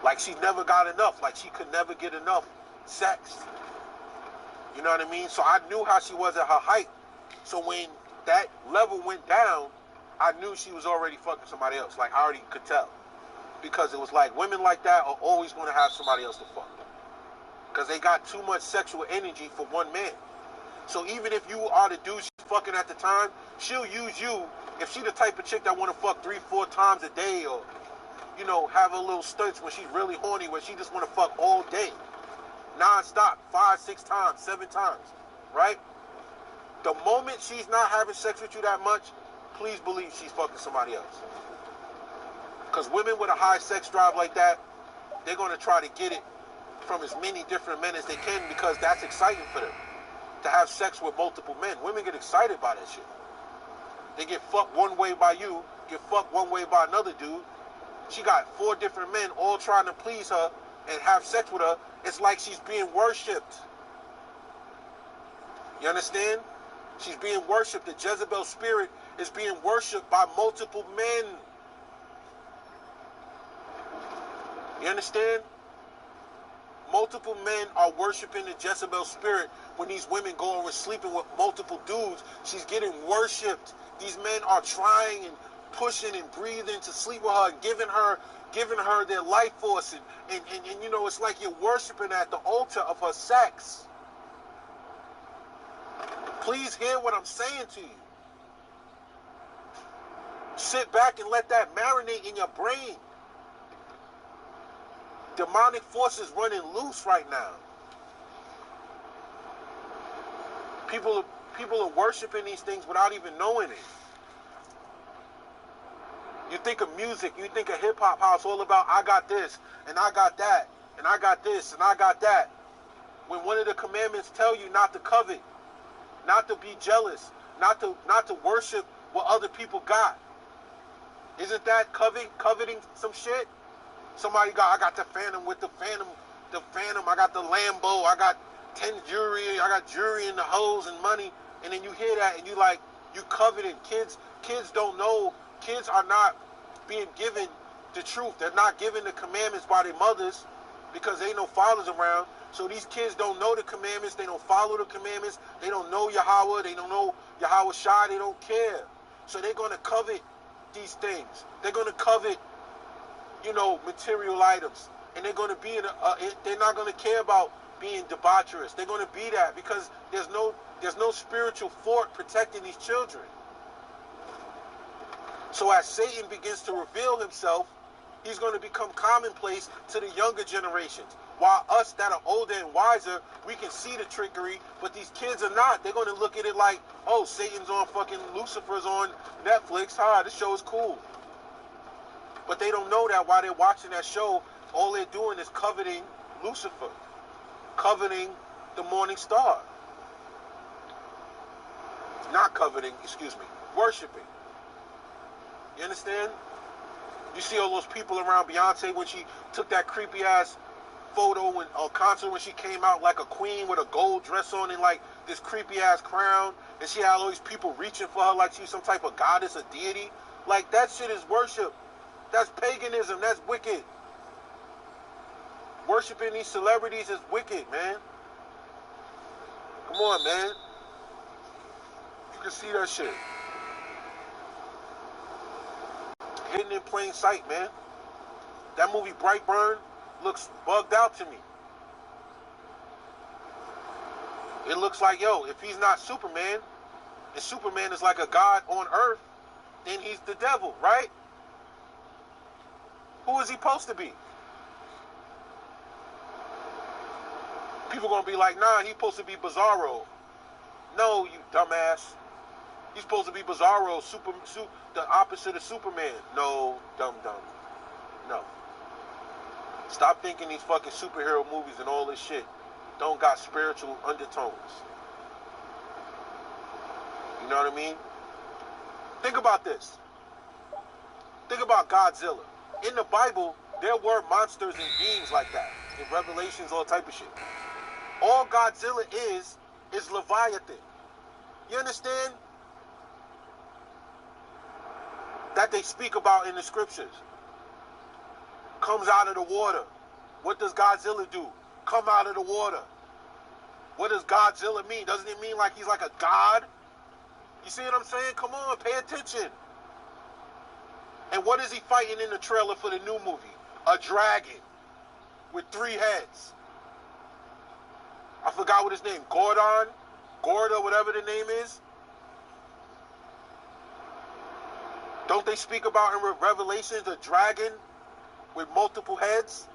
Like she never got enough. Like she could never get enough sex. You know what I mean? So I knew how she was at her height. So when that level went down, I knew she was already fucking somebody else. Like I already could tell. Because it was like women like that are always going to have somebody else to fuck. Because they got too much sexual energy for one man. So even if you are the dude she's fucking at the time, she'll use you. If she the type of chick that want to fuck 3-4 times a day, or have a little stunts when she's really horny, where she just want to fuck all day, non-stop, 5-6 times, 7 times, right? The moment she's not having sex with you that much, please believe she's fucking somebody else. Because women with a high sex drive like that, they're going to try to get it from as many different men as they can because that's exciting for them. To have sex with multiple men. Women get excited by that shit. They get fucked one way by you, get fucked one way by another dude. She got 4 different men all trying to please her and have sex with her. It's like she's being worshipped. You understand? She's being worshipped. The Jezebel spirit is being worshipped by multiple men. You understand? Multiple men are worshiping the Jezebel spirit. When these women go over sleeping with multiple dudes, she's getting worshipped. These men are trying and pushing and breathing to sleep with her and giving her their life force. And it's like you're worshiping at the altar of her sex. Please hear what I'm saying to you. Sit back and let that marinate in your brain. Demonic forces running loose right now. People are worshiping these things without even knowing it. You think of music, you think of hip-hop, how it's all about I got this, and I got that, and I got this, and I got that. When one of the commandments tell you not to covet, not to be jealous, not to worship what other people got. Isn't that coveting some shit? Somebody I got the Phantom with the Phantom, I got the Lambo, I got 10 jewelry, I got jewelry and the hoes and money, and then you hear that and you coveting. Kids don't know, kids are not being given the truth. They're not given the commandments by their mothers because there ain't no fathers around. So these kids don't know the commandments, they don't follow the commandments, they don't know Yahweh, they don't know Yahweh Shai, they don't care. So they're gonna covet these things. They're gonna covet, material items, and they're going to be they're not going to care about being debaucherous. They're going to be that because there's no spiritual fort protecting these children. So as Satan begins to reveal himself, he's going to become commonplace to the younger generations. While us that are older and wiser, we can see the trickery, but these kids are not. They're going to look at it like, oh, Satan's on fucking Lucifer's on Netflix. This show is cool. But they don't know that while they're watching that show, all they're doing is coveting Lucifer, coveting the morning star. Not coveting, worshiping. You understand? You see all those people around Beyonce when she took that creepy ass photo or concert when she came out like a queen with a gold dress on and like this creepy ass crown, and she had all these people reaching for her like she's some type of goddess or deity. Like that shit is worship. That's paganism. That's wicked. Worshipping these celebrities is wicked, man. Come on, man. You can see that shit. Hidden in plain sight, man. That movie Brightburn looks bugged out to me. It looks like, if he's not Superman, and Superman is like a god on earth, then he's the devil, right? Who is he supposed to be? People gonna be like, nah, he's supposed to be Bizarro. No, you dumbass. He's supposed to be Bizarro, the opposite of Superman. No, dumb. No. Stop thinking these fucking superhero movies and all this shit don't got spiritual undertones. You know what I mean? Think about this. Think about Godzilla. In the Bible, there were monsters and beings like that. In Revelations, all type of shit. All Godzilla is Leviathan. You understand? That they speak about in the scriptures. Comes out of the water. What does Godzilla do? Come out of the water. What does Godzilla mean? Doesn't it mean like he's like a god? You see what I'm saying? Come on, pay attention. And what is he fighting in the trailer for the new movie? A dragon with 3 heads. I forgot what his name, Gorda, whatever the name is. Don't they speak about in Revelations a dragon with multiple heads?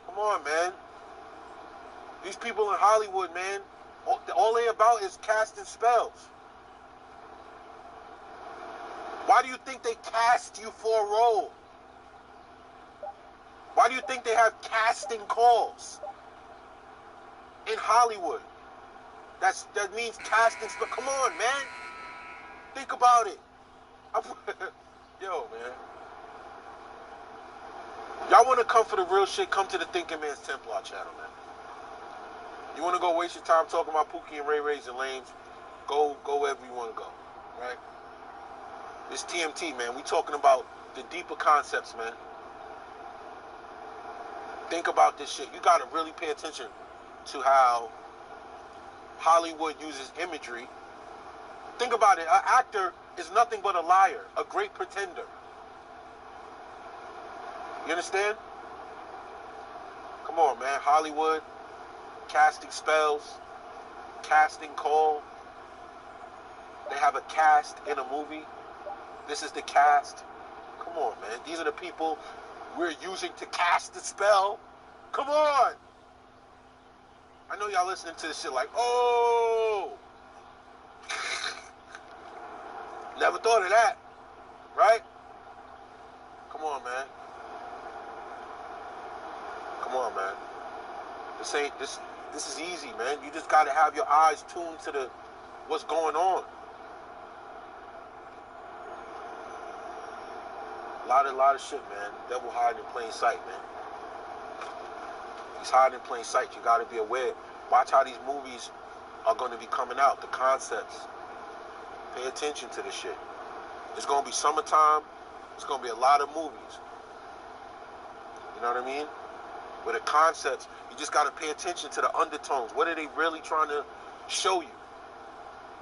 Come on, man. These people in Hollywood, man, all they about is casting spells. Why do you think they cast you for a role? Why do you think they have casting calls in Hollywood? That means casting spells. Come on, man. Think about it. Yo, man. Y'all want to come for the real shit, come to the Thinking Man's Templar channel, man. You want to go waste your time talking about Pookie and Ray Rays and Lames, go wherever you want to go, right? It's TMT, man. We talking about the deeper concepts, man. Think about this shit. You got to really pay attention to how Hollywood uses imagery. Think about it. An actor is nothing but a liar, a great pretender. You understand? Come on, man. Hollywood, casting spells, casting call. They have a cast in a movie. This is the cast. Come on, man. These are the people we're using to cast the spell. Come on. I know y'all listening to this shit like, oh. Never thought of that. Right? Come on, man. Come on, man. This is easy, man. You just gotta have your eyes tuned to what's going on. A lot of shit, man. Devil hiding in plain sight, man. He's hiding in plain sight. You gotta be aware. Watch how these movies are gonna be coming out, the concepts. Pay attention to this shit. It's gonna be summertime. It's gonna be a lot of movies. You know what I mean? With the concepts, you just gotta pay attention to the undertones. What are they really trying to show you?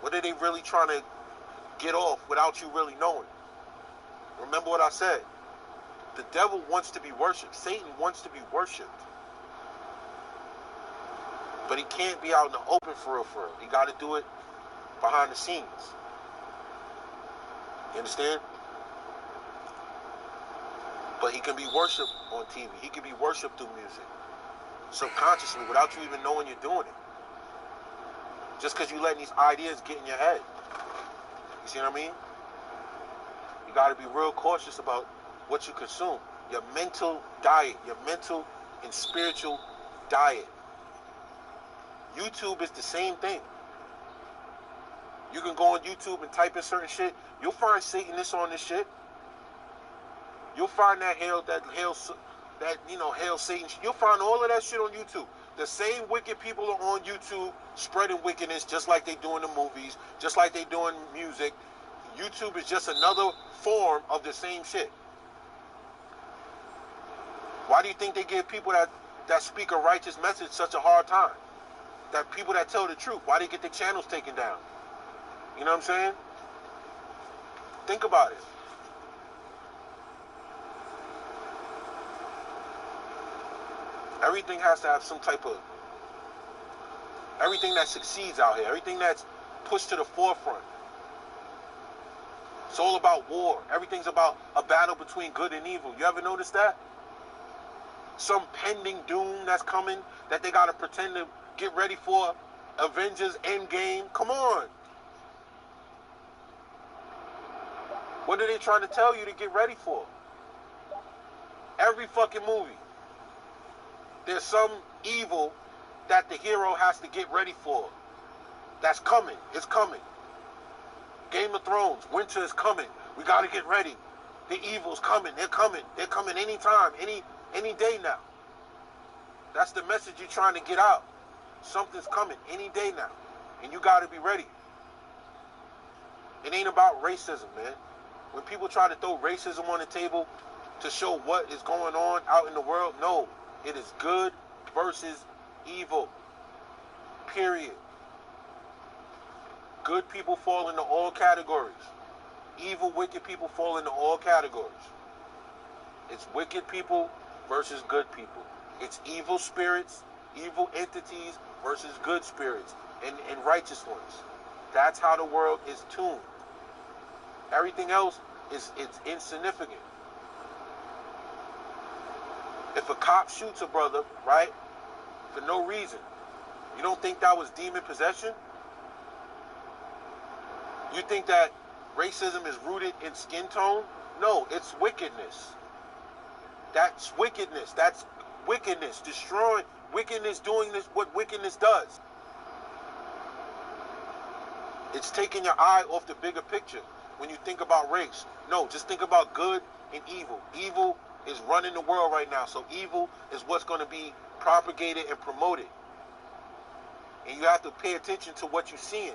What are they really trying to get off without you really knowing? Remember what I said. The devil wants to be worshipped. Satan wants to be worshipped. But he can't be out in the open for real. He got to do it behind the scenes. You understand? But he can be worshipped on TV. He can be worshipped through music. Subconsciously, without you even knowing you're doing it. Just because you letting these ideas get in your head. You see what I mean? You got to be real cautious about what you consume. Your mental diet. Your mental and spiritual diet. YouTube is the same thing. You can go on YouTube and type in certain shit. You'll find Satanists on this shit. You'll find hail Satan. You'll find all of that shit on YouTube. The same wicked people are on YouTube spreading wickedness just like they do in the movies, just like they do in music. YouTube is just another form of the same shit. Why do you think they give people that speak a righteous message such a hard time? That people that tell the truth, why they get their channels taken down? You know what I'm saying? Think about it. Everything has to have some type of... Everything that succeeds out here, everything that's pushed to the forefront. It's all about war. Everything's about a battle between good and evil. You ever notice that? Some pending doom that's coming that they got to pretend to get ready for. Avengers Endgame. Come on. What are they trying to tell you to get ready for? Every fucking movie. There's some evil that the hero has to get ready for. That's coming. It's coming. Game of Thrones. Winter is coming. We got to get ready. The evil's coming. They're coming. They're coming anytime. Any day now. That's the message you're trying to get out. Something's coming any day now. And you got to be ready. It ain't about racism, man. When people try to throw racism on the table to show what is going on out in the world, no. It is good versus evil. Period. Good people fall into all categories. Evil, wicked people fall into all categories. It's wicked people versus good people. It's evil spirits, evil entities versus good spirits and righteous ones. That's how the world is tuned. Everything else it's insignificant. If a cop shoots a brother, right, for no reason, you don't think that was demon possession? You think that racism is rooted in skin tone? No, it's wickedness. That's wickedness. That's wickedness. Destroying wickedness, doing this, what wickedness does. It's taking your eye off the bigger picture when you think about race. No, just think about good and evil. Evil is running the world right now. So evil is what's going to be propagated and promoted. And you have to pay attention to what you're seeing.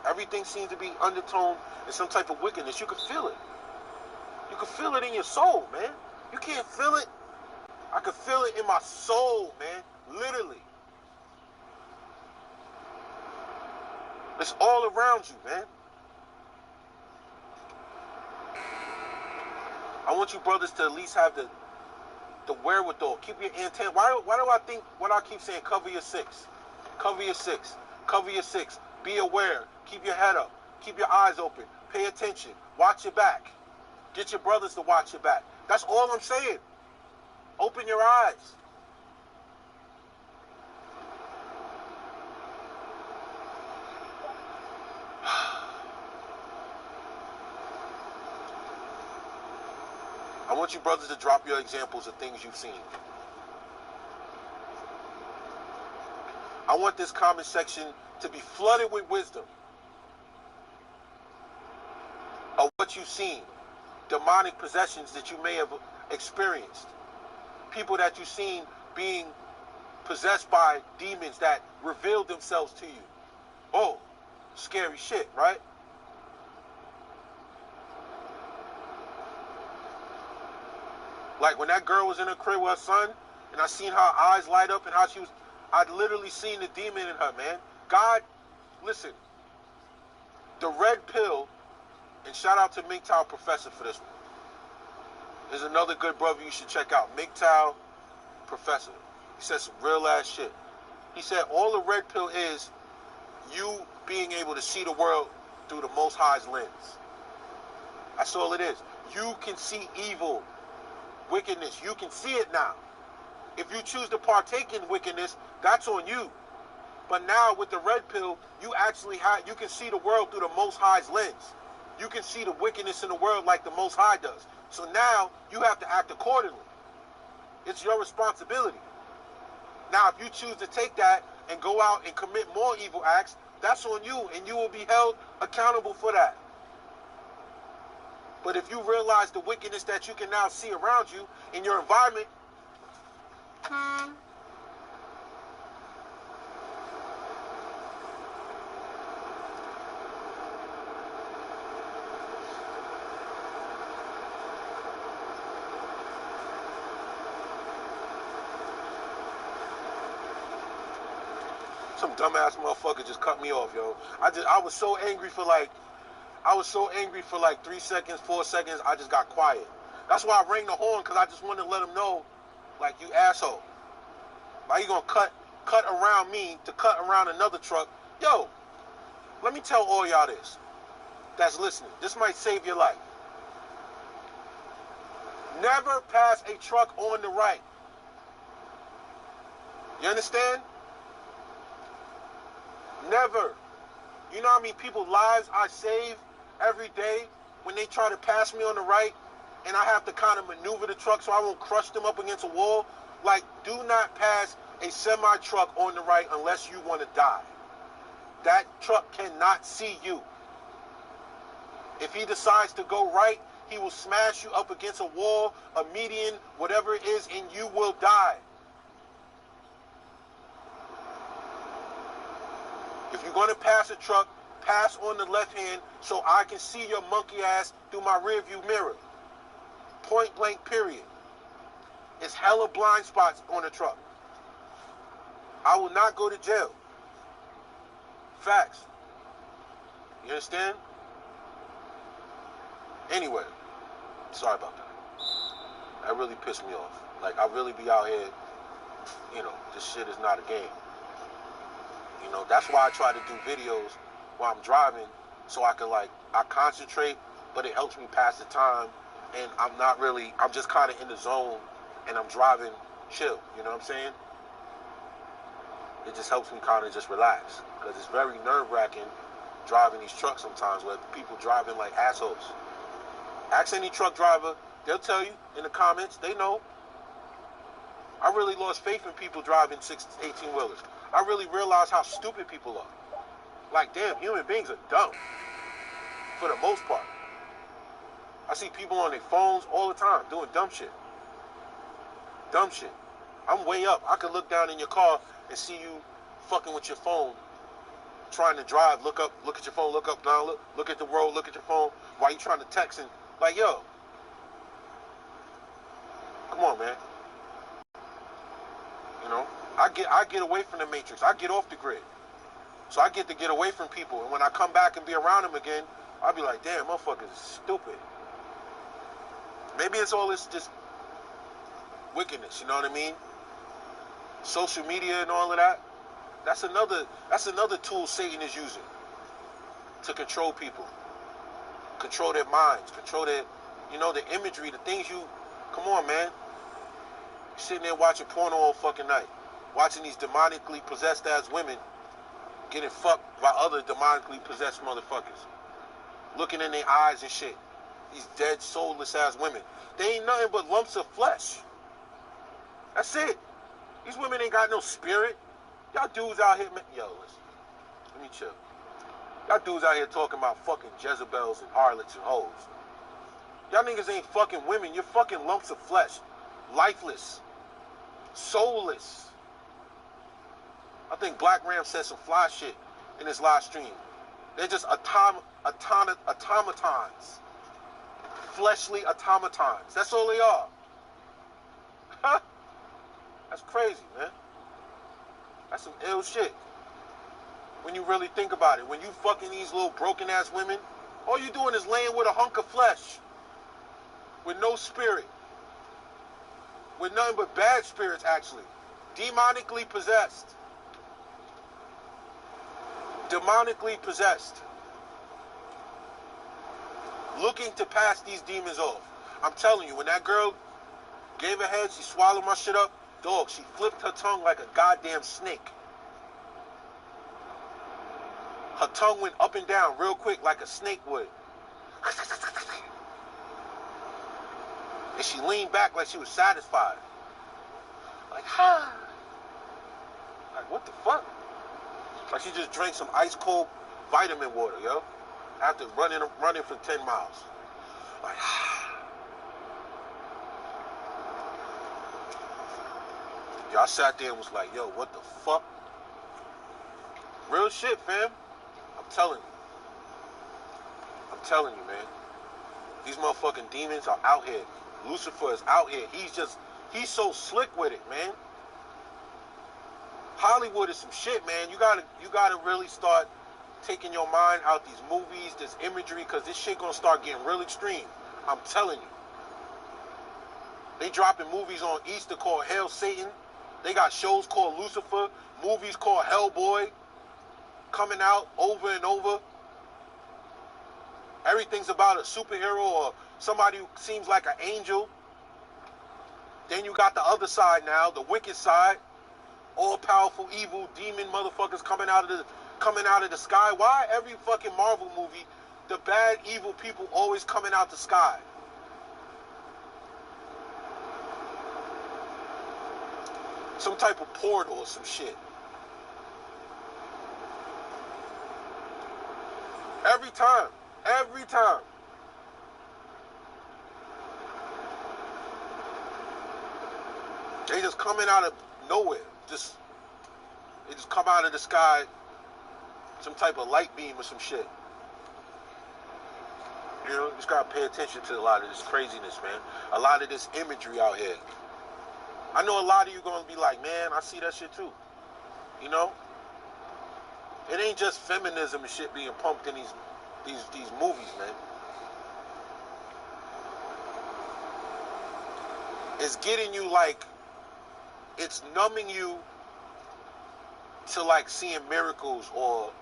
Everything seems to be undertoned in some type of wickedness. You can feel it. You can feel it in your soul, man. You can't feel it. I can feel it in my soul, man. Literally. It's all around you, man. I want you brothers to at least have the wherewithal. Keep your antenna. Why do I think what I keep saying? Cover your six. Cover your six. Cover your six. Be aware. Keep your head up. Keep your eyes open. Pay attention. Watch your back. Get your brothers to watch your back. That's all I'm saying. Open your eyes. I want you brothers to drop your examples of things you've seen. I want this comment section to be flooded with wisdom of what you've seen. Demonic possessions that you may have experienced. People that you've seen being possessed by demons that revealed themselves to you. Oh, scary shit, right? Like when that girl was in her crib with her son, and I seen her eyes light up and how she was, I'd literally seen the demon in her, man. God, listen, the red pill, and shout out to MGTOW Professor for this one. There's another good brother you should check out, MGTOW Professor. He said some real ass shit. He said all the red pill is you being able to see the world through the Most High's lens. That's all it is. You can see evil, wickedness. You can see it now. If you choose to partake in wickedness, that's on you. But now with the red pill, you can see the world through the Most High's lens. You can see the wickedness in the world like the Most High does. So now you have to act accordingly. It's your responsibility. Now, if you choose to take that and go out and commit more evil acts, that's on you, and you will be held accountable for that. But if you realize the wickedness that you can now see around you in your environment, some dumbass motherfucker just cut me off, yo. I was so angry for like 3 seconds, 4 seconds, I just got quiet. That's why I rang the horn, because I just wanted to let him know, like, you asshole. Why you gonna cut around me to cut around another truck? Yo, let me tell all y'all this that's listening. This might save your life. Never pass a truck on the right. You understand? Never. You know how many people's lives I save every day when they try to pass me on the right, and I have to kind of maneuver the truck so I won't crush them up against a wall? Like, do not pass a semi-truck on the right unless you want to die. That truck cannot see you. If he decides to go right, he will smash you up against a wall, a median, whatever it is, and you will die. If you're going to pass a truck, pass on the left hand so I can see your monkey ass through my rearview mirror. Point blank, period. It's hella blind spots on the truck. I will not go to jail. Facts. You understand? Anyway, sorry about that. That really pissed me off. Like, I really be out here, this shit is not a game. That's why I try to do videos while I'm driving, so I concentrate, but it helps me pass the time, and I'm just kind of in the zone, and I'm driving chill, you know what I'm saying? It just helps me kind of just relax, because it's very nerve-wracking driving these trucks sometimes, where people driving like assholes. Ask any truck driver, they'll tell you in the comments, they know. I really lost faith in people driving 18-wheelers. I really realized how stupid people are. Like, damn, human beings are dumb. For the most part. I see people on their phones all the time doing dumb shit. Dumb shit. I'm way up. I could look down in your car and see you fucking with your phone, trying to drive, look up, look at your phone, look up, down, look at the road, look at your phone, while you trying to text and, like, yo. Come on, man. I get away from the matrix. I get off the grid. So I get to get away from people. And when I come back and be around them again, I'll be like, damn, motherfuckers is stupid. Maybe it's all this just wickedness, you know what I mean? Social media and all of that. That's another tool Satan is using to control people. control their minds, control their, you know, the imagery, the things you, come on, man. You're sitting there watching porno all fucking night, watching these demonically possessed ass women getting fucked by other demonically possessed motherfuckers, looking in their eyes and shit. These dead, soulless ass women. They ain't nothing but lumps of flesh. That's it. These women ain't got no spirit. Y'all dudes out here, man. Yo, listen. Let me chill. Y'all dudes out here talking about fucking Jezebels and harlots and hoes. Y'all niggas ain't fucking women. You're fucking lumps of flesh. Lifeless. Soulless. I think Black Ram said some fly shit in his live stream. They're just automatons. Fleshly automatons. That's all they are. Huh? That's crazy, man. That's some ill shit. When you really think about it. When you fucking these little broken ass women, all you doing is laying with a hunk of flesh. With no spirit. With nothing but bad spirits, actually. Demonically possessed. Demonically possessed. Looking to pass these demons off. I'm telling you, when that girl gave her head, she swallowed my shit up, dog, she flipped her tongue like a goddamn snake. Her tongue went up and down real quick like a snake would. And she leaned back like she was satisfied. Like, ha. Like, what the fuck? Like she just drank some ice cold vitamin water, yo. After running for 10 miles. Like, y'all sat there and was like, yo, what the fuck? Real shit, fam. I'm telling you. I'm telling you, man. These motherfucking demons are out here. Lucifer is out here. He's so slick with it, man. Hollywood is some shit, man. You gotta really start taking your mind out these movies, this imagery, because this shit gonna start getting real extreme. I'm telling you. They dropping movies on Easter called Hail Satan. They got shows called Lucifer, movies called Hellboy, coming out over and over. Everything's about a superhero or somebody who seems like an angel. Then you got the other side now, the wicked side. All-powerful, evil, demon motherfuckers coming out of the sky. Why every fucking Marvel movie, the bad, evil people always coming out the sky? Some type of portal or some shit. Every time. Every time. They just coming out of nowhere. They just come out of the sky, some type of light beam or some shit. You know, you just gotta pay attention to a lot of this craziness, man. A lot of this imagery out here. I know a lot of you gonna be like, man, I see that shit too. You know? It ain't just feminism and shit being pumped in these movies, man. It's getting you like, it's numbing you to like seeing miracles or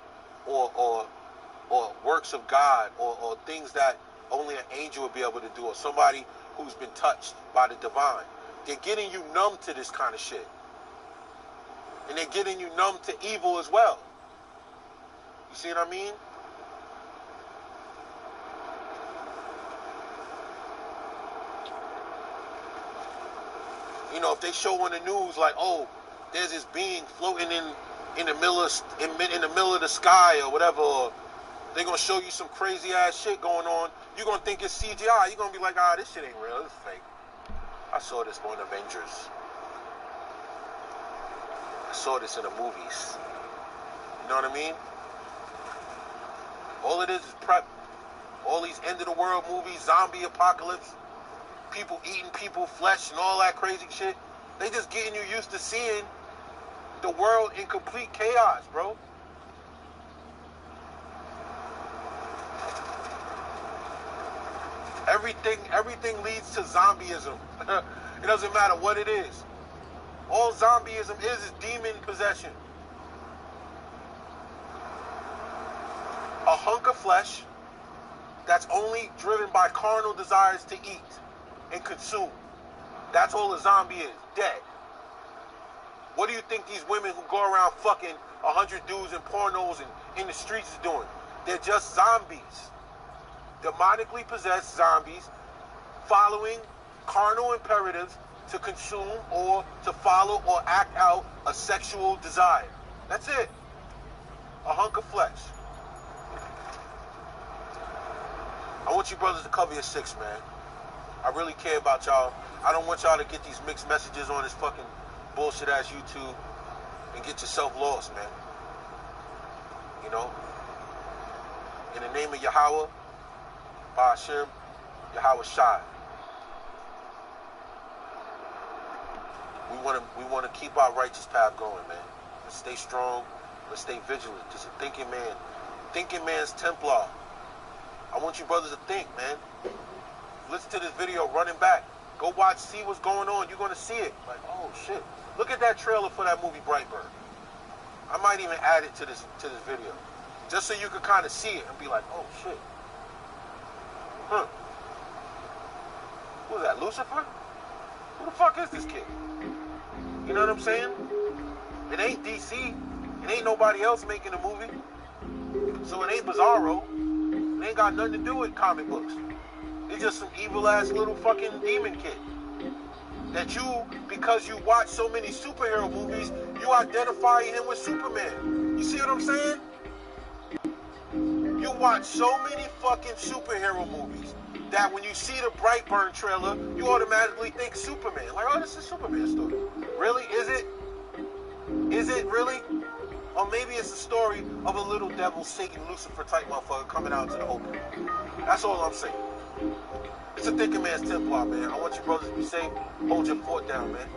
works of God or things that only an angel would be able to do, or somebody who's been touched by the divine. They're getting you numb to this kind of shit. And they're getting you numb to evil as well. You see what I mean? You know, if they show on the news like, oh, there's this being floating in the middle of the sky or whatever, or they're gonna show you some crazy ass shit going on, you're gonna think it's CGI. You're gonna be like, this shit ain't real, it's fake. I saw this on Avengers. I saw this in the movies. You know what I mean? All it is prep. All these end of the world movies, zombie apocalypse, people eating people flesh and all that crazy shit. They just getting you used to seeing the world in complete chaos, bro. Everything leads to zombieism. It doesn't matter what it is. All zombieism is demon possession. A hunk of flesh that's only driven by carnal desires to eat and consume. That's all a zombie is, dead. What do you think these women who go around fucking 100 dudes in pornos and in the streets is doing? They're just zombies. Demonically possessed zombies following carnal imperatives to consume or to follow or act out a sexual desire. That's it. A hunk of flesh. I want you brothers to cover your six, man. I really care about y'all. I don't want y'all to get these mixed messages on this fucking bullshit ass YouTube and get yourself lost, man. You know? In the name of Yahweh, Ba'ashem, Yahweh Shai. We wanna keep our righteous path going, man. Let's stay strong. Let's stay vigilant. Just a thinking man. Thinking man's Templar. I want you brothers to think, man. Listen to this video running back. Go watch, see what's going on. You're gonna see it. Like, oh shit. Look at that trailer for that movie Brightburn. I might even add it to this video. Just so you can kind of see it and be like, oh shit. Huh. Who's that, Lucifer? Who the fuck is this kid? You know what I'm saying? It ain't DC. It ain't nobody else making the movie. So it ain't Bizarro. It ain't got nothing to do with comic books. It's just some evil-ass little fucking demon kid. That you, because you watch so many superhero movies, you identify him with Superman. You see what I'm saying? You watch so many fucking superhero movies that when you see the Brightburn trailer, you automatically think Superman. Like, oh, this is a Superman story. Really? Is it? Is it really? Or maybe it's a story of a little devil, Satan, Lucifer type motherfucker coming out to the open. That's all I'm saying. It's a thinking man's Templar, man. I want you brothers to be safe. Hold your fort down, man.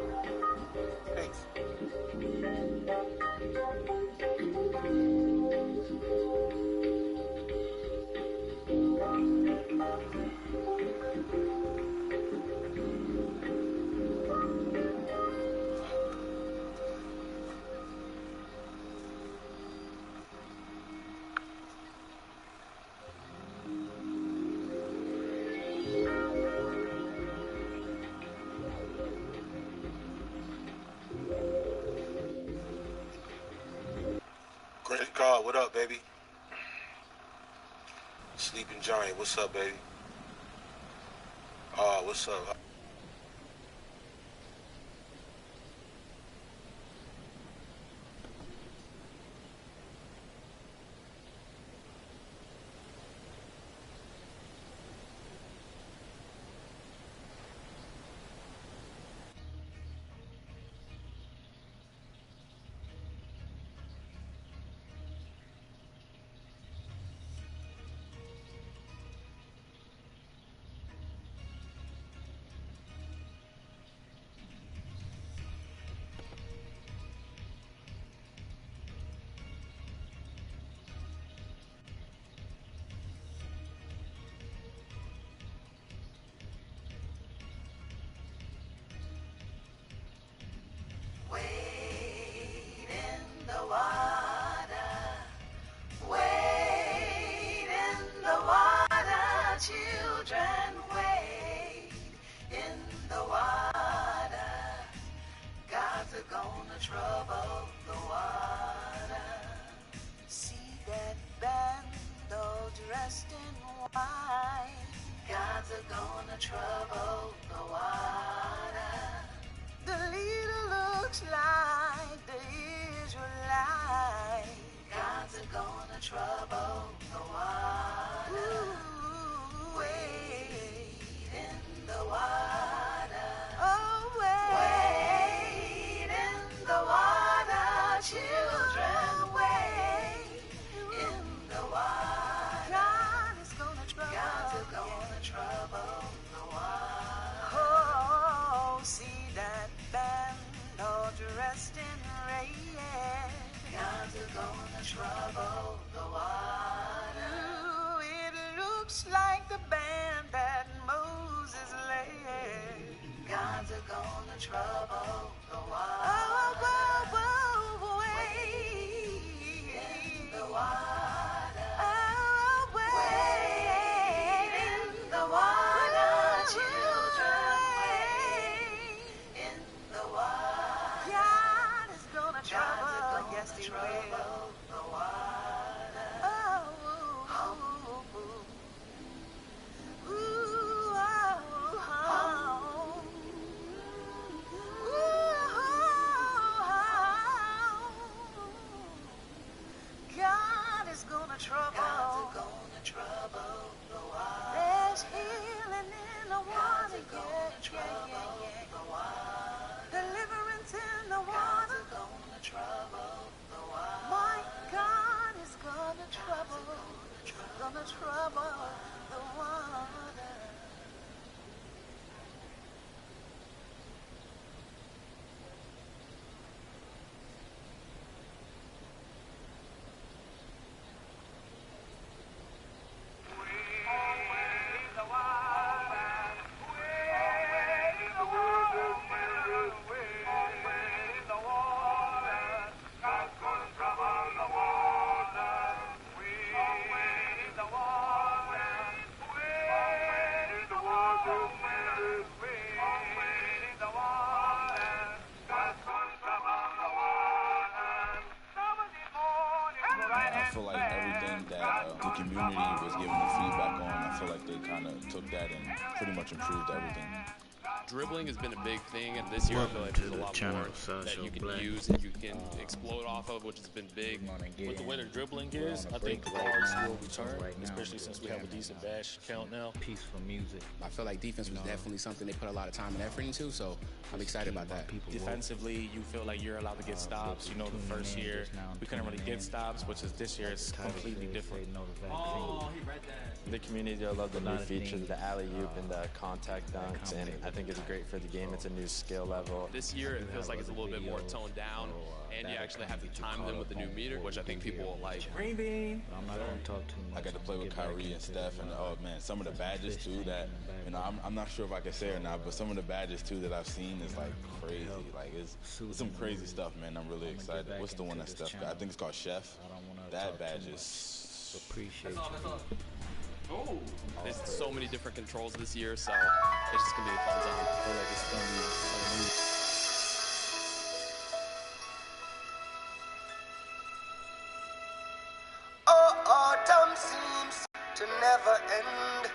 Peace. Great God, what up, baby? Sleeping Giant, what's up, baby? What's up? Trouble the water. The leader looks like the Israelite. Gods are gonna trouble the water. Ooh, wade in the water. Oh, wade in the water, children, wade in the water. God is gonna trouble. Gods are gonna trouble. Oh, see that band all dressed in red. Gods are gonna trouble the water. Ooh, it looks like the band that Moses led. Gods are gonna trouble the water. Oh, whoa, whoa, wade in the water. Oh, wade the community was giving the feedback on. I feel like they kind of took that and pretty much improved everything. Dribbling has been a big thing, and this year I feel like there's a lot more that you can use and you can explode off of, which has been big. With the way the dribbling is, I think the guards will return, especially since we have a decent bash count now. Peaceful music. I feel like defense was definitely something they put a lot of time and effort into, so I'm excited about that. Defensively, you feel like you're allowed to get stops. You know, the first year we couldn't really get stops, which is this year it's completely different. Oh, he read that. The community, I love the new features, the alley-oop and the contact dunks, and I think it's great for the game. It's a new skill level. This year it feels like it's a little bit more toned down, and you actually have to time them with the new meter, which I think people will like. Green bean. I'm not gonna talk too much. I got to play with Kyrie and Steph, and oh man, some of the badges too that, you know, I'm not sure if I can say it or not, but some of the badges too that I've seen is like crazy. Like it's some crazy stuff, man. I'm really excited. What's the one that Steph got? I think it's called Chef. That badge is. Appreciate you. Oh, there's so many different controls this year, so it's just gonna be a fun time. I feel like it's gonna be. Oh, autumn seems to never end.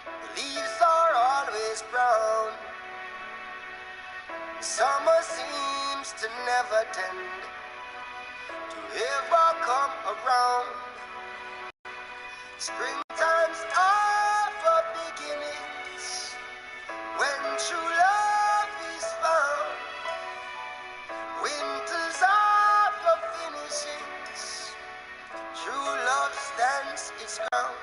The leaves are always brown. Summer seems to never tend to ever come around. Springtime's are for beginnings, when true love is found. Winters are for finishings, true love stands its ground.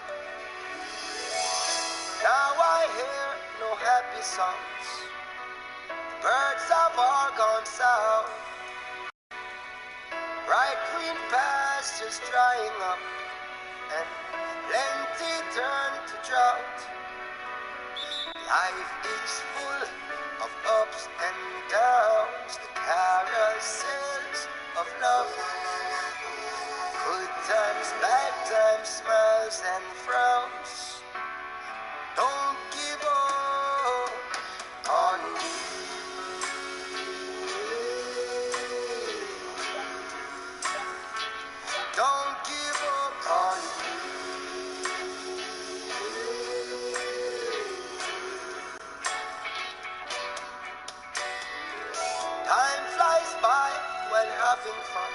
Now I hear no happy songs, the birds have all gone south. Bright green pastures drying up, and plenty turn to drought. Life is full of ups and downs, the carousels of love. Good times, bad times, smiles and frowns. Don't give up on me. Don't give up on me. Time flies by while having fun.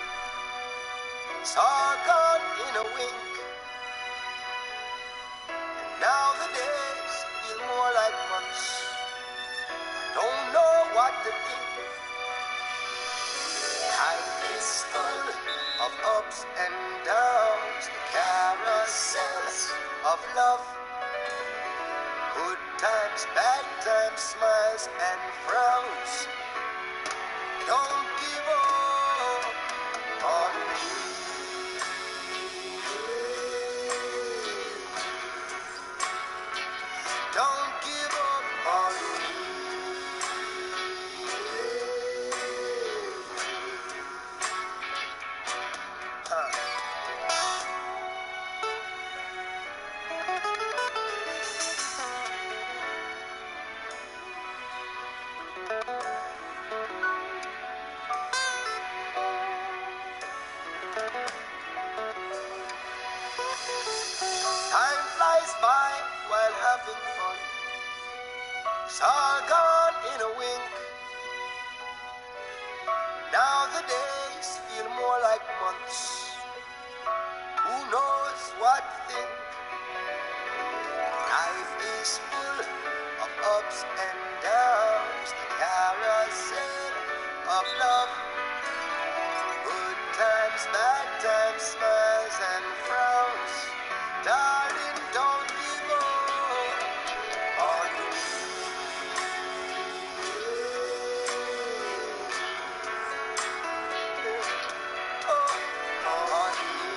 It's all gone in a wink. And now the days feel more like months. Don't know what to think. Life is full of ups and downs, the carousels of love. Good times, bad times, smiles and frowns. Don't give up on me. Don't give up on me. Time flies by while having fun. It's all gone in a wink. Now the days feel more like months. Who knows what to think? Life is full of ups and downs, the carousel of love. Good times, bad times, smiles and frowns. Darling, don't give up on me. Oh, on me.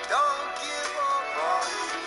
Don't give up on me.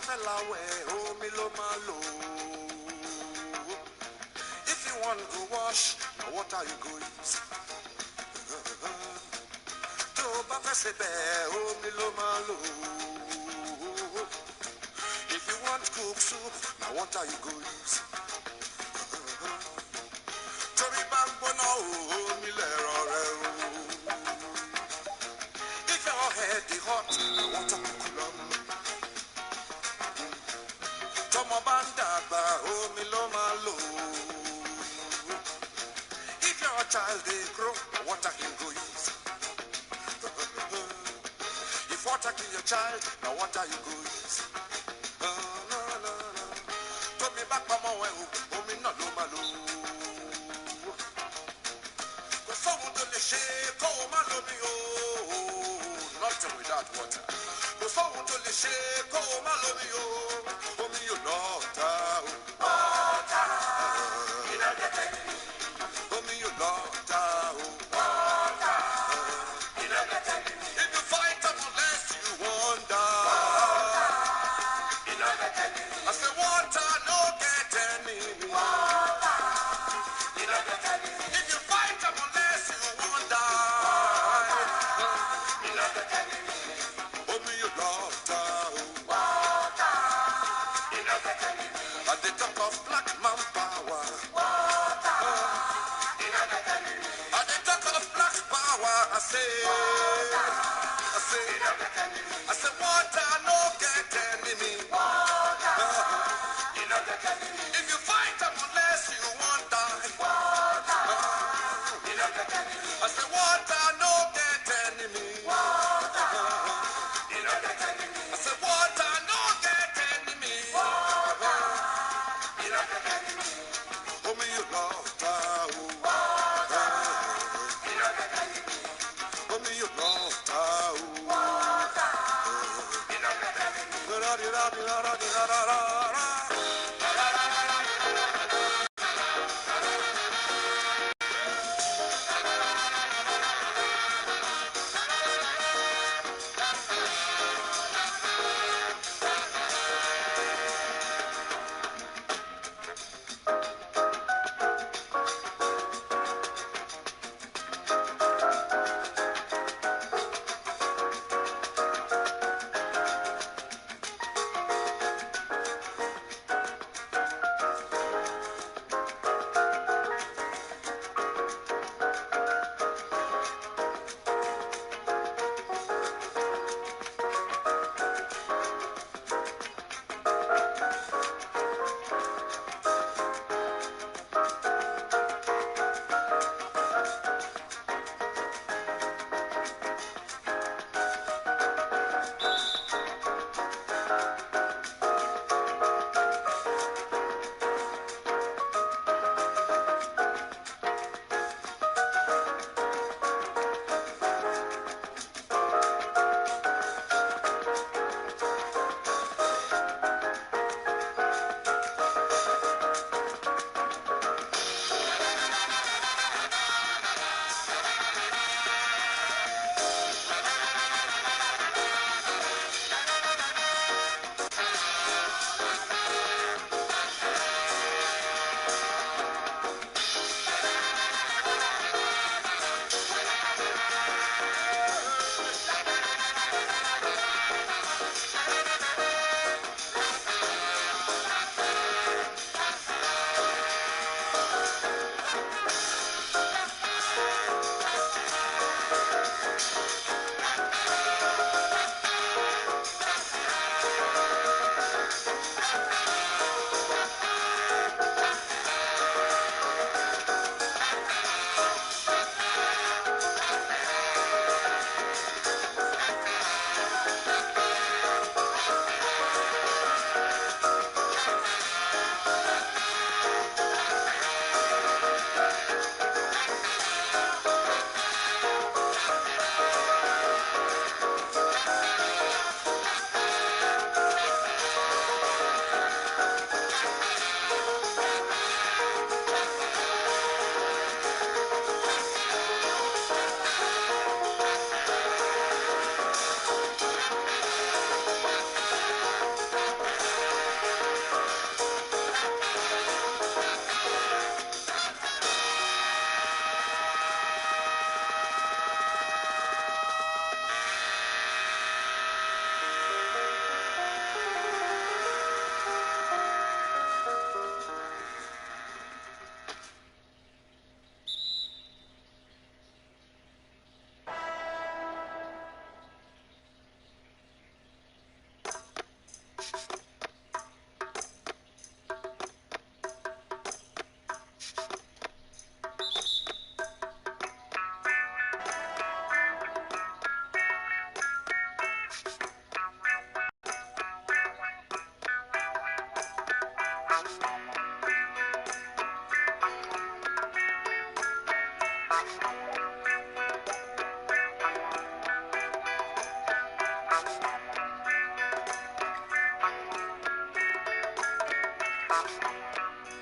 fella way, oh me lo malo. If you want to wash, now what are you going to use? To bafesebe, oh me lo malo. If you want cook soup, now what are you going to use? To be back bono, oh me lero. If your head is hot, now what are you cool on? Tomo bandaba, oh me lo malo. If your child they grow, water can go use. If water kill your child, now water you go use. No. To me back mama we, oh me no lo malo. Go someone to the shake, oh malo me oh. Nothing without water. Go someone to the shake, oh malo me oh. Oh me you not water. You know the thing. Oh me you not water. You know the thing. If you fight up unless you wonder. You know the thing. I say water no get enemy. Water. You know the thing. If you fight up unless you wonder. You know the thing. Oh me you water. Water. You know the thing. At the top of black man power. Water. You know the thing. At the top of black power, I say, water no get enemy. Water. You know the thing. If you fight them unless you want die. Water. You know the thing. I say water no get enemy. Water. You know the thing. I say water no get enemy. Water. You know the thing. Oh me you water. Water. You know the thing. Oh me you water. Water. You know the thing.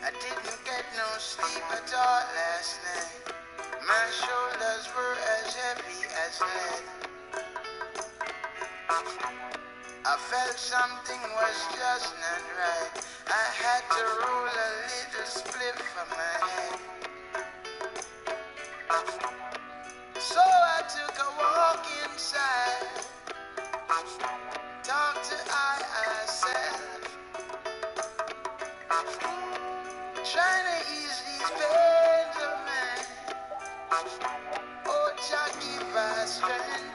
I didn't get no sleep at all last night. My shoulders were as heavy as lead. I felt something was just not right. I had to roll a little spliff for my head. So I took a walk inside, talked to myself, trying to ease these pains of mine. Oh, Jah give us strength.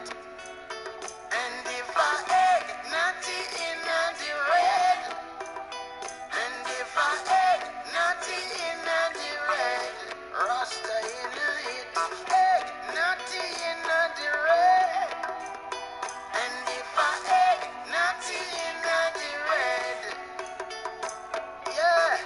And if I egg natty in the red, and if I egg natty in the red, Rasta in it, egg natty in the red, and if I egg natty in the red, yeah.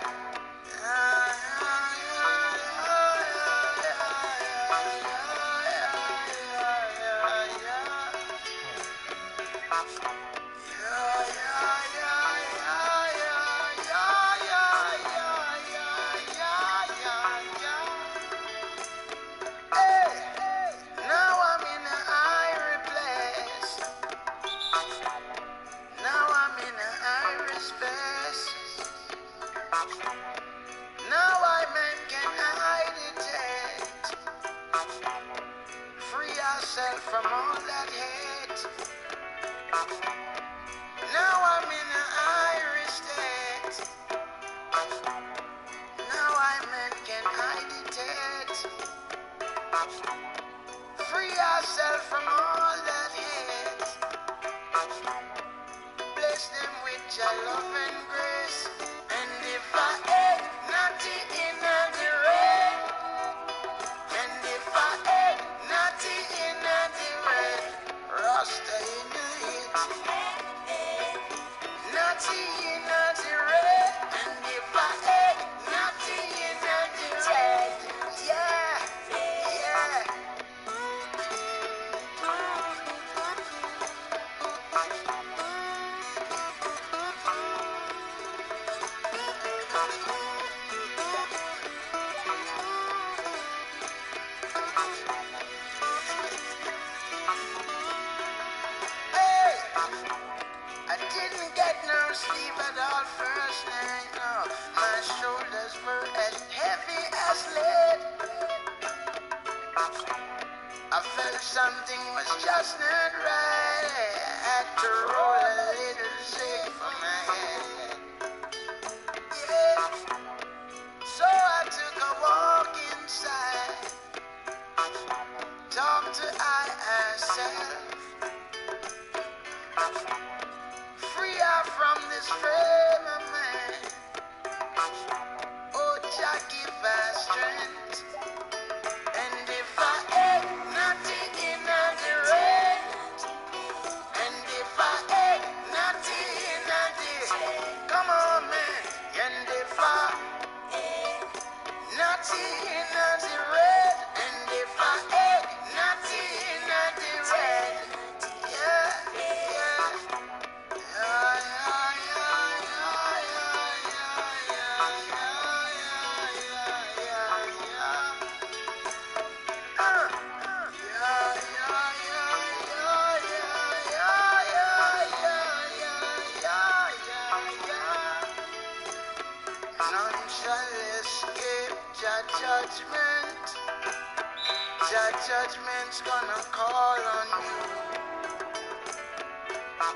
Now I'm in an irie place. Now I'm in an irie space. Now I men can meditate. Free ourselves from all that hate. Now I'm in an irie state. Now I men can meditate. Free ourselves from all that hate. Bless them with your love and grace. And if I egg natty in the red, and if I egg natty in the red, Rasta in the hit, natty in the red, and if I egg natty in the red, yeah, yeah. Hey, I didn't get no sleep at all first night, no. My shoulders were as heavy as lead. I felt something was just not right. I had to roll a little sick for my head. Yeah. So I took a walk inside, talked to myself, free out from this frame of mind. Oh, Jah give us strength. And if I egg natty in the red, and if I egg natty in the, come on man, and if I natty in the red, and if I egg natty in the red, yeah, yeah. None shall escape Jah judgment. Jah judgment's gonna call on you.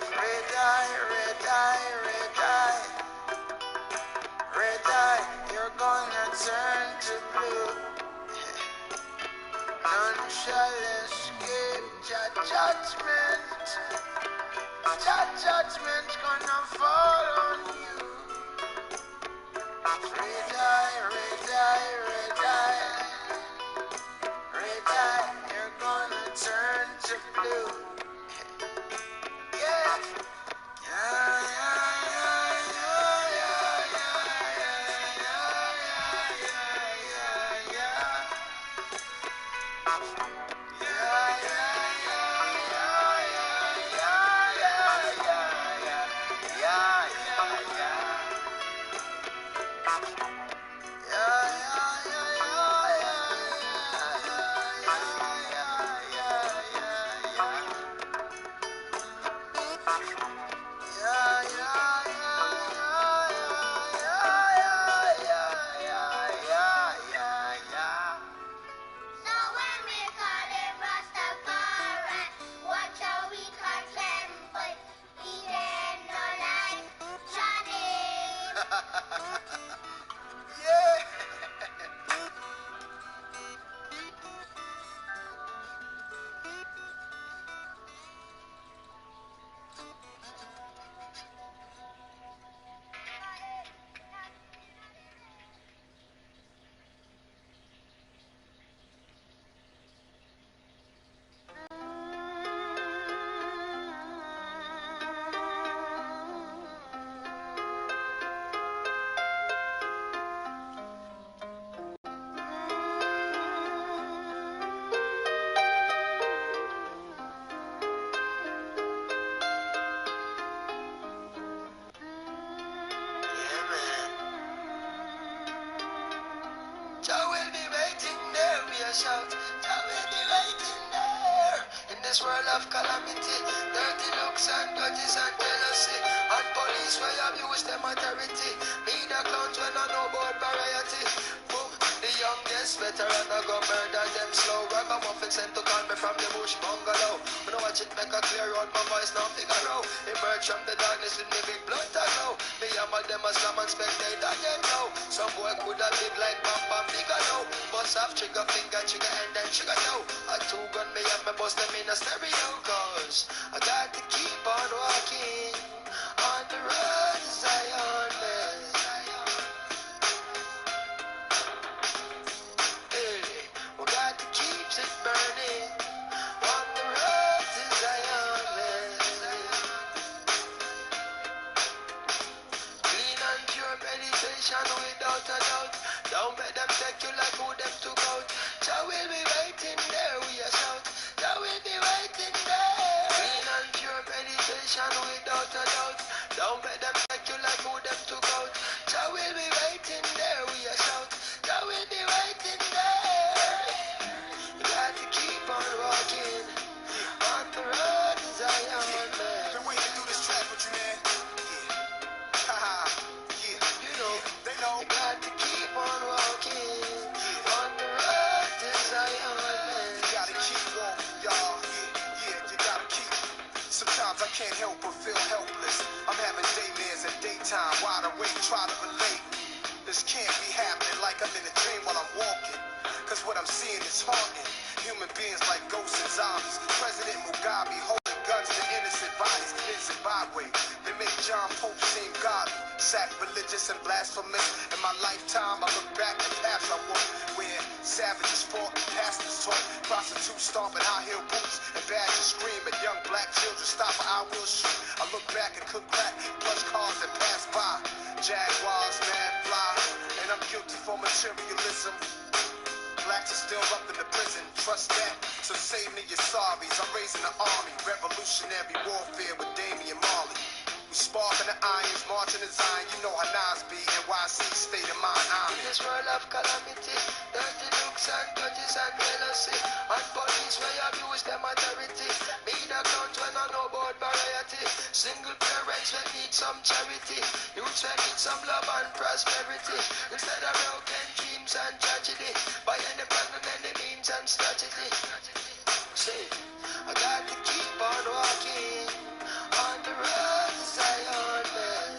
Red eye, red eye, red eye, red eye, you're gonna turn to blue. None shall escape Jah judgment. Jah judgment's gonna fall on you. Red eye, red eye, red eye, red eye, you're gonna turn to blue. Yeah. Jah will be waiting there, we a shout. Jah will be waiting there. In this world of calamity, dirty looks and grudges and jealousy, and police where abuse them authority. Media clowns when I know about variety. Boom, the youngest veteran I go murder them slow. Ragamuffin sent to call me from the bush bungalow. When I watch it make a clear out, my voice now figure out. Emerge from the darkness with me big blood to glow. Me hammer them a slam and spectate again now. Some boy could have big like Bam Bam bigger now. Bust off trigger finger, trigger and then trigger now. A two gun me up and bust them in a stereo. Cause I got to keep on walking on the road to Zion, man. Hey, we got to keep it burning on the road to Zion, man. Clean and pure meditation without a doubt. Don't let them take you like who them took out. Jah will be waiting there, we a shout. Jah will be waiting there. Clean and pure meditation without a doubt. Don't let them take you like who them took out. Jah will be waiting there, we a shout. Jah will be waiting there. You got to keep on walking on the road to Zion, man. Been waiting to do this track with you, man. Haha, yeah. You know, they know. You got to keep on walking on the road to Zion, man. You gotta keep walking, y'all. Yeah, you gotta keep. Sometimes I can't help but feel helpless. I'm having daymares and daytime, wide awake, try to relate. This can't be happening like I'm in a dream while I'm walking. Cause what I'm seeing is haunting. Human beings like ghosts and zombies. President Mugabe holding guns to innocent bodies in Zimbabwe. They make John Pope seem godly, sacrilegious and blasphemous. In my lifetime, I look back at paths I walked where savages fought, pastors taught, prostitutes stomping high-heel boots, and badgers scream at young black children, stop or I will shoot. I look back and cook crack, plush cars that pass by. Jaguars, man, fly, and I'm guilty for materialism. Blacks are still up in the prison, trust that. So save me your sorries. I'm raising the army, revolutionary warfare with Damian Marley. We sparking the irons, marching the Zion. You know how Nas be, NYC, state of mind, I'm in this world of calamity, dirty looks and grudges and jealousy, and police where abuse them authority. Media clowns when I know about variety. Single parents that need some charity. Youths that need some love and prosperity. Instead of broken dreams and tragedy, by any plan and any means and strategy. See, I got to keep on walking on the road to Zion, man.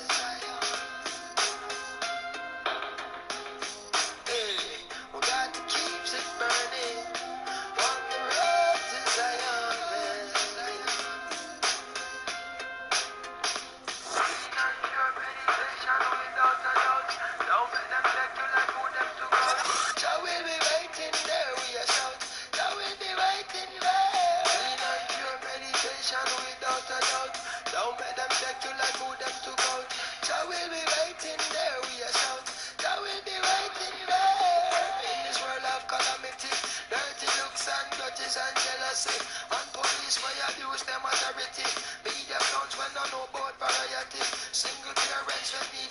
Hey, we got to keep it burning on the road to Zion, man. Don't let them take you like who them to go. Jah will be waiting there, we a shout. Jah will be waiting there. Clean and pure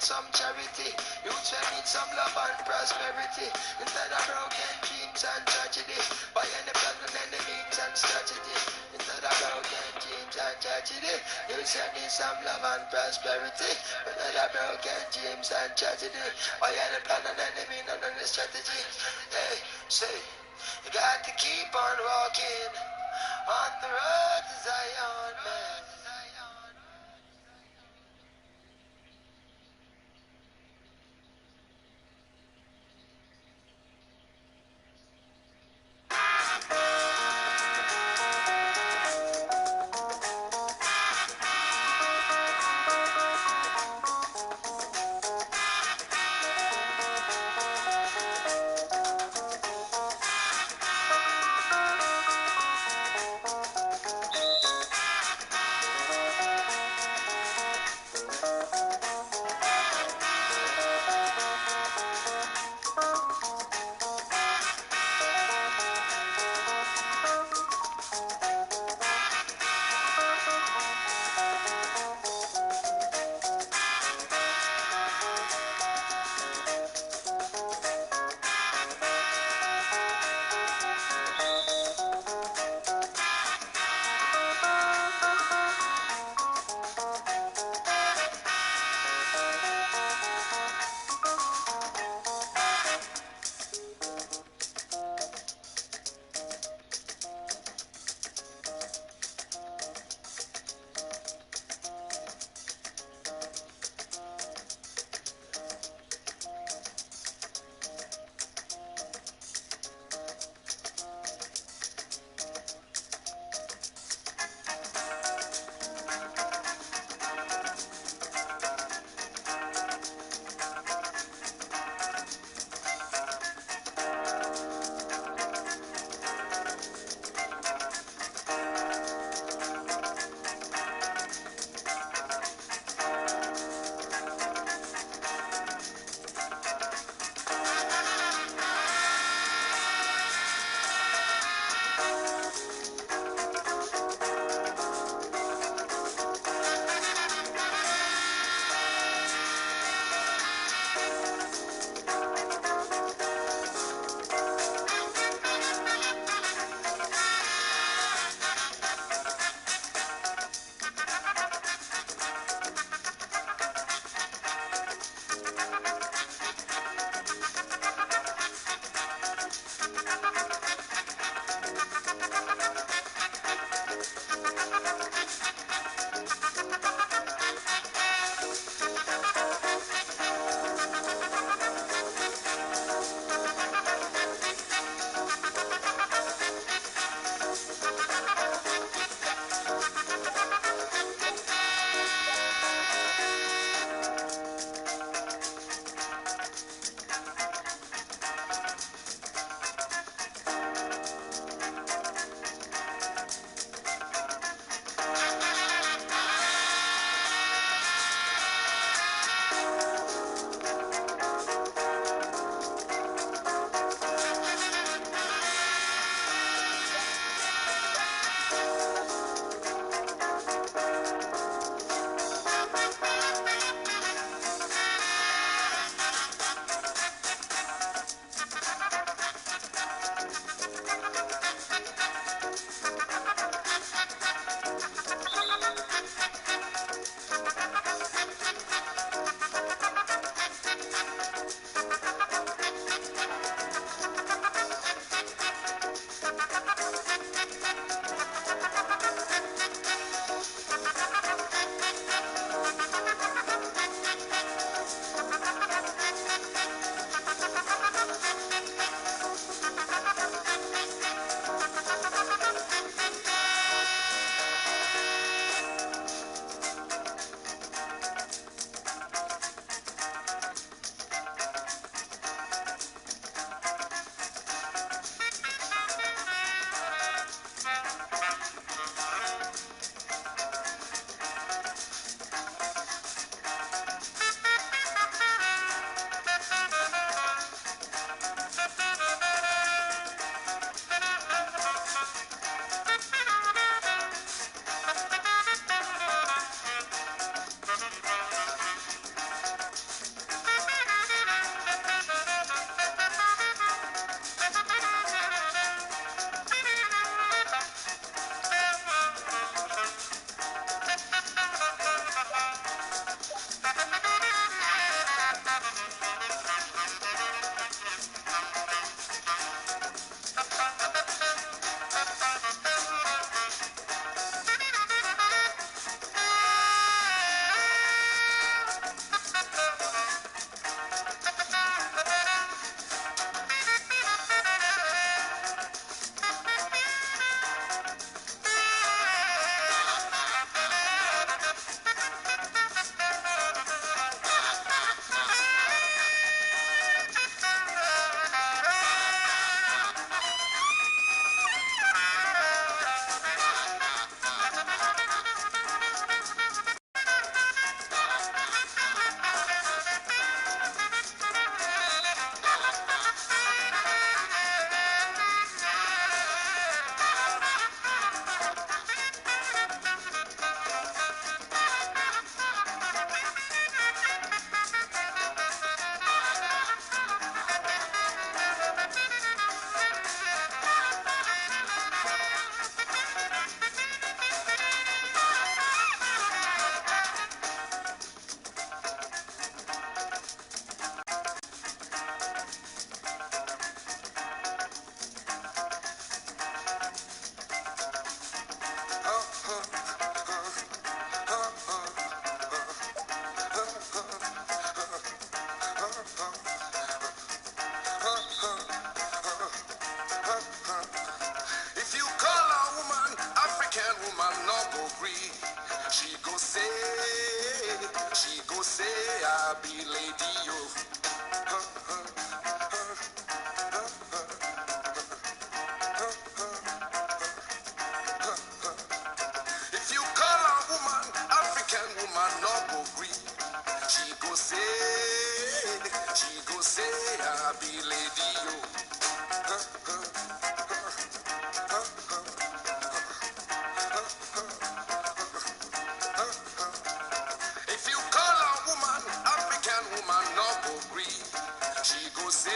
some charity. Youths will need some love and prosperity. Instead of broken dreams and tragedy. By any plan and any means and strategy. Instead of broken dreams and tragedy. Youths will need some love and prosperity. Instead of broken dreams and tragedy. By any plan and any means and any strategy. Hey, say, you got to keep on walking on the road to Zion, man. I be lady, yo. If you call a woman, African woman, no go green. She go say, I be lady, yo. If you call a woman, African woman, no go green. She go say, I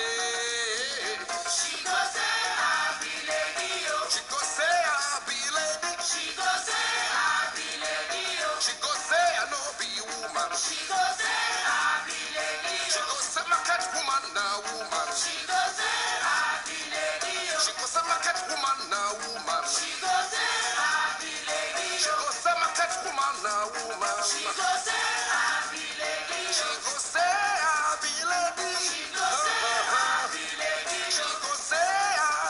be lady, yo. She go say, I be lady. She go say, I be lady, yo. She go say, I no be woman. She go say, I be lady, yo. She go say, my cat woman, now woman. She go say, I be lady, yo. She go say, my cat woman, now woman. She go say, I be lady, yo. She go say, my cat woman, now woman. She go say, I be lady, yo. She go say, I be lady. She go say, I be lady, yo. She go say, I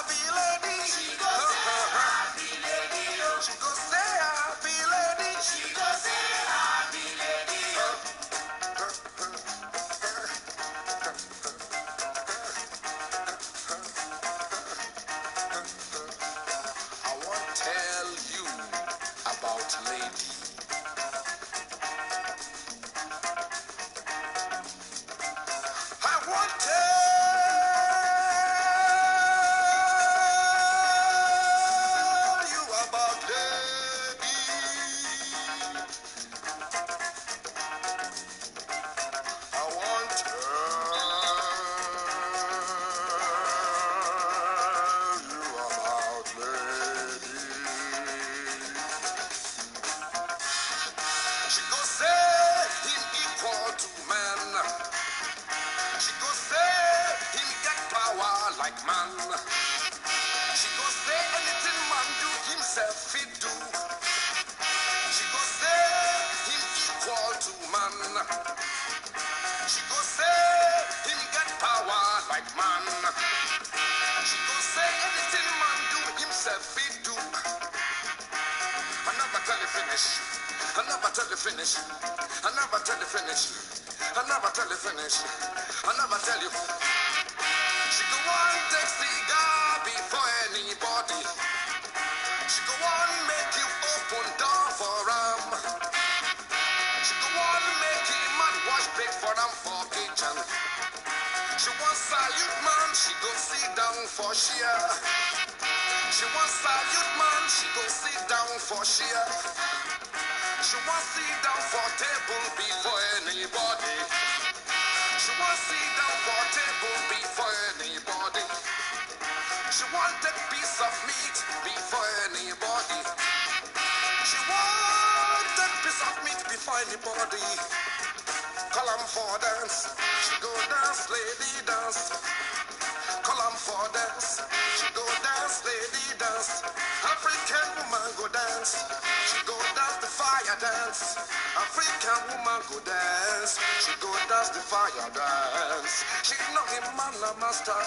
be lady. She go say, I be lady, yo. She go say, I be lady. She go say, I be lady, yo. I want to tell you about lady. I want to tell you about lady. I want to tell you about lady. She go say him equal to man. She go say him get power like man. She go say anything man do himself fit do. She go say him equal to man. She go say him get power like man. She go say anything man do himself fit do. I never tell you finish. I never tell you finish. I never tell you finish. I never tell you finish. I never tell you. She go on take cigar before anybody. She go on make you open door for him. She go on make him man wash big for them for kitchen. She want salute man, she go sit down for share. She want salute man, she go sit down for share. She want sit down for table before anybody. She want sit down for table before anybody. She want a piece of meat before anybody. She want a piece of meat before anybody. Call 'em for dance. She go dance, lady dance. Call 'em for dance. She go dance, lady dance. African woman go dance. She go dance the fire dance. African woman go dance. She go dance the fire dance. She know him man a master.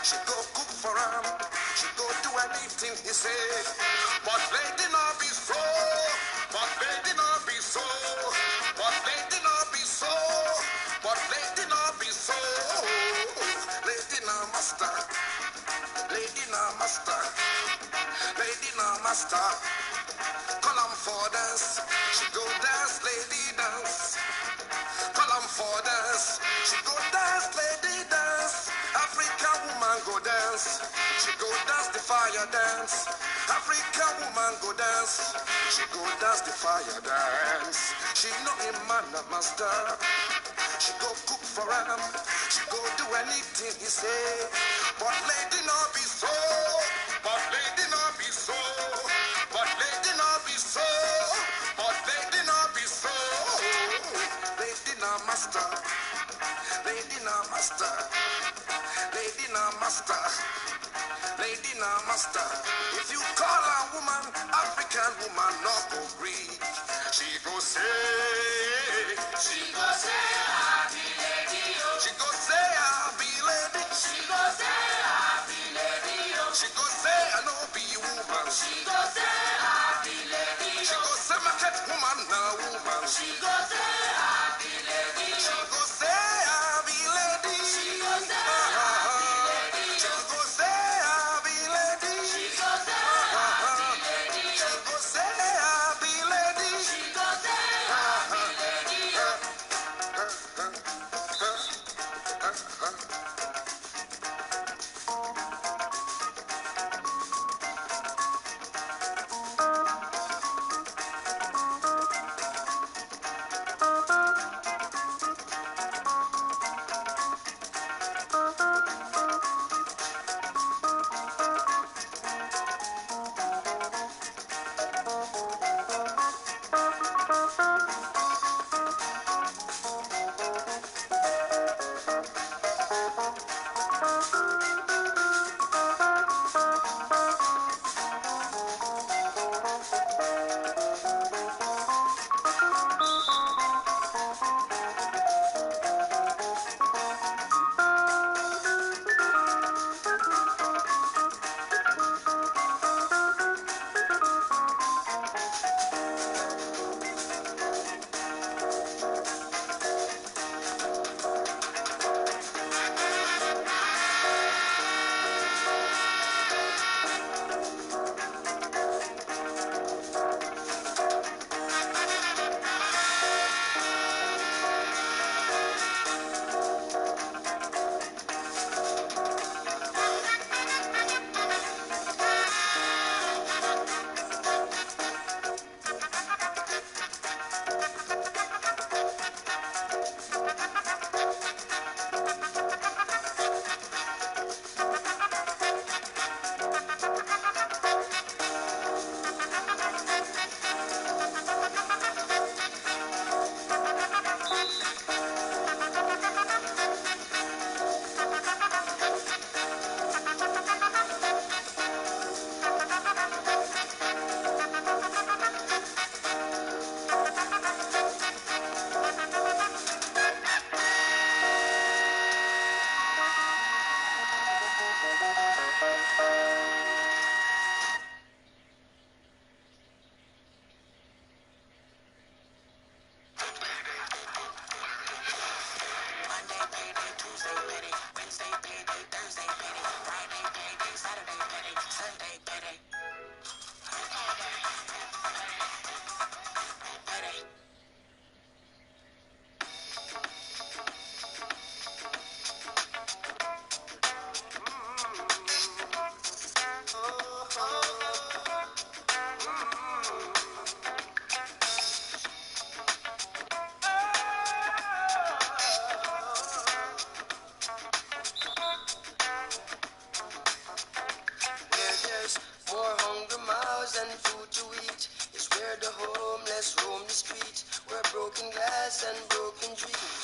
She go cook for him. She go do anything he say. But lady not be so. But lady not be so. But lady not be so. But lady not be so. Lady not master. Lady not master. Lady not master. Call 'em for dance. She go dance, lady dance. Call 'em for dance. She go dance, lady dance. African woman go dance. She go dance the fire dance. African woman go dance. She go dance the fire dance. She know him man a master. She go cook for him. She go do anything he say. But lady not be so. But lady not be so. But lady not be so. But lady not be so. Lady not master. Lady not master. Lady not master. Lady not master. If you call a woman, African woman, not go green. She go say. She go say, I be lady, yo. She go say, I be lady. She go say, I be lady, yo. She go say, I no be woman. She go say, I be lady, yo. She go say, my cat woman, now woman. She go say, I be lady,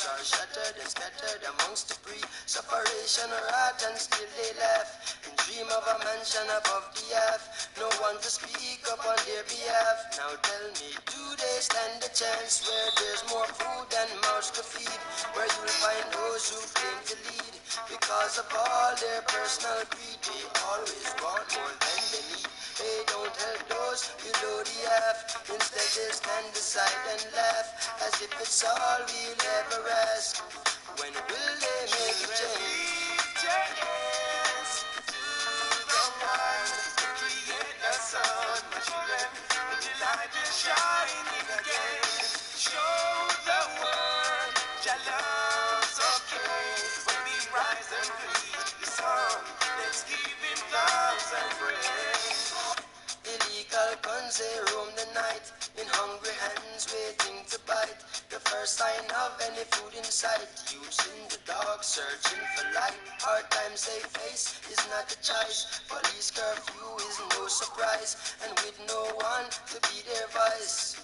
dreams are shattered and scattered amongst debris. Separation or art and still they laugh and dream of a mansion above the earth. No one to speak up on their behalf. Now tell me, do they stand a chance where there's more food than mouths to feed? Where you'll find those who claim to lead because of all their personal greed. They always want more than they need. They don't help those below the half. Instead they stand aside and laugh as if it's all we'll ever ask. When will they make a change? Lift your hands to the one who created the sun, my children, and your light is shining again. Show the world your love's okay. When we rise and greet the sun, let's give him thanks and praise. Illegal guns, they roam the night in hungry hands waiting to bite. The first sign of any food in sight, youths in the dark searching for light. Hard times they face is not a choice. Police curfew is no surprise, and with no one to be their voice.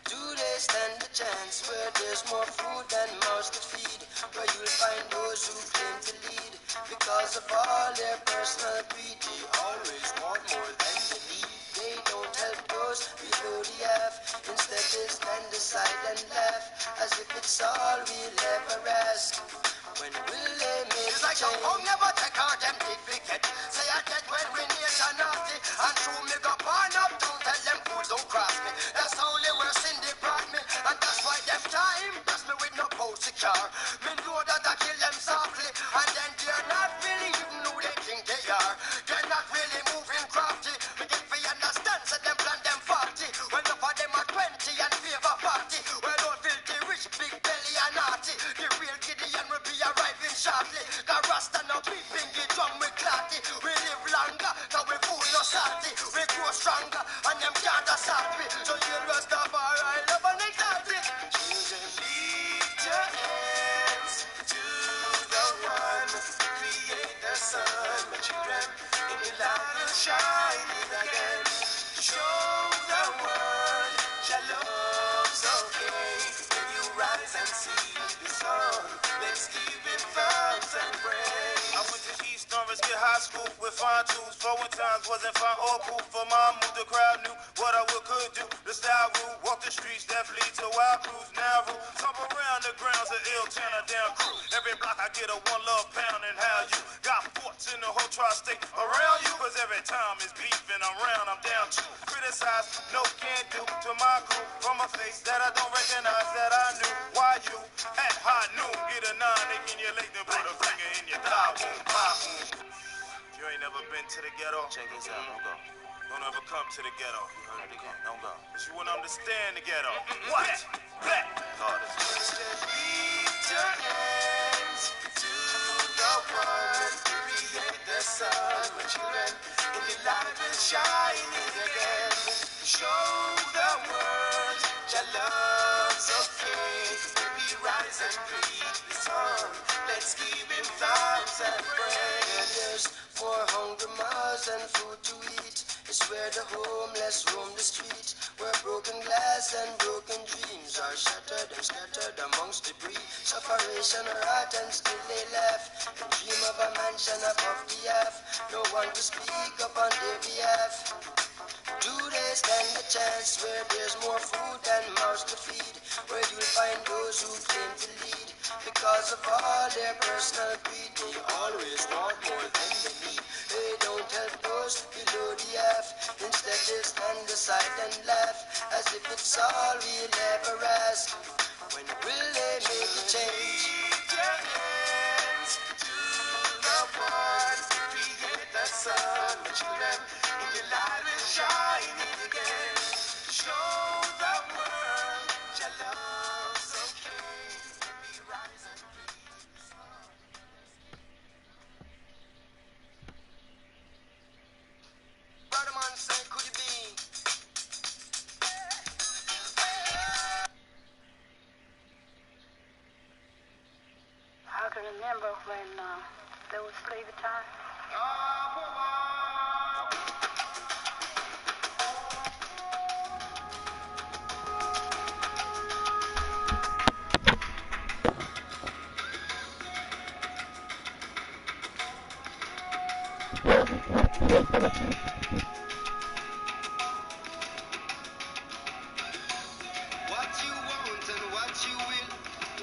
Do they stand a chance where there's more food than mouths to feed? Where you'll find those who claim to lead because of all their personal greed. They always want more than they need. They don't help those below the half. Instead they stand aside and laugh as if it's all we'll ever ask. When will they make it's a like change? Home never take out them big wicked. Say I get when we nation naughty. And true me go burn up. Don't tell them fools don't cross me. That's only where sin they brought me. And that's why them time bless me with no post secure. Me know that I kill them softly. And then they're not really even who they think they are. They're not really moving crafty. Me get for understand so them plan them 40. When up of them are 20 and favor 40. Well don't filthy rich big belly and naughty. The real Gideon will be arriving shortly. Cause Rasta no peeping, get drum with clatty. We live longer, cause we fool no salty. We grow stronger, and them can't assault me. So you Rastafari, love and exalted. Children, lift your hands to the one who created the sun. My children, in the light is shining again. Show the world your love's okay. When you rise and see the sun, let's give it thanks and praise. I went to East Norristown High School with fine tools. Flowing times wasn't fine or cool. For my move, the crowd knew what I could do. The style rule, walk the streets that lead to wild cruise. Narrow, thump around the grounds of ill Tanner down crew. Every block I get a one love pound and how you got forts in the whole tri-state around you. Cause every time it's beef and I'm round, I'm down to criticize, no can't do to my crew. From a face that I don't recognize that I knew. Why you at high noon, get a 9, they can you late to put a finger in your thigh, boom, pop, boom. You ain't never been to the ghetto? Check this out, don't go. Don't ever come to the ghetto. You heard it again, don't go. But you wouldn't understand the ghetto. What? Black. Hard as well. Lift your hands to the one who created the sun. My children, in the light is shining again. Show the world your love's okay. We rise and greet the sun. Let's give him thanks and praise. There's more hungry mouths and food to eat. It's where the homeless roam the street, where broken glass and broken dreams are shattered and scattered amongst debris. Separation or art and still they laugh and dream of a mansion above the earth. No one to speak up on their behalf. Do they stand a chance where there's more food than mouths to feed? Where you'll find those who claim to lead because of all their personal greed. They always want more than they need. They don't help those below the half. Instead they stand aside and laugh as if it's all we'll ever ask. When will they make a change? Lift your hands to the one who created the sun. My children, in the light is shining again. Show the world your love's okay. We rise and greet the sun. Brother man say, could it be? I can remember when there was slavery time. What you want and what you will,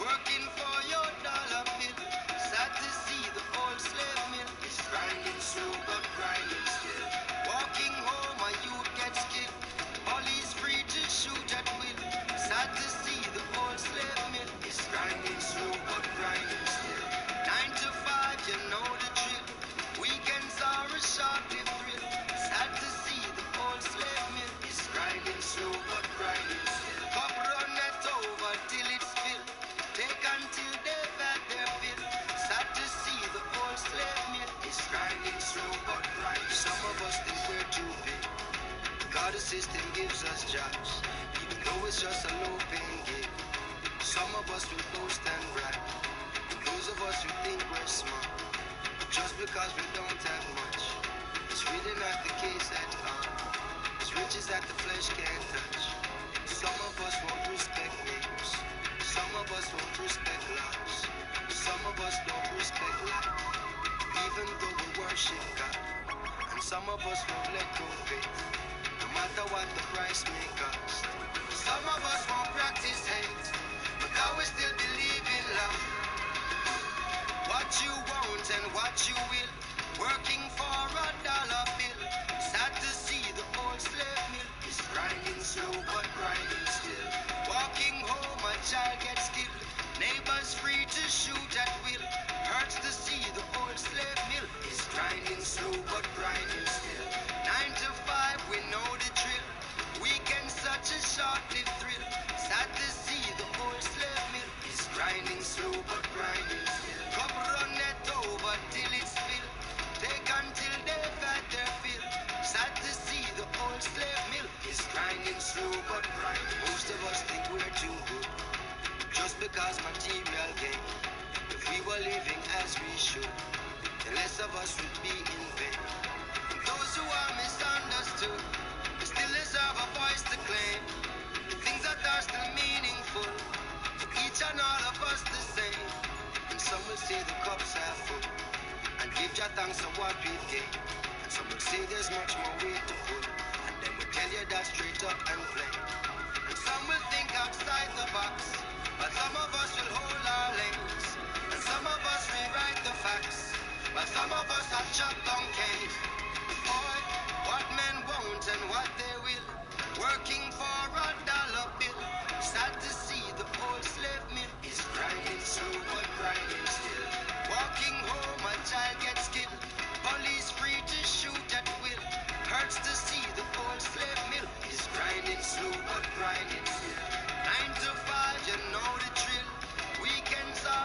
working for your dollar bill. Sad to see the old slave mill is grinding slow but grinding still. Walking home a youth gets killed, police free to shoot at will. Sad to see the old slave mill is grinding slow but grinding still. 9 to 5, you know the drill. Weekends are a short-lived thrill. Sad to see the old slave mill is grinding slow but grinding still. Cup run it over till it's filled. Take until they've had their fill. Sad to see the old slave mill is grinding slow but grinding. Some of us think we're too big. God the system gives us jobs, even though it's just a low-paying gig. Some of us will boast and brag, and those of us who think we're smart, just because we don't have much. It's really not the case at all. It's riches that the flesh can't touch. Some of us won't respect names. Some of us won't respect laws. Some of us don't respect life, even though we worship God. And some of us won't let go of faith, no matter what the price may cost. Some of us won't practice hate, because we still believe in love. What you want and what you will, working for a dollar bill. Sad to see the old slave mill is grinding slow but grinding still. Walking home a child gets killed, neighbors free to shoot at will. Hurts to see the old slave mill is grinding slow but grinding still. 9 to 5, we know the drill. Weekend such a short-lived thrill. Sad to see the old slave mill is grinding slow but grinding still. Cup run it over till it's filled. Take until they've had their fill. Sad to see the old slave mill is grinding slow but grinding. Most of us think we're too good, just because material gain. If we were living as we should, the less of us would be in vain. And those who are misunderstood, they still deserve a voice to claim the things that are still meaningful to each and all of us the same. And some will say the cup's half full and give Jah thanks for what we've gained. And some will say there's much more weight to pull, and then we'll tell you that straight up and plain. And some will think outside the box, but some of us will hold our lanes. And some of us rewrite the facts, but some of us have chopped on cane. Boy, what men won't and what they will, working for a dollar bill. Sad to see the old slave mill is grinding slow but grinding still. Walking home a child gets killed, police free to shoot at will. Hurts to see the old slave mill is grinding slow but grinding still. 9 to 5, you know the drill. Weekends are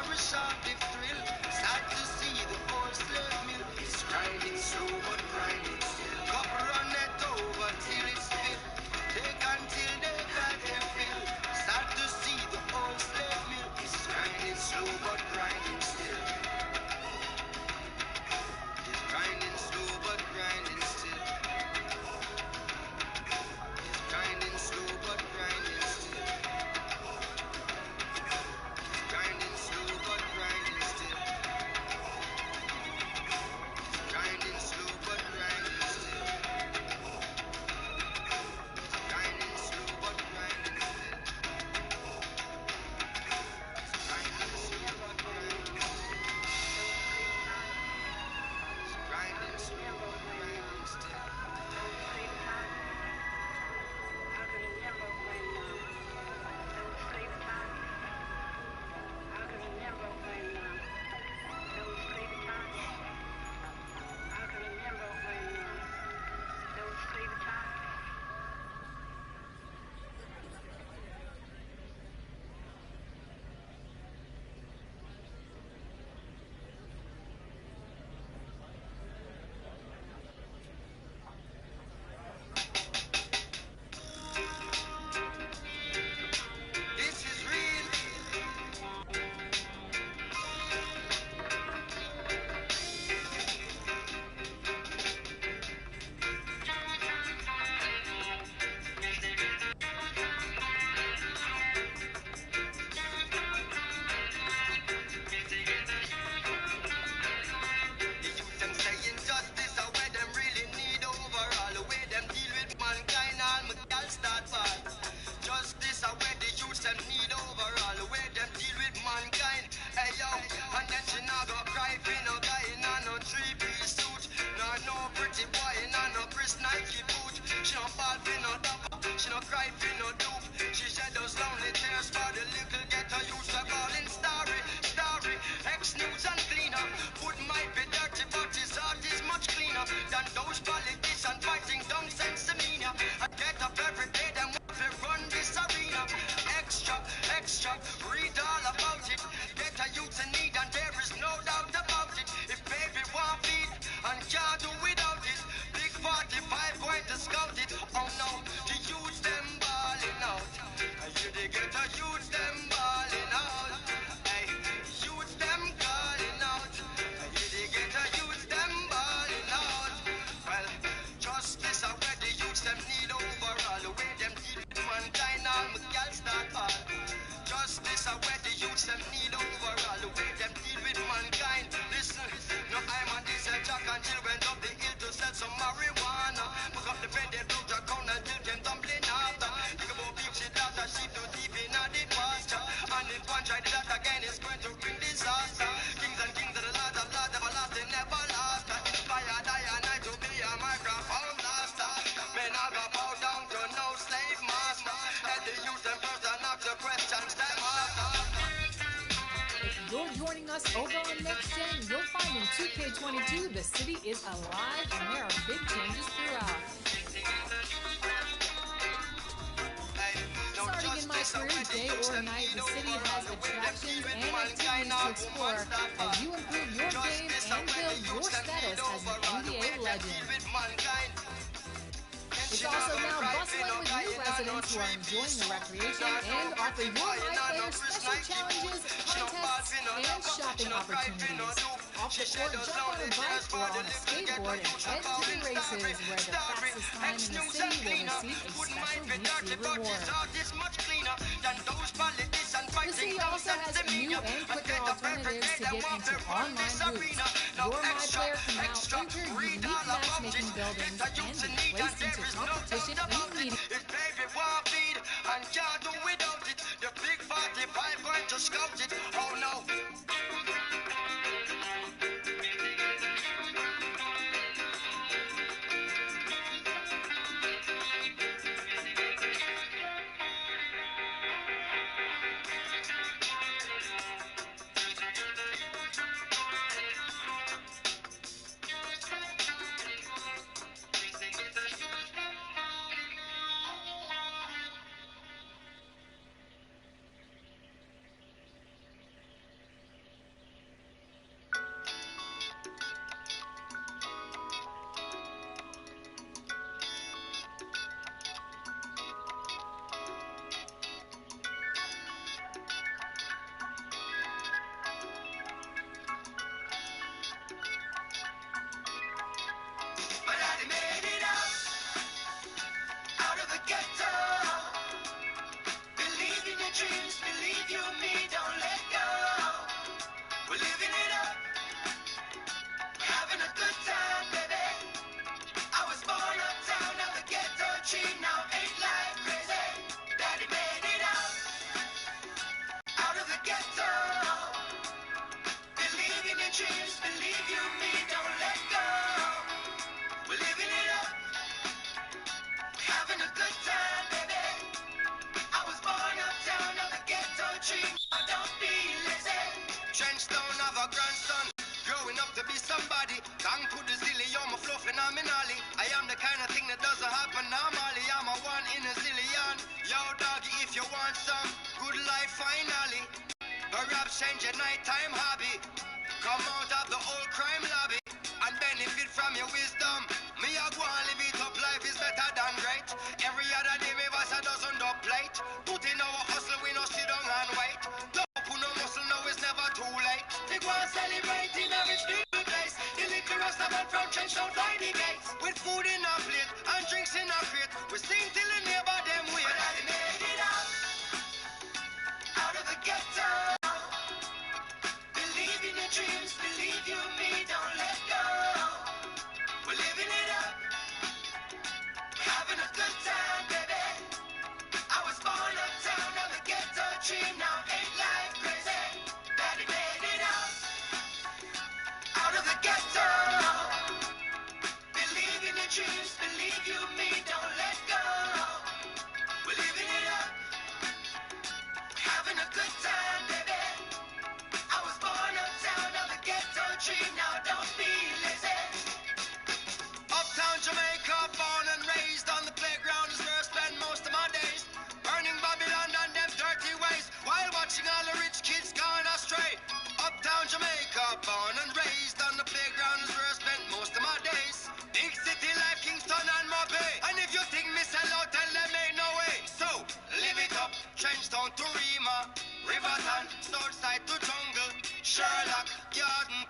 right for no dupe. She shed those lonely tears for the little ghetto youth a calling starry, starry. Ex-news and cleaner. Food might be dirty, but his heart is much cleaner than those politicians fighting dumb sense demeanor. I get up every day, them want to run this arena. Extra, extra, read all about it. Get a youth in need and there is no doubt about it. If baby want feed and can't do without it, big 45 going to scout it. Oh no, the youths them balling out. You they get a youths them balling out. Hey, youths them calling out. You they get a youths them balling out. Well, justice are where the youths them need overall. The way them deal with mankind, all my girls start all. Justice are where the youths them need overall. The way them deal with mankind. Listen, no I'm a diesel jack until went up the hill to sell some marijuana. Pick up the bread, they blow the crown until them tumbling after. Think about beef, shit, data, sheep, no deep in the pasture. And if one try to that again, it's going to bring disaster. Kings and kings of the Lord of Lords, everlasting, never last. Inspire, die, and I to be a microphone blaster. Men I go bow down to no slave master. Let the youth them first and not the questions them after. If you're joining us over on Next Gen, you'll find in 2K22 the city is alive and there are big changes throughout. Starting in my career, day or night, the city has attractions and activities to explore as you improve your game and build your status as an NBA legend. It's also now bustling with new residents who are enjoying the recreation and offer your My Player special challenges, contests, and shopping opportunities. Off the court, jump on a bike or on a skateboard and head to the races where the fastest time in the city will receive a special VC reward. The city also has new and quicker alternatives to get into online hoops. Your My Player can now enter unique matchmaking buildings and be placed into competition immediately. If baby want feed and can't do without it, the big 45 going to scout it. Oh no. Change your nighttime hobby. Come out of the old crime lobby and benefit from your wisdom. Me a go and live it up, life is better than great. Every other day me pass a dozen dub plate. Put in our hustle, we no sit down and wait. Don't put no muscle, now it's never too late. They go and celebrate in a rich new place. The little Rastaman from Trench don't fly the gates. With food in our plate and drinks in our crate, we sing till the neighbor them wait. But I made it out of the ghetto. Believe in your dreams, believe you me, don't let go. We're living it up, having a good time, baby. I was born uptown on the ghetto dream, now ain't life crazy. Daddy made it out of the ghetto. Believe in your dreams, believe you me, don't let go. We're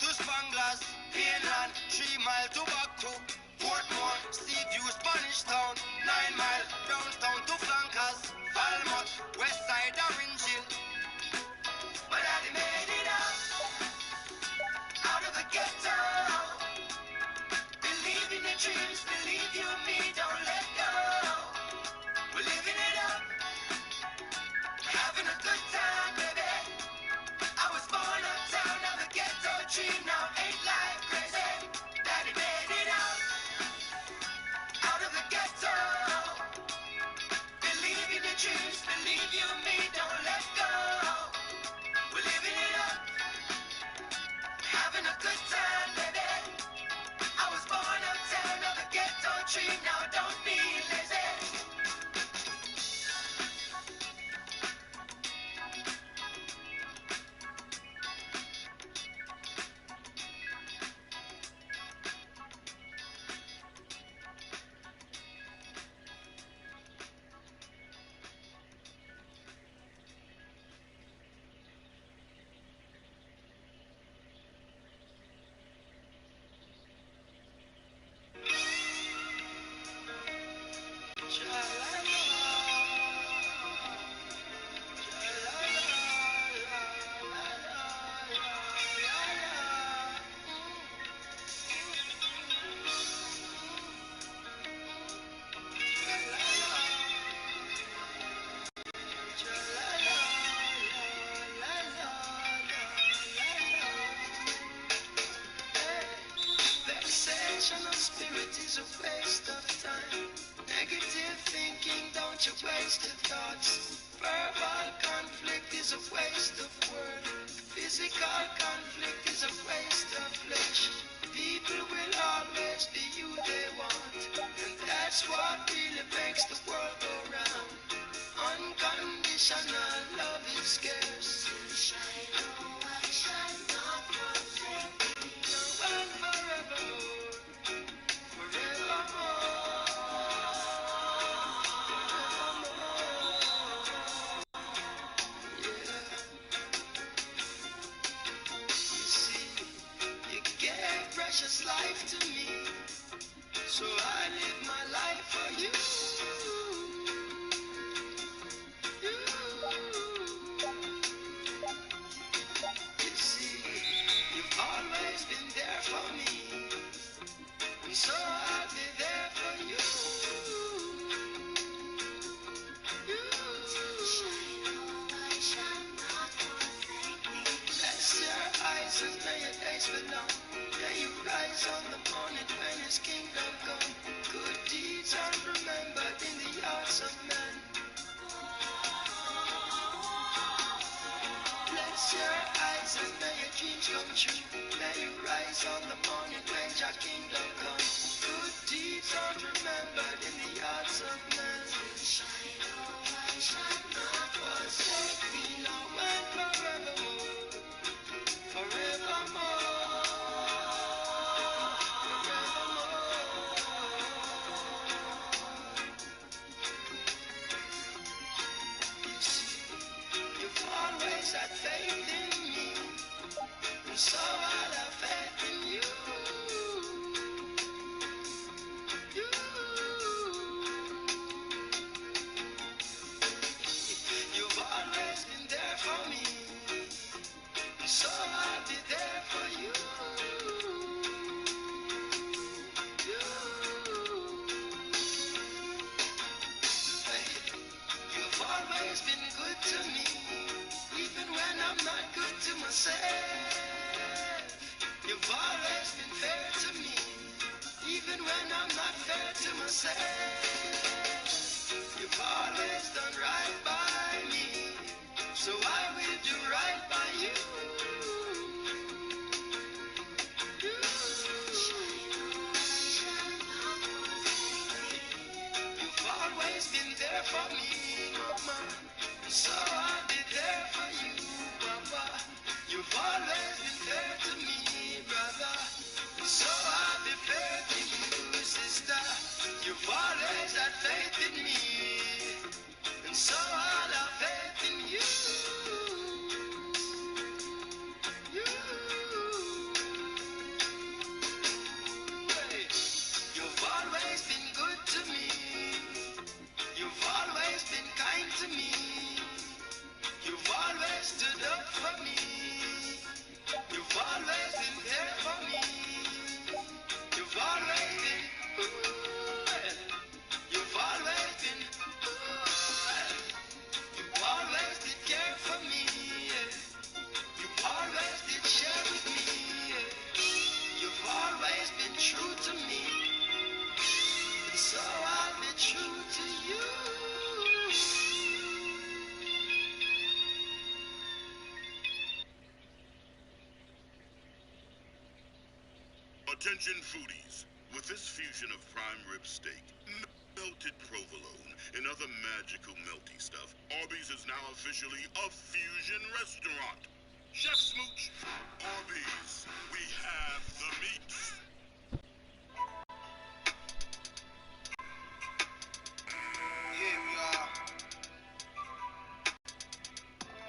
to Spanglers, Pineland, 3 Mile to Baku, Portmore, Seaview, Spanish Town, 9 Mile, Brownstown to Flankers, Falmouth, Westside, Orange Hill. My daddy made it out of the ghetto. Believe in your dreams, believe you and me, don't let go. We're living it up, having a good time, baby. I was born uptown, now the ghetto dream, now ain't life crazy. Daddy made it out of the ghetto. Believe in your dreams, believe you and me, don't let go. We're living it up, having a good time, baby. I was born uptown, now the ghetto dream, now don't be lazy. Vexation of spirit is a waste of time. Negative thinking, don't you waste your thoughts. Verbal conflict is a waste of word. Physical conflict is a waste of flesh. People will always be who they want, and that's what really makes the world go round. Unconditional love is scarce. Shine, oh, I shall not forsake thee. Now and forevermore, precious life to me, so I live my life for you. You see, you've always been there for me, and so I'll be there for you. Bless your eyes and may your days belong. May you rise on the morning when his kingdom come. Good deeds are remembered in the hearts of men. Bless your eyes and may your dreams come true. May you rise on the morning when your kingdom come. Good deeds are remembered in the hearts of men. Shine, oh, I shall not forsake thee now and forevermore. Forevermore. Always had faith in me, and so I'll have faith in you. You've always been there for me, and so I'll be there for you. You've always been good to me, even when I'm not good to myself. You've always been fair to me, even when I'm not fair to myself. You've always done right by me, so I will do right by you. You've always been there for me, mama, so I'll be there for you, papa. You've always been fair to me, brother, so I'll be fair to you, sister. You've always had faith in me, and so I'll have faith in you. Attention foodies, with this fusion of prime rib steak, melted provolone, and other magical melty stuff, Arby's is now officially a fusion restaurant. Chef Smooch, Arby's, we have the meats. Here we are.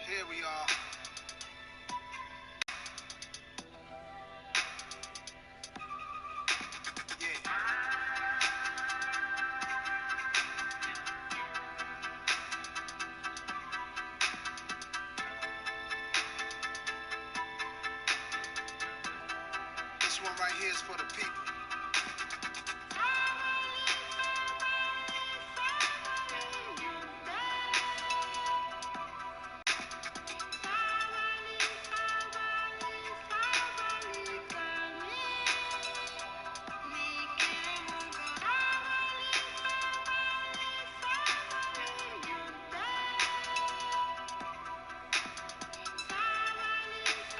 Here we are. This one right here is for the people.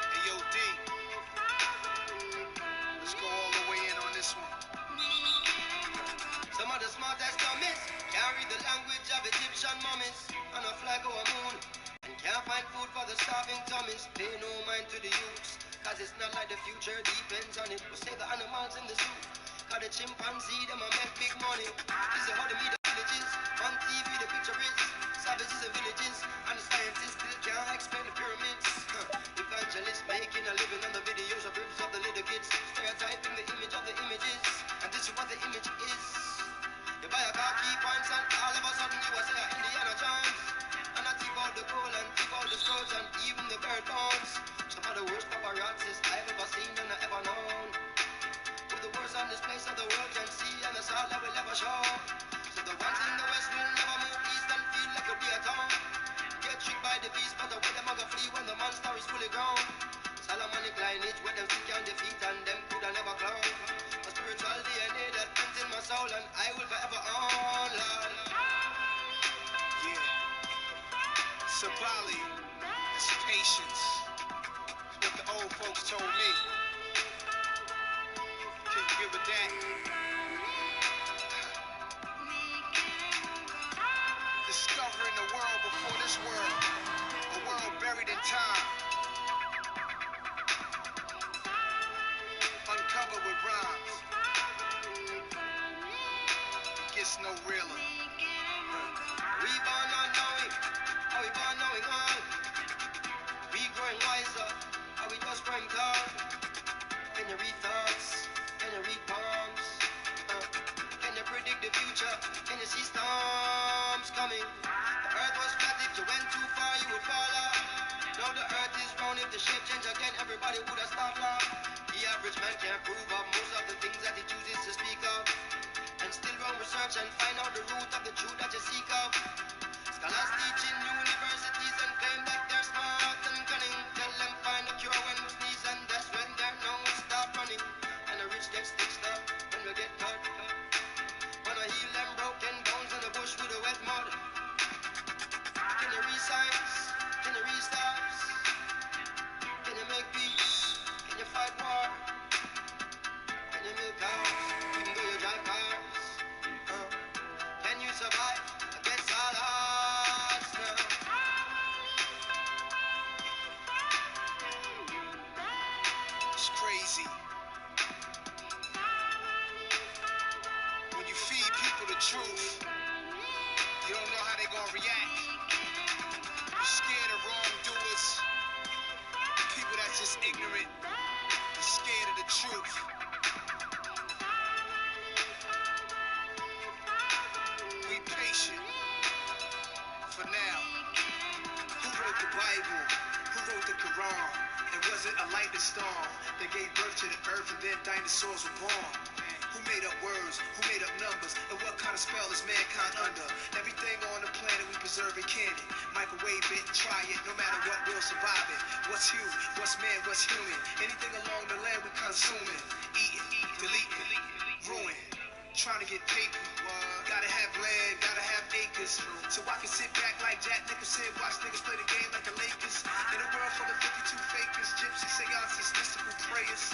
Hey, yo, D. Let's go all the way in on this one. Some of the smartest dummies can't read the language of Egyptian mummies on a flag or a moon, and can't find food for the starving tummies. Pay no mind to the youths, cause it's not like the future depends on it. We save the animals in the zoo, cause the chimpanzee them a make big money. This is how the media villages, on TV the picture is savages and villages, and the scientists still can't explain the pyramids. Evangelists making a living on the videos of ribs of the little kids, stereotyping the image of the images, and this is what the image is. You buy a car, key points, and all of a sudden you are say Indiana Jones. And I tip out the gold and tip out the scrolls and even the bird bones. Some of the worst paparazzis I've ever seen and ever known. With the words on this place of the world can see, and that's all that will ever show. So the ones in the west will never move east and feel like it'll be a town. Get tricked by the beast, but the way them gonna flee when the monster is fully grown. Solomonic lineage where them still can defeat and them coulda never clown. A spiritual DNA that prints in my soul and I will forever own, Lord. Yeah. Sabali, that's patience. That's what the old folks told me. Can you give it that? Discovering the world before this world. A world buried in time. Uncovered with rhymes. It gets no realer. We born unknowing, are we born knowing all? We growing wiser, are we just growing tall? Can you read thoughts? Can you read palms? Can you predict the future? Can you see storms coming? The earth was flat, if you went too far you would fall off. Now the earth is round, if the shape change again everybody would have stopped laugh. The average man can't prove up most of the things that he chooses to speak of. And still run research and find out the root of the truth that you seek of. Scholars teach in universities and claim that they're smart and cunning. Tell them find a cure when we sneeze, and that's when their lungs stop running. And the rich get stitched up when we get cut. Wanna heal them broken bones in the bush with the wet mud. Can you re-science? Can you restart? Can you make peace? Can you fight war? Can you milk cows even though you drive cars? Can you survive against all odds now? It's crazy. When you feed people the truth, you don't know how they gonna react. You're scared of wrongdoers, people that's just ignorant and scared of the truth. Be patient for now. Who wrote the Bible? Who wrote the Quran? And was it a lightning storm that gave birth to the earth and then dinosaurs were born? Who made up words? Who made up numbers? And what kind of spell is mankind under? Everything on the planet we preserve and can it. Microwave it, try it, no matter what, we'll survive it. What's you? What's man? What's human? Anything along the land we consuming. Eat it, delete it, ruin. Trying to get paper. Gotta have land, gotta have acres. So I can sit back like Jack Nicholson, watch niggas play the game like the Lakers. In a world full of 52 fakers, gypsies, seances, mystical prayers. prayers.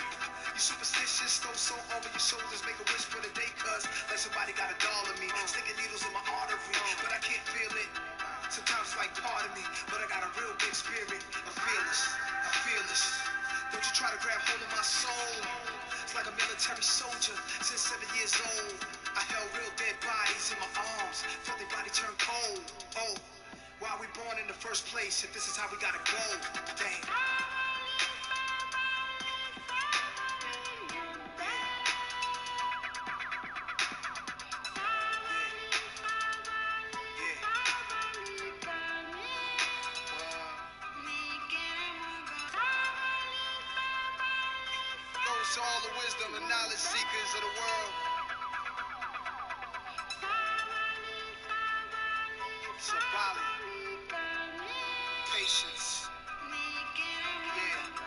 You superstitious, throw salt over your shoulders, make a wish for the day, cuz like somebody got a doll in me, sticking needles in my artery, but I can't feel it. Sometimes it's like part of me, but I got a real big spirit. I'm fearless, I'm fearless. Don't you try to grab hold of my soul. It's like a military soldier since 7 years old. I held real dead bodies in my arms, felt their body turn cold. Oh, why we born in the first place if this is how we gotta go? Damn. Goes to all the wisdom and knowledge seekers of the world. Sabali. Patience. Yeah.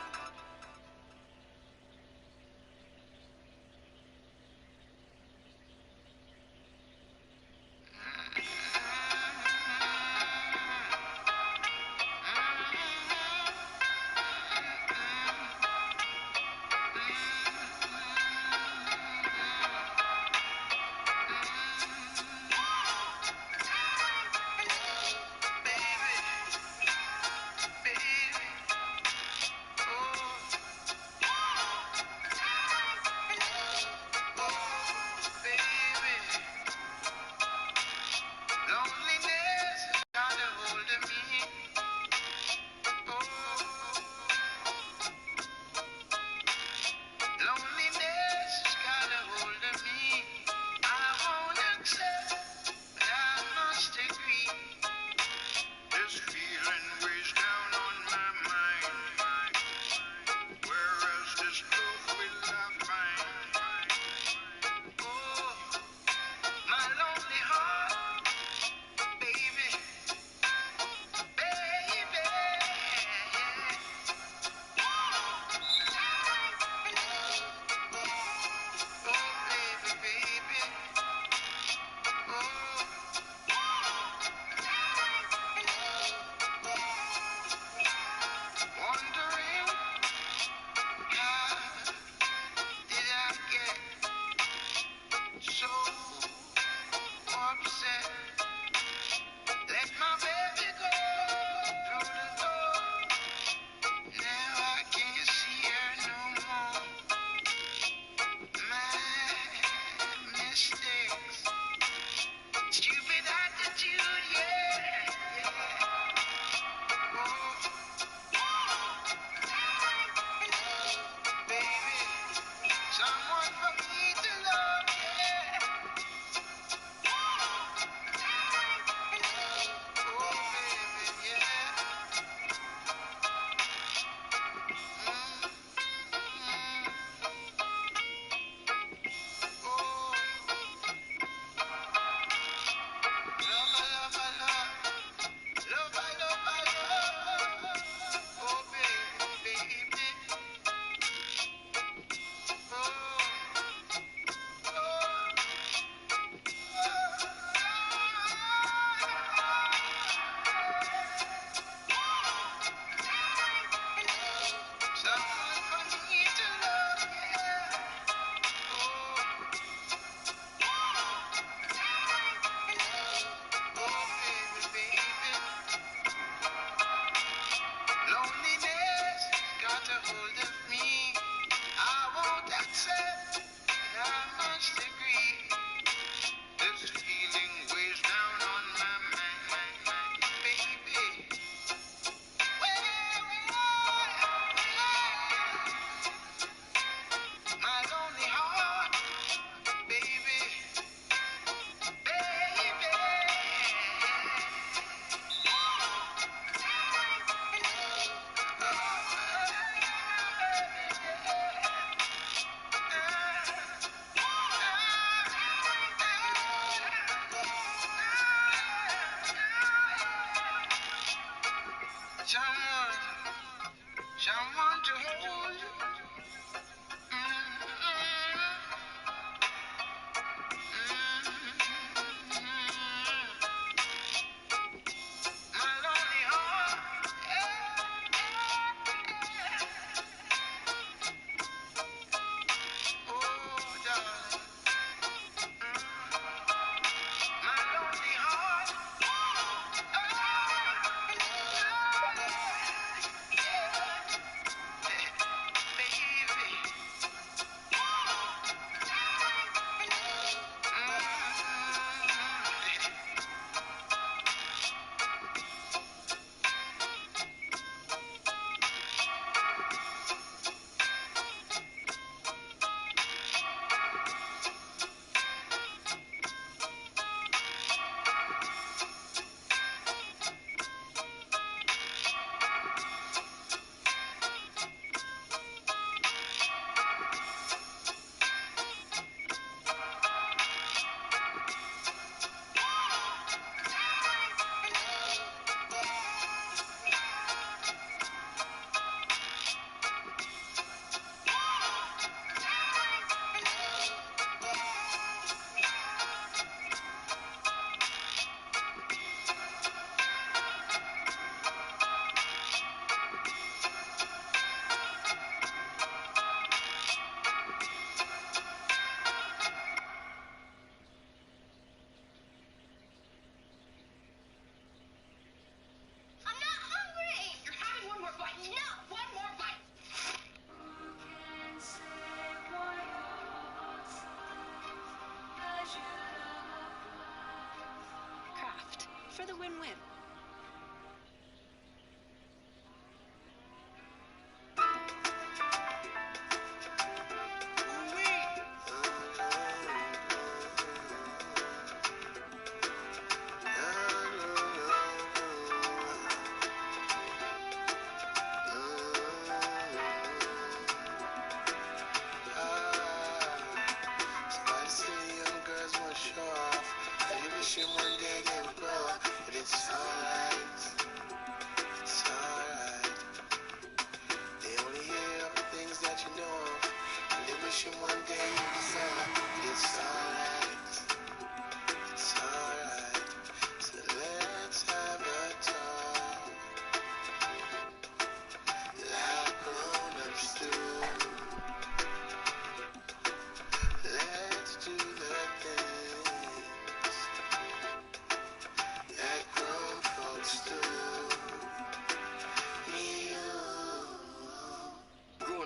for the win-win.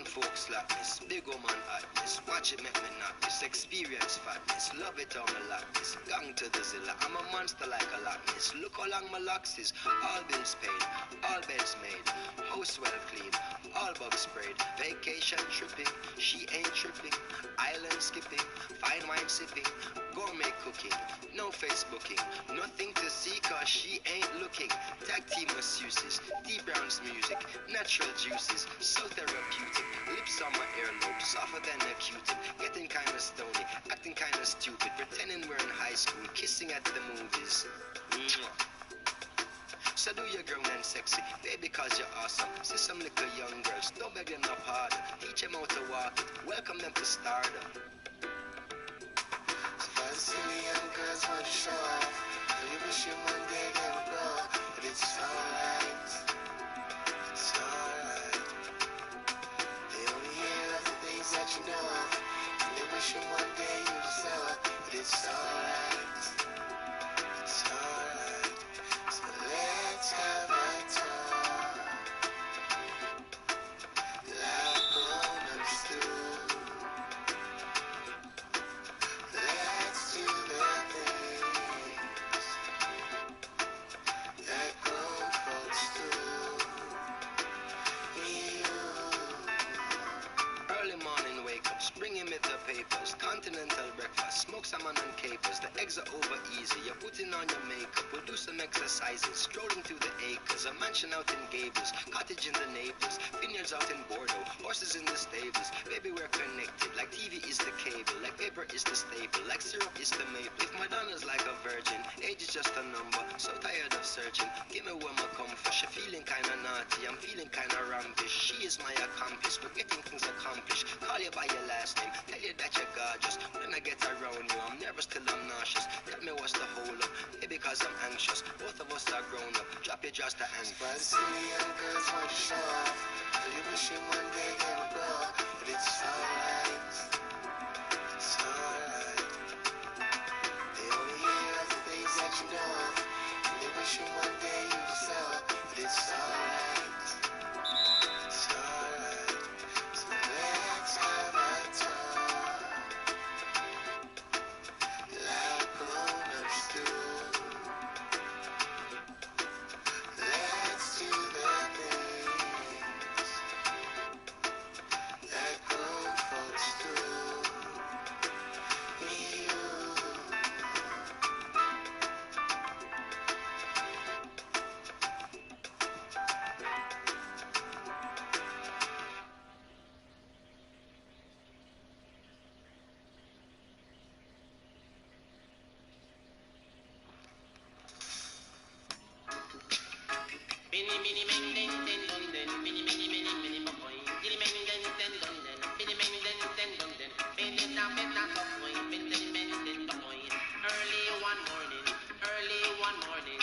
Folks slackness, big old man hotness. Watch it make me knock this. Experience fatness, love it how me lock this. Gang to the zilla, I'm a monster like a Loch Ness. Look how long my locks is. All bills paid, all beds made. House well clean, all bugs sprayed. Vacation tripping, she ain't tripping. Island skipping, fine wine sipping. Gourmet cooking, no Facebooking. Nothing to see cause she ain't looking. Tag team masseuses, D Brown's music. Natural juices, so therapeutic. Lips on my earlobe, softer than a Q-tip. Getting kinda stony, acting kinda stupid. Pretending we're in high school, kissing at the movies. Mwah. So do your grown and sexy, baby, cause you're awesome. See some little young girls, don't beg them no pardon. Teach them how to walk it, welcome them to stardom. See the young girls want to show off. You wish you one day they would grow. But it's alright. It's alright. They only hear of the things that you know of. And they wish you one day you would sell it. But it's alright. It's alright. So let's have a talk. Like grown-ups do. Let's do the things that grown folks do. Early morning wake-ups, bringing me the papers. Continental breakfast, smoke salmon and capers. The eggs are over easy, you're putting on your makeup. We'll do some exercises, strolling through the acres. A mansion out in Gables, cottage in the Naples. Vineyards out in Bordeaux, horses in the stables. Baby, we're connected, like TV is the cable. Like paper is the staple, like syrup is the maple. If Madonna's like a virgin, age is just a number. So tired of searching, give me where my comfort. She feeling kinda naughty, I'm feeling kinda rampish. She is my accomplice, we're getting things accomplished. Call you by your last name, tell you that you're gorgeous. When I get around you, I'm nervous till I'm nauseous. Tell me what's the hold up, maybe because I'm anxious. Both of us are grown up, drop it just to hang. But see the young girls want to show off. So you wish you one day they would grow. But it's alright. It's alright. They only hear of the things that you know of. And they wish you one day you would sell it. But it's alright. It's alright. So let's have a talk. Like grown-ups do. Let's do the things that grown folks do. Early one morning,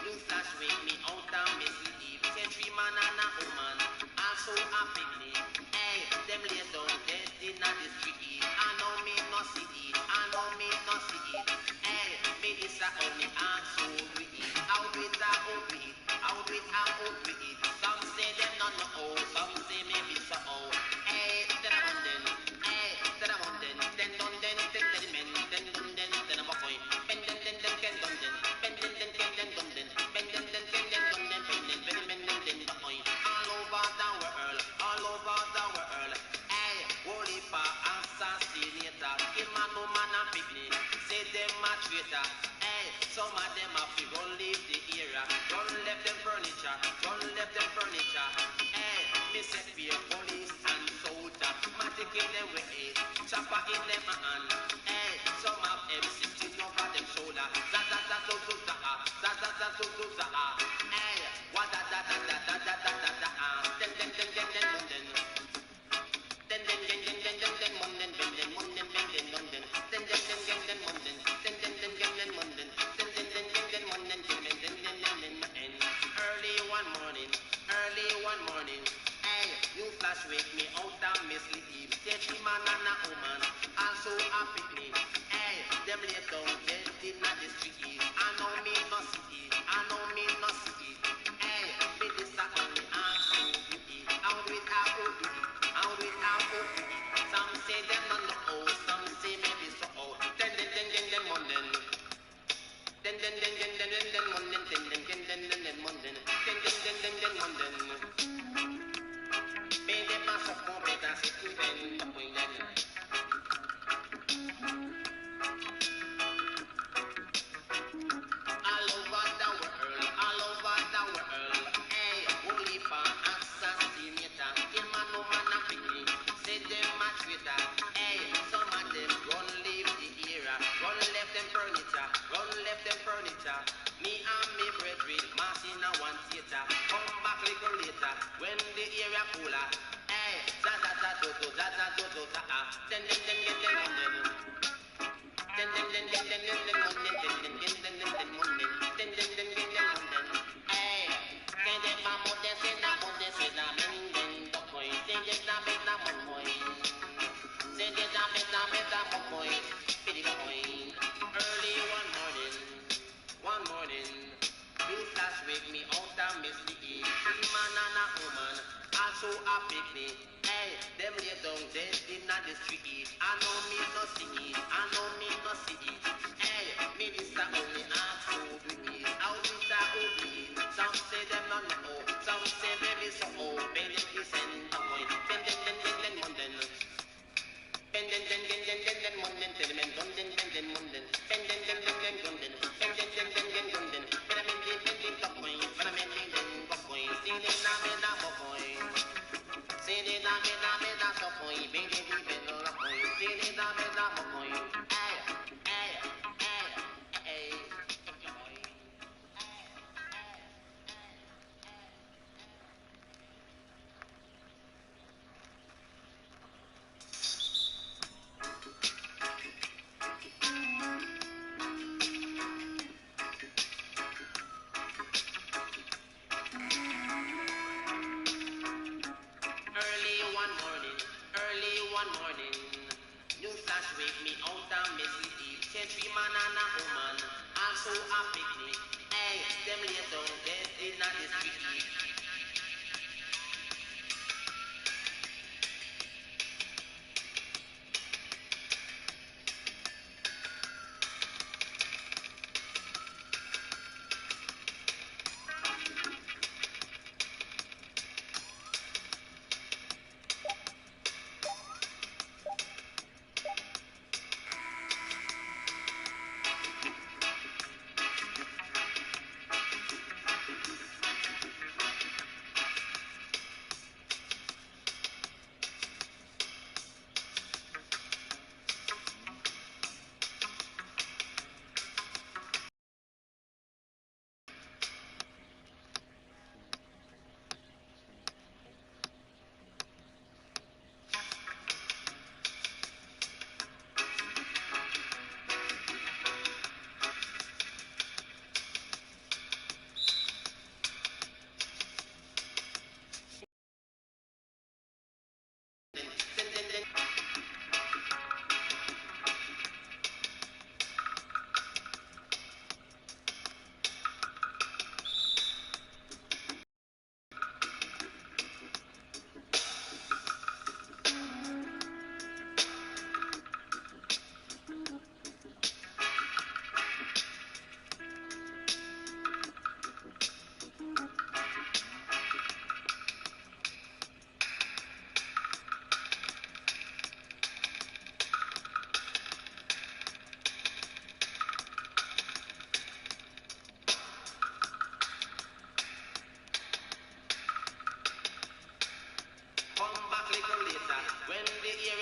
new flash wake me out of me sleep. Say 3 man and a woman, also a picnic. Hey, them lay down dead in the street. I know me no see it, I know me no see it. Hey, me this a only also we eat. How it a how we eat, how it a how we eat. Some say them not know how, some say maybe so how. Hey, then I want them, hey, then I want them. Then done then, then men, then done then, then I'm a point. Ben then, then, then, then done then, ben then, then, then, then. sweater. Hey, some of them have to run leave the area. Run left them furniture, run left them furniture. Hey, me set for police and soldier. Matic in them way, chopper in them hand. Hey, some of them sitting over them shoulder. Za za za zo zo za za za za zo zo za. Hey, wa da da da da da da da da da. Den den den den den den. Den den den den den den den monden den den monden den den monden. Den den den den den monden. Den den den den den monden. Den den den den den monden den den den den den. Early one morning. Hey, you flash wake me out and me sleep. Take me man and a woman, also a picnic. Hey, them lay down dead in the street. I know me no see it. I know me no see it. Hey, me this a only ask you to eat. How do it, how do it? How do it, how do it? Some say them no know, some say maybe so. Den den den den den monden. Den den den den den den den monden. Den den den den den den monden. Den den den den den monden. Bende paso con pedazo de ben poingan. All over the world. Hey, holy pa assassinator. Them a no man a picky. Say them a traitor. Hey, some of them run leave the era. Run left them furniture. Run left them furniture. Me and me brethren mass in a one theater. Come back little later when the area cooler. Hey, za za za do do za za do do za ah. Den den den den den den. Den den den den den den den den den den den den den monden. Den den den den den monden. Hey, den den ma monden se na men den do koi. Den den na men na mon koi. Den den na men na mon koi. Pidi koi. Early one morning, you flash wake me out and me sleep. Three man and a woman, also a picnic. Hey, them lay down dead in the street. I know me no see it. I know me no see it. Hey, me this a only ask food we eat. How this a who we eat? Some say them no know. Some say baby so old. Baby is in the point. Den den den den den monden. Den den den den den den den monden. Den men don den den den monden. Den den den den den monden. Den den den den den monden. Men men den den den the point. Men men den den the point. See the na me na mo point. See the na me na the point. Baby baby no the point. See the na me na mo point. Hey hey hey hey. Early one morning, you flash wake me out and me sleep. Take three man and a woman, also a picnic. Hey, them lay down dead in the street.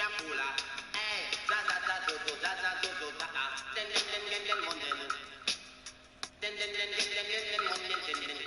a fool. Hey, za za za zo zo za za zo zo za. Den den den den den mon den. Den den den den den den den mon den den den.